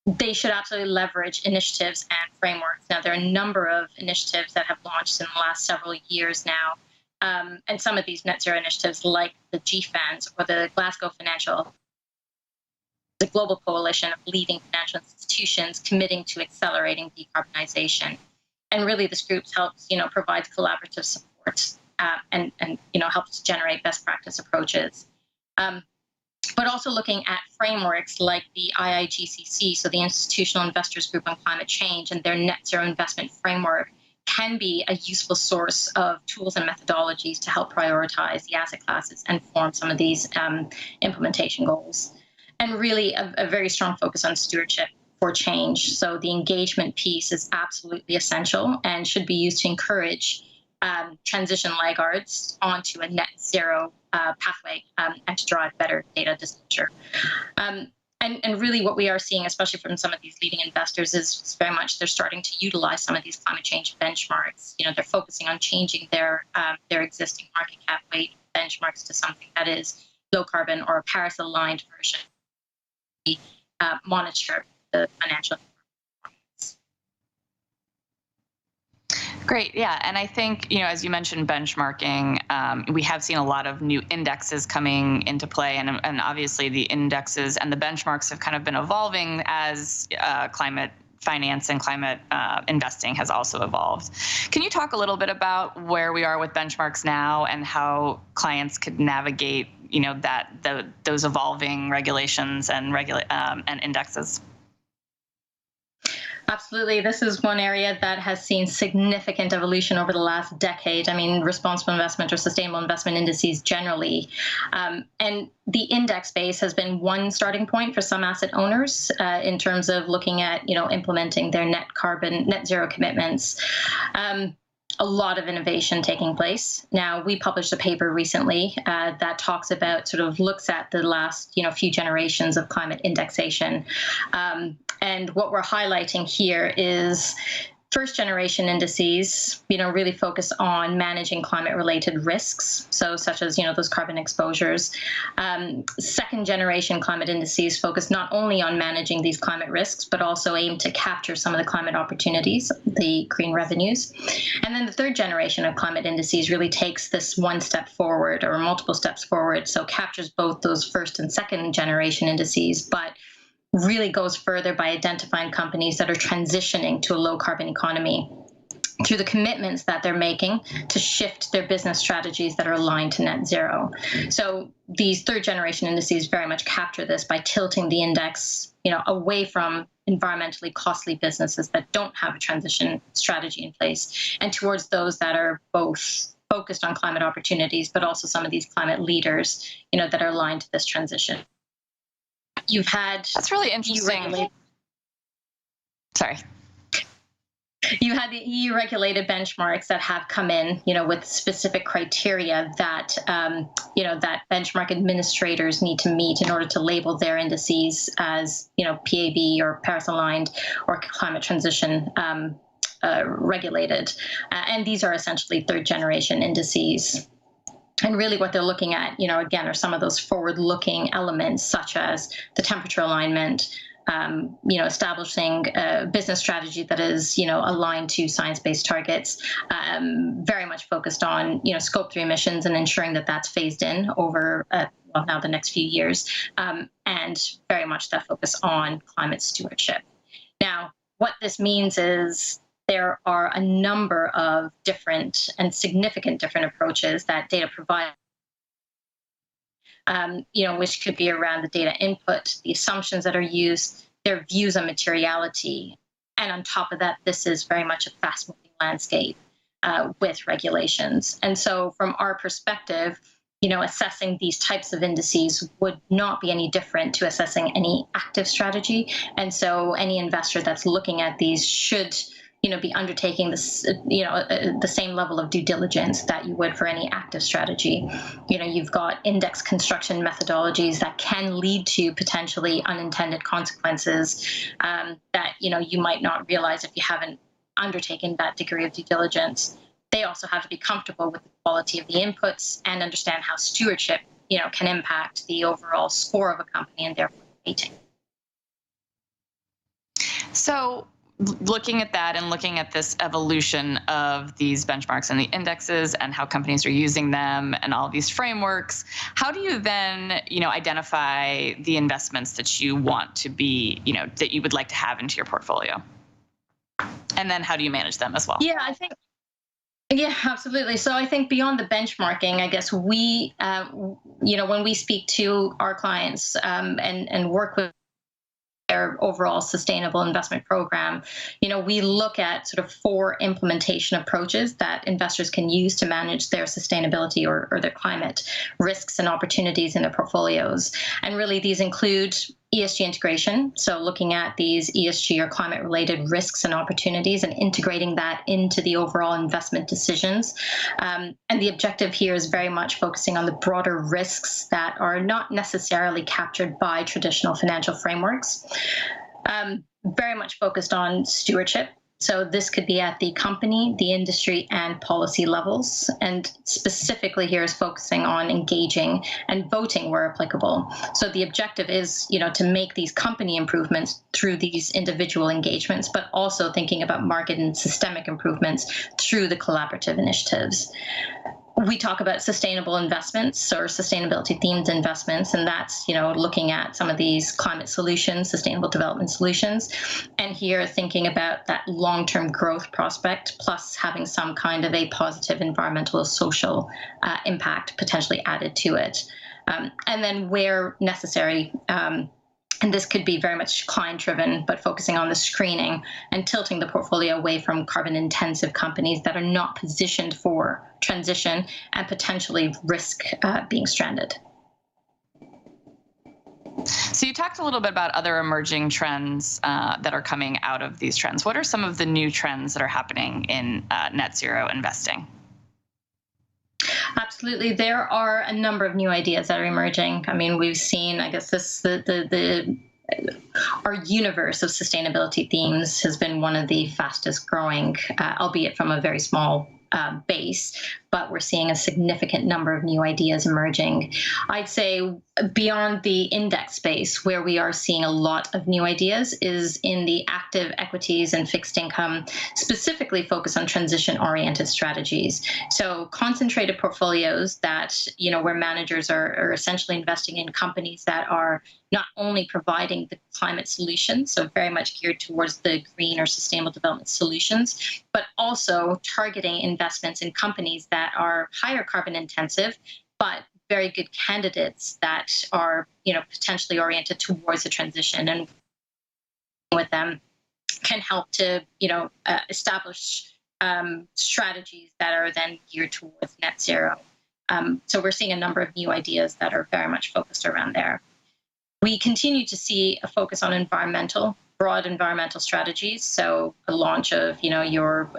They should absolutely leverage initiatives and frameworks. Now, there are a number of initiatives that have launched in the last several years now, and some of these net zero initiatives, like the GFANZ or the Glasgow Financial, the global coalition of leading financial institutions committing to accelerating decarbonization. And really, this group helps, provides collaborative support and helps generate best practice approaches. but also looking at frameworks like the IIGCC, so the Institutional Investors Group on Climate Change, and their net zero investment framework can be a useful source of tools and methodologies to help prioritize the asset classes and form some of these implementation goals. And really a very strong focus on stewardship for change. So the engagement piece is absolutely essential and should be used to encourage transition laggards onto a net zero pathway and to drive better data disclosure. And really what we are seeing, especially from some of these leading investors, is very much they're starting to utilize some of these climate change benchmarks. You know, they're focusing on changing their existing market cap weight benchmarks to something that is low carbon or a Paris aligned version. Monitor the financial. Great. Yeah. And I think, as you mentioned, benchmarking, we have seen a lot of new indexes coming into play. And obviously the indexes and the benchmarks have kind of been evolving as climate finance and climate investing has also evolved. Can you talk a little bit about where we are with benchmarks now and how clients could navigate, those evolving regulations and indexes? Absolutely. This is one area that has seen significant evolution over the last decade. I mean, responsible investment or sustainable investment indices generally. And the index base has been one starting point for some asset owners in terms of looking at, implementing their net zero commitments. A lot of innovation taking place. Now, we published a paper recently that talks about, looks at the last, few generations of climate indexation. And what we're highlighting here is first generation indices, really focus on managing climate related risks. So such as, those carbon exposures. Second generation climate indices focus not only on managing these climate risks, but also aim to capture some of the climate opportunities, the green revenues. And then the third generation of climate indices really takes this one step forward or multiple steps forward. So captures both those first and second generation indices, but really goes further by identifying companies that are transitioning to a low carbon economy through the commitments that they're making to shift their business strategies that are aligned to net zero. So these third generation indices very much capture this by tilting the index, away from environmentally costly businesses that don't have a transition strategy in place and towards those that are both focused on climate opportunities, but also some of these climate leaders, that are aligned to this transition. You've had that's really interesting. Sorry. You had the EU regulated benchmarks that have come in, with specific criteria that, that benchmark administrators need to meet in order to label their indices as, PAB or Paris aligned or climate transition regulated. And these are essentially third generation indices. And really what they're looking at, again, are some of those forward-looking elements, such as the temperature alignment, establishing a business strategy that is, aligned to science-based targets, very much focused on, Scope 3 emissions and ensuring that that's phased in over, now the next few years, and very much that focus on climate stewardship. Now, what this means is there are a number of different and significant different approaches that data provide, which could be around the data input, the assumptions that are used, their views on materiality. And on top of that, this is very much a fast-moving landscape with regulations. And so from our perspective, assessing these types of indices would not be any different to assessing any active strategy. And so any investor that's looking at these should be undertaking this, the same level of due diligence that you would for any active strategy. You've got index construction methodologies that can lead to potentially unintended consequences that, you might not realize if you haven't undertaken that degree of due diligence. They also have to be comfortable with the quality of the inputs and understand how stewardship, can impact the overall score of a company and therefore the rating. So, looking at that and looking at this evolution of these benchmarks and the indexes and how companies are using them and all these frameworks, how do you then, identify the investments that you want to be, that you would like to have into your portfolio? And then how do you manage them as well? Yeah, I think Yeah, absolutely. So I think beyond the benchmarking, I guess we, when we speak to our clients and work with their overall sustainable investment program, we look at sort of 4 implementation approaches that investors can use to manage their sustainability or their climate risks and opportunities in their portfolios. And really these include ESG integration, so looking at these ESG or climate-related risks and opportunities and integrating that into the overall investment decisions. And the objective here is very much focusing on the broader risks that are not necessarily captured by traditional financial frameworks. Very much focused on stewardship. So this could be at the company, the industry, and policy levels. And specifically here is focusing on engaging and voting where applicable. So the objective is, to make these company improvements through these individual engagements, but also thinking about market and systemic improvements through the collaborative initiatives. We talk about sustainable investments or sustainability themed investments, and that's, looking at some of these climate solutions, sustainable development solutions, and here thinking about that long-term growth prospect, plus having some kind of a positive environmental or social impact potentially added to it. And then where necessary, and this could be very much client-driven, but focusing on the screening and tilting the portfolio away from carbon-intensive companies that are not positioned for transition and potentially risk being stranded. So you talked a little bit about other emerging trends that are coming out of these trends. What are some of the new trends that are happening in net zero investing? Absolutely. There are a number of new ideas that are emerging. I mean, we've seen, I guess, our universe of sustainability themes has been one of the fastest growing, albeit from a very small base, but we're seeing a significant number of new ideas emerging. I'd say beyond the index space, where we are seeing a lot of new ideas is in the active equities and fixed income, specifically focused on transition-oriented strategies. So concentrated portfolios that, where managers are essentially investing in companies that are not only providing the climate solutions, so very much geared towards the green or sustainable development solutions, but also targeting investments in companies that are higher carbon intensive, but very good candidates that are, potentially oriented towards the transition, and with them can help to, establish strategies that are then geared towards net zero. So we're seeing a number of new ideas that are very much focused around there. We continue to see a focus on broad environmental strategies. So a launch of, your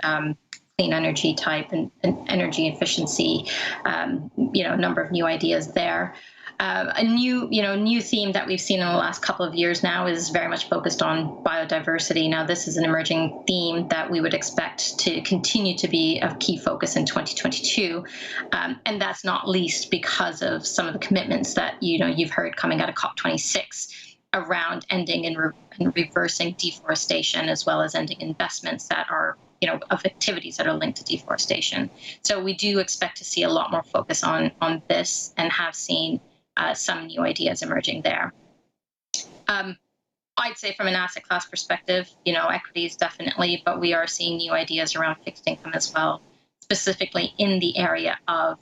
clean energy type and energy efficiency, a number of new ideas there. A new theme that we've seen in the last couple of years now is very much focused on biodiversity. Now, this is an emerging theme that we would expect to continue to be a key focus in 2022. And that's not least because of some of the commitments that, you've heard coming out of COP26 around ending and reversing deforestation, as well as ending investments that are, of activities that are linked to deforestation. So we do expect to see a lot more focus on this, and have seen some new ideas emerging there. I'd say from an asset class perspective, equities definitely, but we are seeing new ideas around fixed income as well, specifically in the area of,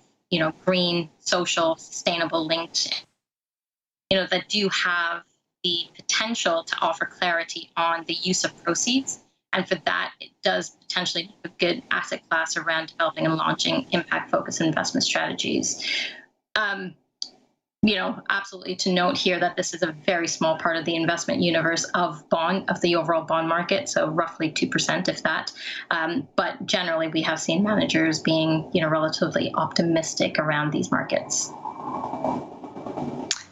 green, social, sustainable linked, that do have the potential to offer clarity on the use of proceeds. And for that, it does potentially be a good asset class around developing and launching impact-focused investment strategies. Absolutely to note here that this is a very small part of the investment universe of the overall bond market, so roughly 2%, if that. But generally, we have seen managers being, relatively optimistic around these markets.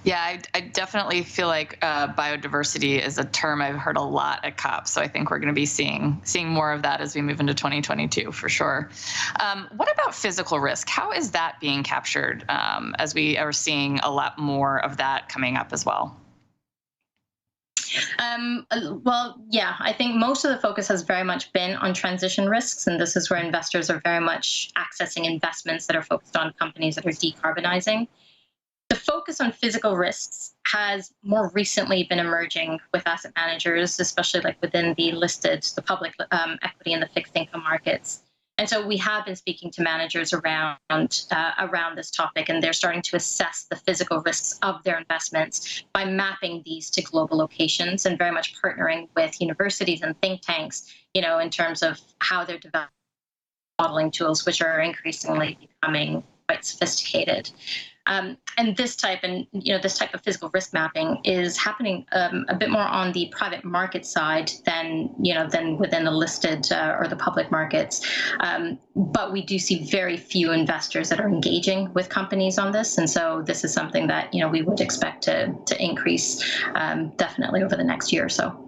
Yeah, I definitely feel like biodiversity is a term I've heard a lot at COP. So I think we're going to be seeing more of that as we move into 2022 for sure. What about physical risk? How is that being captured as we are seeing a lot more of that coming up as well? I think most of the focus has very much been on transition risks, and this is where investors are very much accessing investments that are focused on companies that are decarbonizing. The focus on physical risks has more recently been emerging with asset managers, especially like within the public equity and the fixed income markets. And so we have been speaking to managers around this topic, and they're starting to assess the physical risks of their investments by mapping these to global locations and very much partnering with universities and think tanks, in terms of how they're developing modeling tools, which are increasingly becoming quite sophisticated. And this type of physical risk mapping is happening a bit more on the private market side than within the listed or the public markets. But we do see very few investors that are engaging with companies on this, and so this is something that we would expect to increase definitely over the next year or so.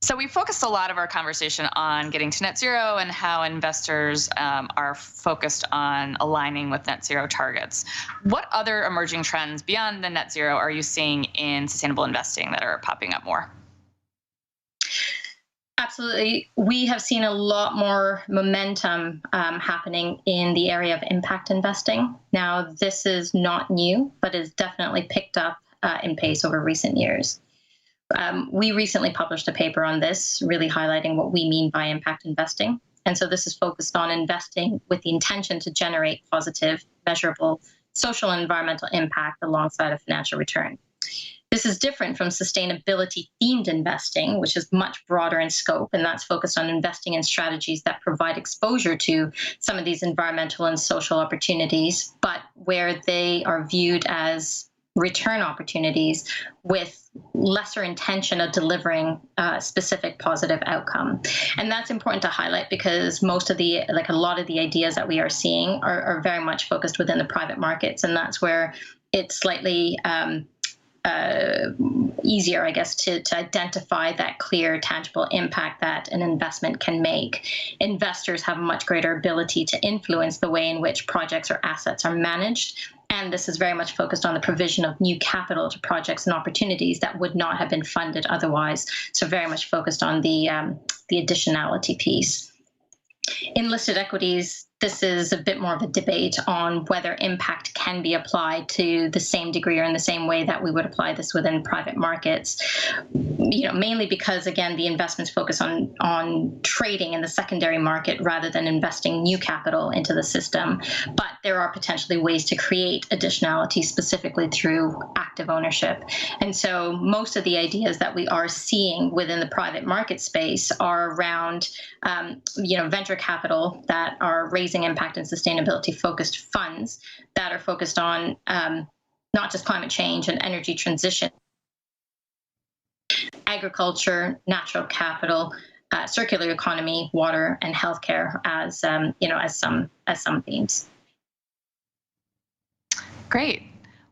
So we focused a lot of our conversation on getting to net zero and how investors are focused on aligning with net zero targets. What other emerging trends beyond the net zero are you seeing in sustainable investing that are popping up more? Absolutely. We have seen a lot more momentum happening in the area of impact investing. Now, this is not new, but has definitely picked up in pace over recent years. We recently published a paper on this, really highlighting what we mean by impact investing. And so this is focused on investing with the intention to generate positive, measurable social and environmental impact alongside a financial return. This is different from sustainability-themed investing, which is much broader in scope, and that's focused on investing in strategies that provide exposure to some of these environmental and social opportunities, but where they are viewed as return opportunities with lesser intention of delivering a specific positive outcome. And that's important to highlight because a lot of the ideas that we are seeing are very much focused within the private markets. And that's where it's slightly easier, I guess, to identify that clear, tangible impact that an investment can make. Investors have a much greater ability to influence the way in which projects or assets are managed. And this is very much focused on the provision of new capital to projects and opportunities that would not have been funded otherwise. So very much focused on the additionality piece. In listed equities, this is a bit more of a debate on whether impact can be applied to the same degree or in the same way that we would apply this within private markets. Mainly because, again, the investments focus on trading in the secondary market rather than investing new capital into the system. But there are potentially ways to create additionality specifically through active ownership. And so most of the ideas that we are seeing within the private market space are around, venture capital that are raising impact and sustainability focused funds that are focused on not just climate change and energy transition, agriculture, natural capital, circular economy, water, and healthcare as some themes. Great.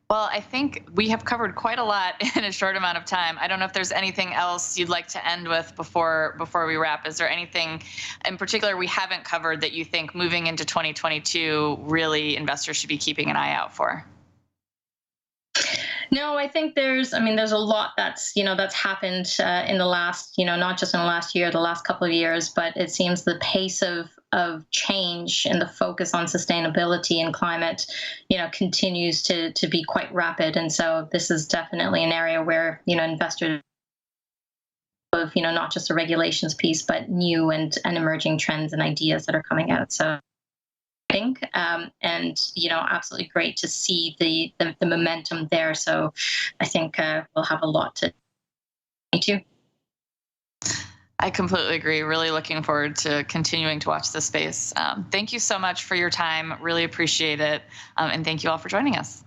Well, I think we have covered quite a lot in a short amount of time. I don't know if there's anything else you'd like to end with before we wrap. Is there anything in particular we haven't covered that you think moving into 2022 really investors should be keeping an eye out for? No, I think there's a lot that's happened in the last, not just in the last year, the last couple of years, but it seems the pace of change and the focus on sustainability and climate, continues to be quite rapid. And so this is definitely an area where, investors of, not just the regulations piece, but new and emerging trends and ideas that are coming out. So absolutely great to see the momentum there. So I think we'll have a lot to do. I completely agree. Really looking forward to continuing to watch this space. Thank you so much for your time. Really appreciate it. And thank you all for joining us.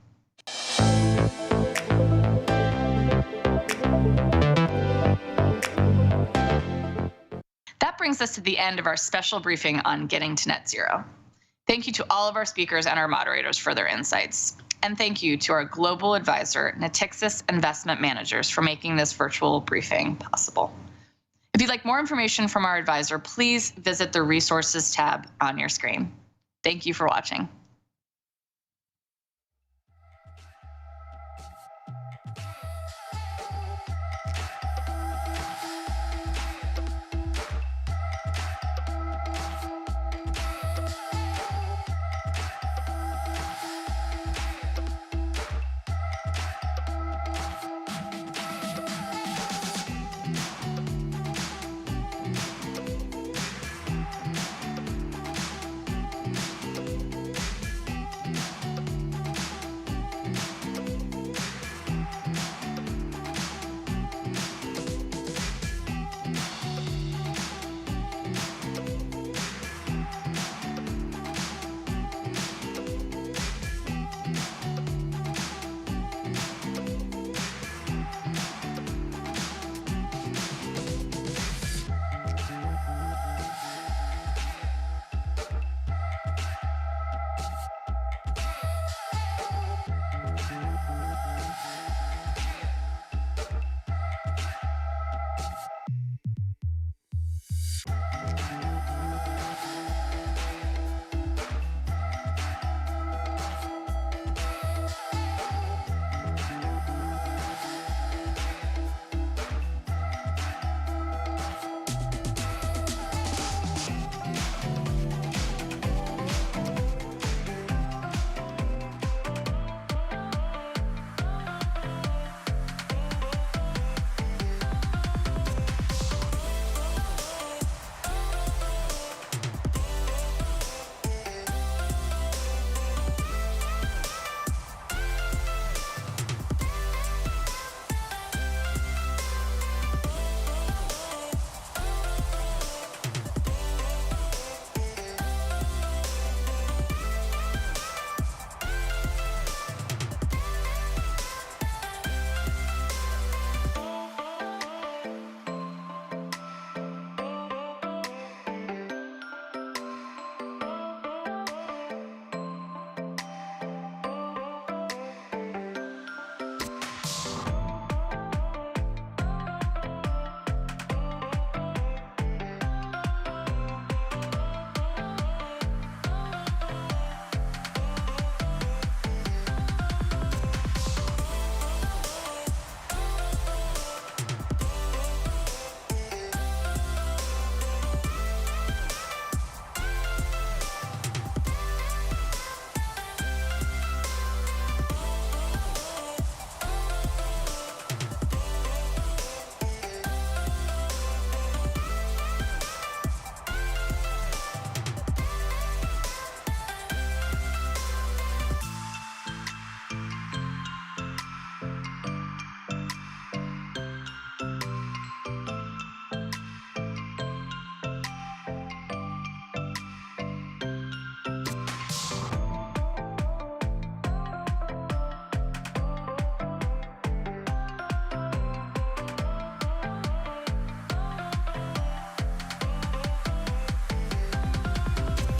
That brings us to the end of our special briefing on getting to net zero. Thank you to all of our speakers and our moderators for their insights. And thank you to our global advisor, Natixis Investment Managers, for making this virtual briefing possible. If you'd like more information from our advisor, please visit the resources tab on your screen. Thank you for watching.